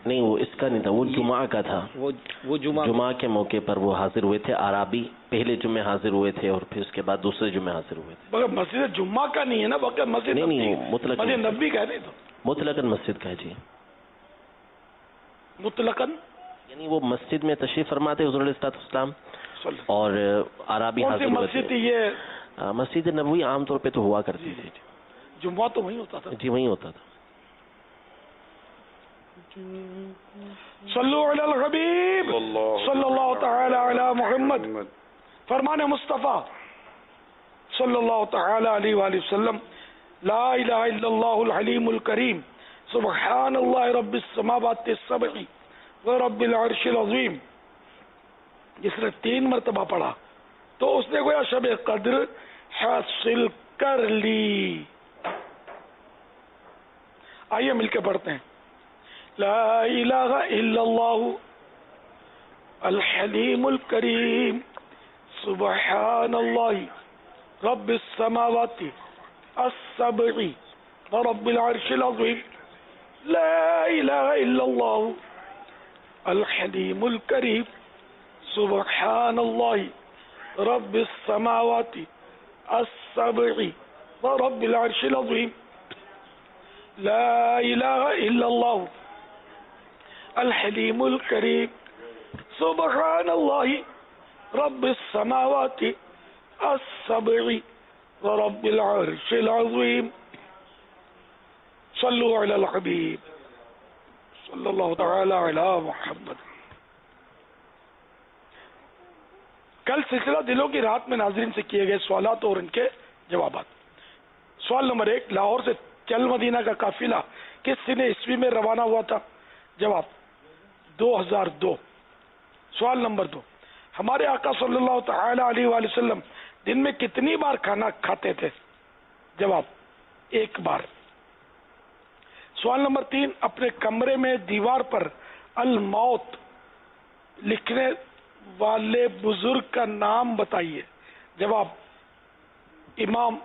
نہیں وہ اس کا نہیں تھا، وہ جمعہ کا تھا. وہ جمعہ کے موقع پر وہ حاضر ہوئے تھے. عرابی پہلے جمعے حاضر ہوئے تھے اور پھر اس کے بعد دوسرے جمعے حاضر ہوئے تھے. مگر مسجد جمعہ کا نہیں ہے نا، بلکہ مسجد نہیں مطلق مسجد نبی کا ہے. نہیں تو مطلقاً مسجد کا ہے جی. مطلقاً یعنی وہ مسجد میں تشریف فرماتے حضور علیہ السلام اور عرابی حاضر ہوئے مسجد تھے. یہ مسجد نبوی عام طور پہ تو ہوا کرتی تھی. جمعہ تو وہیں ہوتا تھا جی، وہیں ہوتا تھا. صلو علی الحبیب صلی اللہ تعالی علی محمد. فرمان مصطفیٰ صلی اللہ تعالی علیہ وآلہ وسلم، لا الہ الا اللہ الحلیم الکریم سبحان اللہ رب السماوات السبع ورب العرش العظیم. جس نے 3 مرتبہ پڑھا تو اس نے گویا شب قدر حاصل کر لی. آئیے مل کے پڑھتے ہیں. لا الہ الا اللہ الحلیم الکریم سبحان اللہ رب السماوات السبع ورب العرش العظیم. لا الہ الا اللہ الحلیم الکریم سبحان اللہ رب السماوات السبع ورب العرش العظیم. لا الہ الا اللہ الحلیم الکریم سبحان اللہ رب السماوات السبع ورب العرش العظیم. صلو علی الحبیب صلی اللہ تعالی علی محمد. کل سلسلہ دلوں کی رات میں ناظرین سے کیے گئے سوالات اور ان کے جوابات. سوال نمبر 1، لاہور سے چل مدینہ کا قافلہ کس سنہ عیسوی میں روانہ ہوا تھا؟ جواب 2002. سوال نمبر 2، ہمارے آقا صلی اللہ تعالی علیہ وآلہ وسلم دن میں کتنی بار کھانا کھاتے تھے؟ جواب 1 بار. سوال نمبر 3، اپنے کمرے میں دیوار پر الموت لکھنے والے بزرگ کا نام بتائیے. جواب امام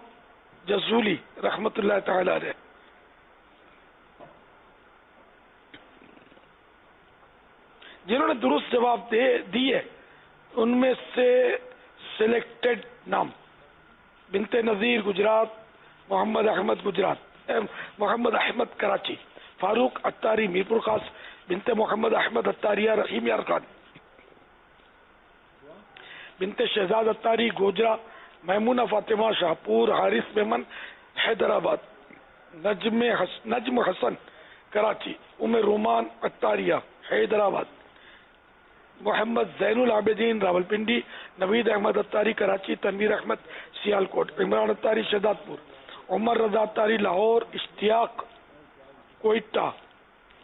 جزولی رحمت اللہ تعالی علیہ. جنہوں نے درست جواب دیے ان میں سے سلیکٹڈ نام بنت نذیر گجرات، محمد احمد گجرات، محمد احمد کراچی، فاروق اتاری میرپور خاص، بنت محمد احمد اتاریہ رحیم یارکان، بنت شہزاد اتاری گوجرا، میمونہ فاطمہ شاہپور، حارث میمن حیدرآباد، نجم حسن کراچی، ام رومان اتاریہ حیدرآباد، محمد زین العابدین راولپنڈی، نوید احمد اتاری کراچی، تنویر احمد سیالکوٹ، عمران اتاری شہزاد پور، عمر رضا اتاری لاہور، اشتیاق کوئٹہ،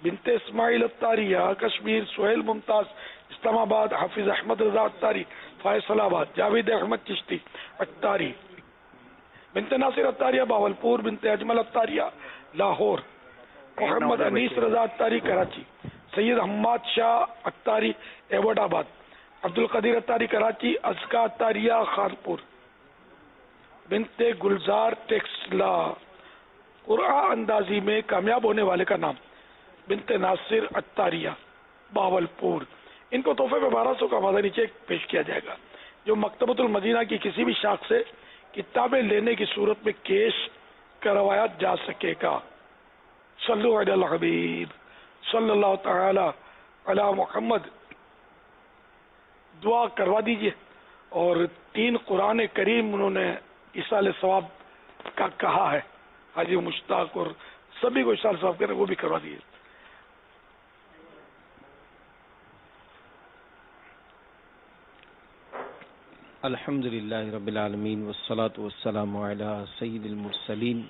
بنت اسماعیل اتاریہ کشمیر، سہیل ممتاز اسلام آباد، حافظ احمد رضا اتاری فیصل آباد، جاوید احمد چشتی اتاری، بنت ناصر اتاریہ باولپور، بنت اجمل اتاریہ لاہور، محمد انیس رضا اتاری کراچی، سید حماد شاہ اتاری ایوٹ آباد، عبد القدیر اتاری کراچی، ازکا اتاریہ خانپور، بنت گلزار ٹیکسلا، قرآن اندازی میں کامیاب ہونے والے کا نام، بنت ناصر اتاریہ باولپور۔ ان کو تحفے میں 1200 کا مدنی چیک پیش کیا جائے گا، جو مکتبۃ المدینہ کی کسی بھی شاخ سے کتابیں لینے کی صورت میں کیش کروایا جا سکے گا۔ صلو علی الحبیب صلی اللہ تعالی علی محمد۔ دعا کروا دیجئے، اور 3 قرآن کریم انہوں نے ایصال ثواب کا کہا ہے، حاجی مشتاق اور سبھی کو ایصال ثواب کریں، وہ بھی کروا دیجیے۔ الحمد للہ رب العالمین والصلاة والسلام علی سید المرسلین،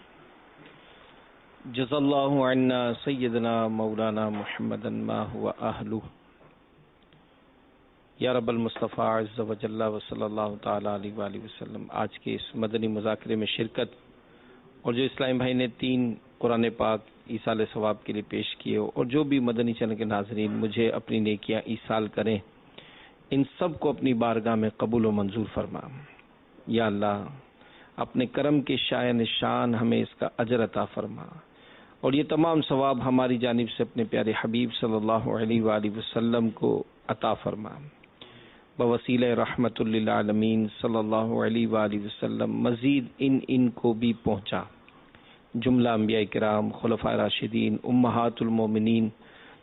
جزا اللہ عنا سیدنا مولانا محمد ما هو اہلہ، یا رب المصطفیٰ عز و جل و صلی اللہ تعالی علیہ وآلہ وسلم۔ آج کے اس مدنی مذاکرے میں شرکت، اور جو اسلام بھائی نے 3 قرآن پاک ایصال ثواب کے لیے پیش کیے، اور جو بھی مدنی چینل کے ناظرین مجھے اپنی نیکیاں ایصال کریں، ان سب کو اپنی بارگاہ میں قبول و منظور فرما۔ یا اللہ اپنے کرم کے شائن شان ہمیں اس کا اجر عطا فرما، اور یہ تمام ثواب ہماری جانب سے اپنے پیارے حبیب صلی اللہ علیہ وآلہ وسلم کو عطا فرما، بوسیلہ رحمت للعالمین صلی اللہ علیہ وآلہ وسلم۔ مزید ان کو بھی پہنچا، جملہ انبیاء کرام، خلفاء راشدین، امہات المومنین،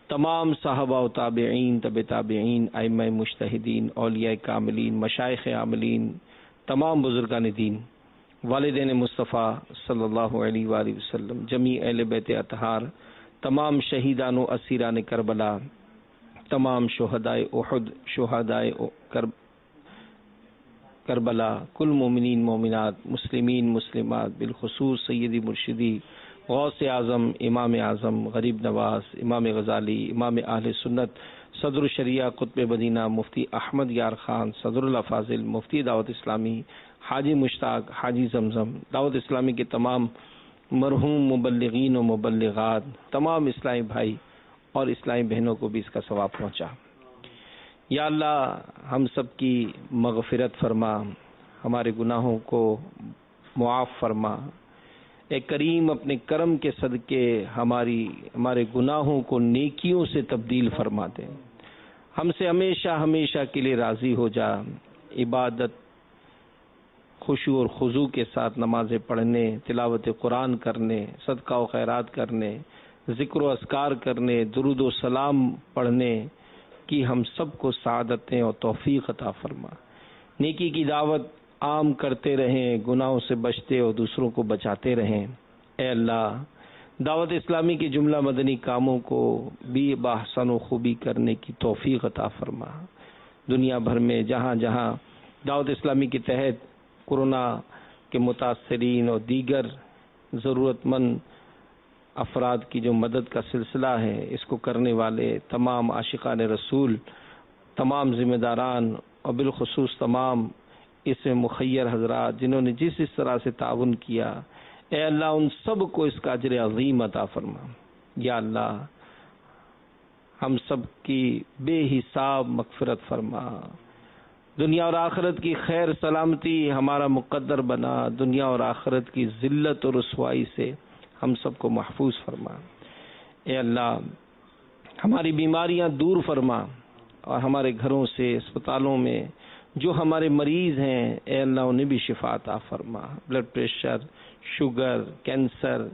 تمام صحابہ و تابعین، تبع تابعین، ائمہ مجتہدین، اولیاء کاملین، مشائخ عاملین، تمام بزرگان دین، والدین مصطفیٰ صلی اللہ علیہ وآلہ وسلم، جمیع اہل بیت اطہار، تمام شہیدان و اسیران کربلا، تمام شہدائے احد، شہدائے کربلا، کل مومنین مومنات، مسلمین مسلمات، بالخصوص سیدی مرشدی غوث اعظم، امام اعظم، غریب نواز، امام غزالی، امام اہل سنت، صدر الشریعہ قطب مدینہ مفتی احمد یار خان، صدر الافاضل، مفتی دعوت اسلامی حاجی مشتاق، حاجی زمزم، دعوت اسلامی کے تمام مرحوم مبلغین و مبلغات، تمام اسلامی بھائی اور اسلامی بہنوں کو بھی اس کا ثواب پہنچا۔ یا اللہ ہم سب کی مغفرت فرما، ہمارے گناہوں کو معاف فرما، اے کریم اپنے کرم کے صدقے ہمارے گناہوں کو نیکیوں سے تبدیل فرما دے، ہم سے ہمیشہ ہمیشہ کے لیے راضی ہو جا۔ عبادت خشوع اور خضوع کے ساتھ نمازیں پڑھنے، تلاوت قرآن کرنے، صدقہ و خیرات کرنے، ذکر و اذکار کرنے، درود و سلام پڑھنے کی ہم سب کو سعادتیں اور توفیق عطا فرما۔ نیکی کی دعوت عام کرتے رہیں، گناہوں سے بچتے اور دوسروں کو بچاتے رہیں۔ اے اللہ دعوت اسلامی کے جملہ مدنی کاموں کو بھی باحسن و خوبی کرنے کی توفیق عطا فرما۔ دنیا بھر میں جہاں جہاں دعوت اسلامی کے تحت کورونا کے متاثرین اور دیگر ضرورت مند افراد کی جو مدد کا سلسلہ ہے، اس کو کرنے والے تمام عاشقان رسول، تمام ذمہ داران اور بالخصوص تمام اس میں مخیر حضرات جنہوں نے جس طرح سے تعاون کیا، اے اللہ ان سب کو اس کا اجر عظیم عطا فرما۔ یا اللہ ہم سب کی بے حساب مغفرت فرما، دنیا اور آخرت کی خیر سلامتی ہمارا مقدر بنا، دنیا اور آخرت کی ذلت اور رسوائی سے ہم سب کو محفوظ فرما۔ اے اللہ ہماری بیماریاں دور فرما، اور ہمارے گھروں سے، اسپتالوں میں جو ہمارے مریض ہیں اے اللہ انہیں بھی شفا عطا فرما. بلڈ پریشر، شوگر، کینسر،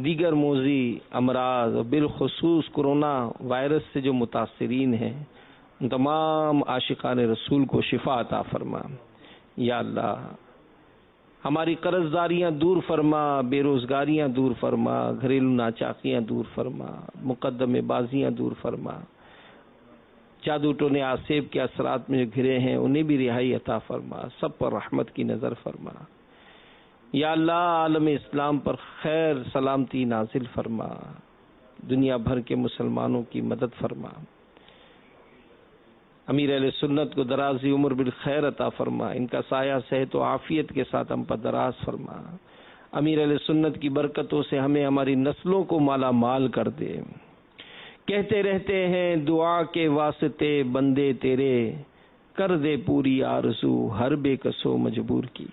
دیگر موذی امراض اور بالخصوص کورونا وائرس سے جو متاثرین ہیں ان تمام عاشقان رسول کو شفا عطا فرما. یا اللہ ہماری قرض داریاں دور فرما، بے روزگاریاں دور فرما، گھریلو ناچاکیاں دور فرما، مقدمے بازیاں دور فرما. جادو ٹونے آسیب کے اثرات میں جو گھرے ہیں انہیں بھی رہائی عطا فرما، سب پر رحمت کی نظر فرما. یا اللہ عالم اسلام پر خیر سلامتی نازل فرما، دنیا بھر کے مسلمانوں کی مدد فرما. امیر اہل سنت کو درازی عمر بالخیر عطا فرما، ان کا سایہ صحت و عافیت کے ساتھ ہم پر دراز فرما. امیر اہل سنت کی برکتوں سے ہمیں ہماری نسلوں کو مالا مال کر دے. کہتے رہتے ہیں دعا کے واسطے بندے تیرے، کر دے پوری آرزو ہر بے کسو مجبور کی.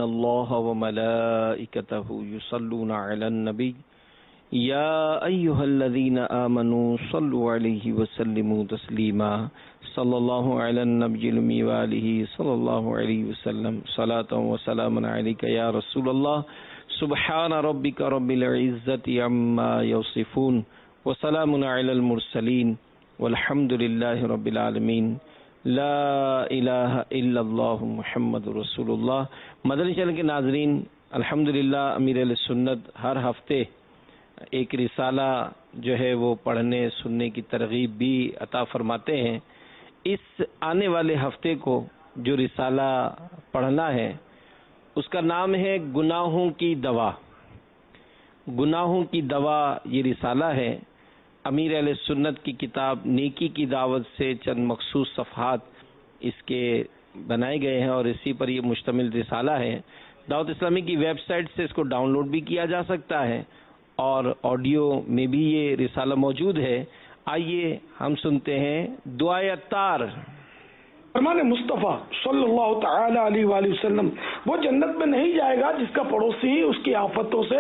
اللہ وملائکتہ یصلون علی النبی یا ایھا الذین آمنوا صلوا علیہ وسلموا تسلیما صلی اللہ علی النبی الأمی وآلہ صلی اللہ علیہ وسلم صلاۃ وسلام علیک یا رسول اللہ سبحان ربک رب العزۃ عما یصفون وسلام علی المرسلین والحمد للہ رب العالمین لا الہ الا اللہ محمد رسول اللہ۔ مدنی چینل کے ناظرین، الحمدللہ امیر اہل سنت ہر ہفتے ایک رسالہ جو ہے وہ پڑھنے سننے کی ترغیب بھی عطا فرماتے ہیں۔ اس آنے والے ہفتے کو جو رسالہ پڑھنا ہے اس کا نام ہے گناہوں کی دوا۔ گناہوں کی دوا یہ رسالہ ہے۔ امیر اہل سنت کی کتاب نیکی کی دعوت سے چند مخصوص صفحات اس کے بنائے گئے ہیں اور اسی پر یہ مشتمل رسالہ ہے۔ دعوت اسلامی کی ویب سائٹ سے اس کو ڈاؤن لوڈ بھی کیا جا سکتا ہے اور آڈیو میں بھی یہ رسالہ موجود ہے۔ آئیے ہم سنتے ہیں دعائے عطار۔ فرمان مصطفیٰ صلی اللہ تعالی علیہ وآلہ وسلم، وہ جنت میں نہیں جائے گا جس کا پڑوسی اس کی آفتوں سے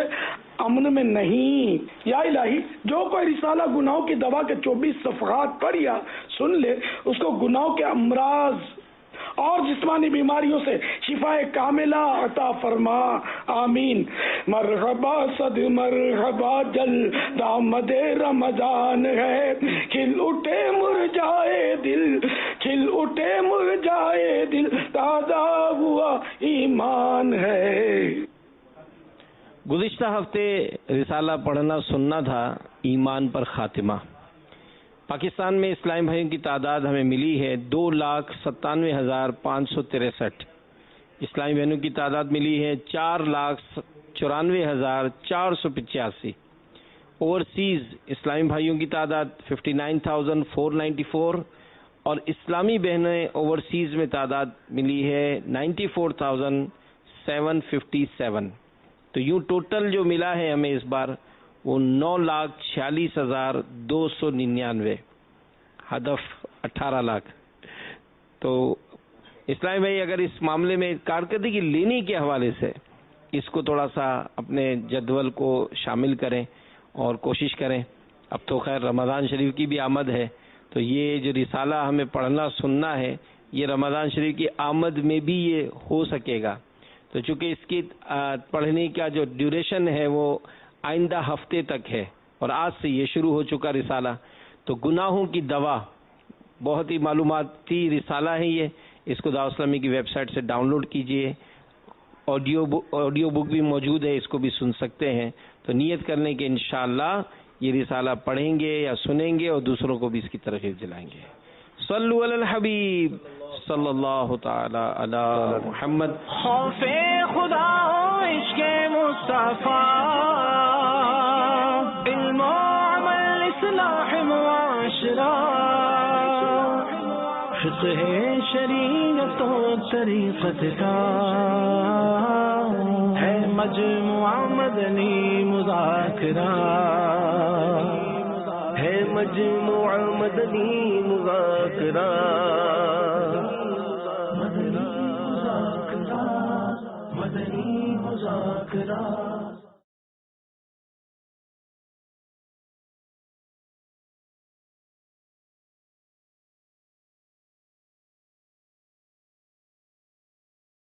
امن میں نہیں۔ یا الہی، جو کوئی رسالہ گناہوں کی دوا کے 24 صفحات پڑھ یا سن لے اس کو گناہوں کے امراض اور جسمانی بیماریوں سے شفا کاملہ عطا فرما، آمین۔ مرحبا صد مرحبا جل دامد رمضان ہے، کھل اٹھے مرجھائے دل، کھل اٹھے مرجھائے دل، تازہ ہوا ایمان ہے۔ گزشتہ ہفتے رسالہ پڑھنا سننا تھا ایمان پر خاتمہ۔ پاکستان میں اسلامی بھائیوں کی تعداد ہمیں ملی ہے 2,97,563۔ اسلامی بہنوں کی تعداد ملی ہے 4,94,485۔ اوورسیز اسلامی بھائیوں کی تعداد 59,494 اور اسلامی بہنیں اوورسیز میں تعداد ملی ہے 94,757۔ تو یوں ٹوٹل جو ملا ہے ہمیں اس بار وہ 9,46,299، ہدف 18 لاکھ۔ تو اسلامی بھائی اگر اس معاملے میں کارکردگی لینے کے حوالے سے اس کو تھوڑا سا اپنے جدول کو شامل کریں اور کوشش کریں۔ اب تو خیر رمضان شریف کی بھی آمد ہے، تو یہ جو رسالہ ہمیں پڑھنا سننا ہے یہ رمضان شریف کی آمد میں بھی یہ ہو سکے گا۔ تو چونکہ اس کی پڑھنے کا جو ڈیوریشن ہے وہ آئندہ ہفتے تک ہے اور آج سے یہ شروع ہو چکا رسالہ، تو گناہوں کی دوا بہت ہی معلوماتی رسالہ ہے یہ۔ اس کو دعوت اسلامی کی ویب سائٹ سے ڈاؤن لوڈ کیجئے، آڈیو بک بھی موجود ہے، اس کو بھی سن سکتے ہیں۔ تو نیت کر لیں کہ انشاءاللہ یہ رسالہ پڑھیں گے یا سنیں گے اور دوسروں کو بھی اس کی ترغیب دلائیں گے۔ صلو علی الحبیب صلی اللہ تعالی علی محمد۔ خوف خدا و عشق مصطفیٰ، علم و عمل اصلاح معاشرہ، فقہ شریعت و طریقت کا ہے مجموعہ مدنی مذاکرہ، ہے مجموعہ مدنی مذاکرہ، مدنی مذاکرہ، مدنی مذاکرہ۔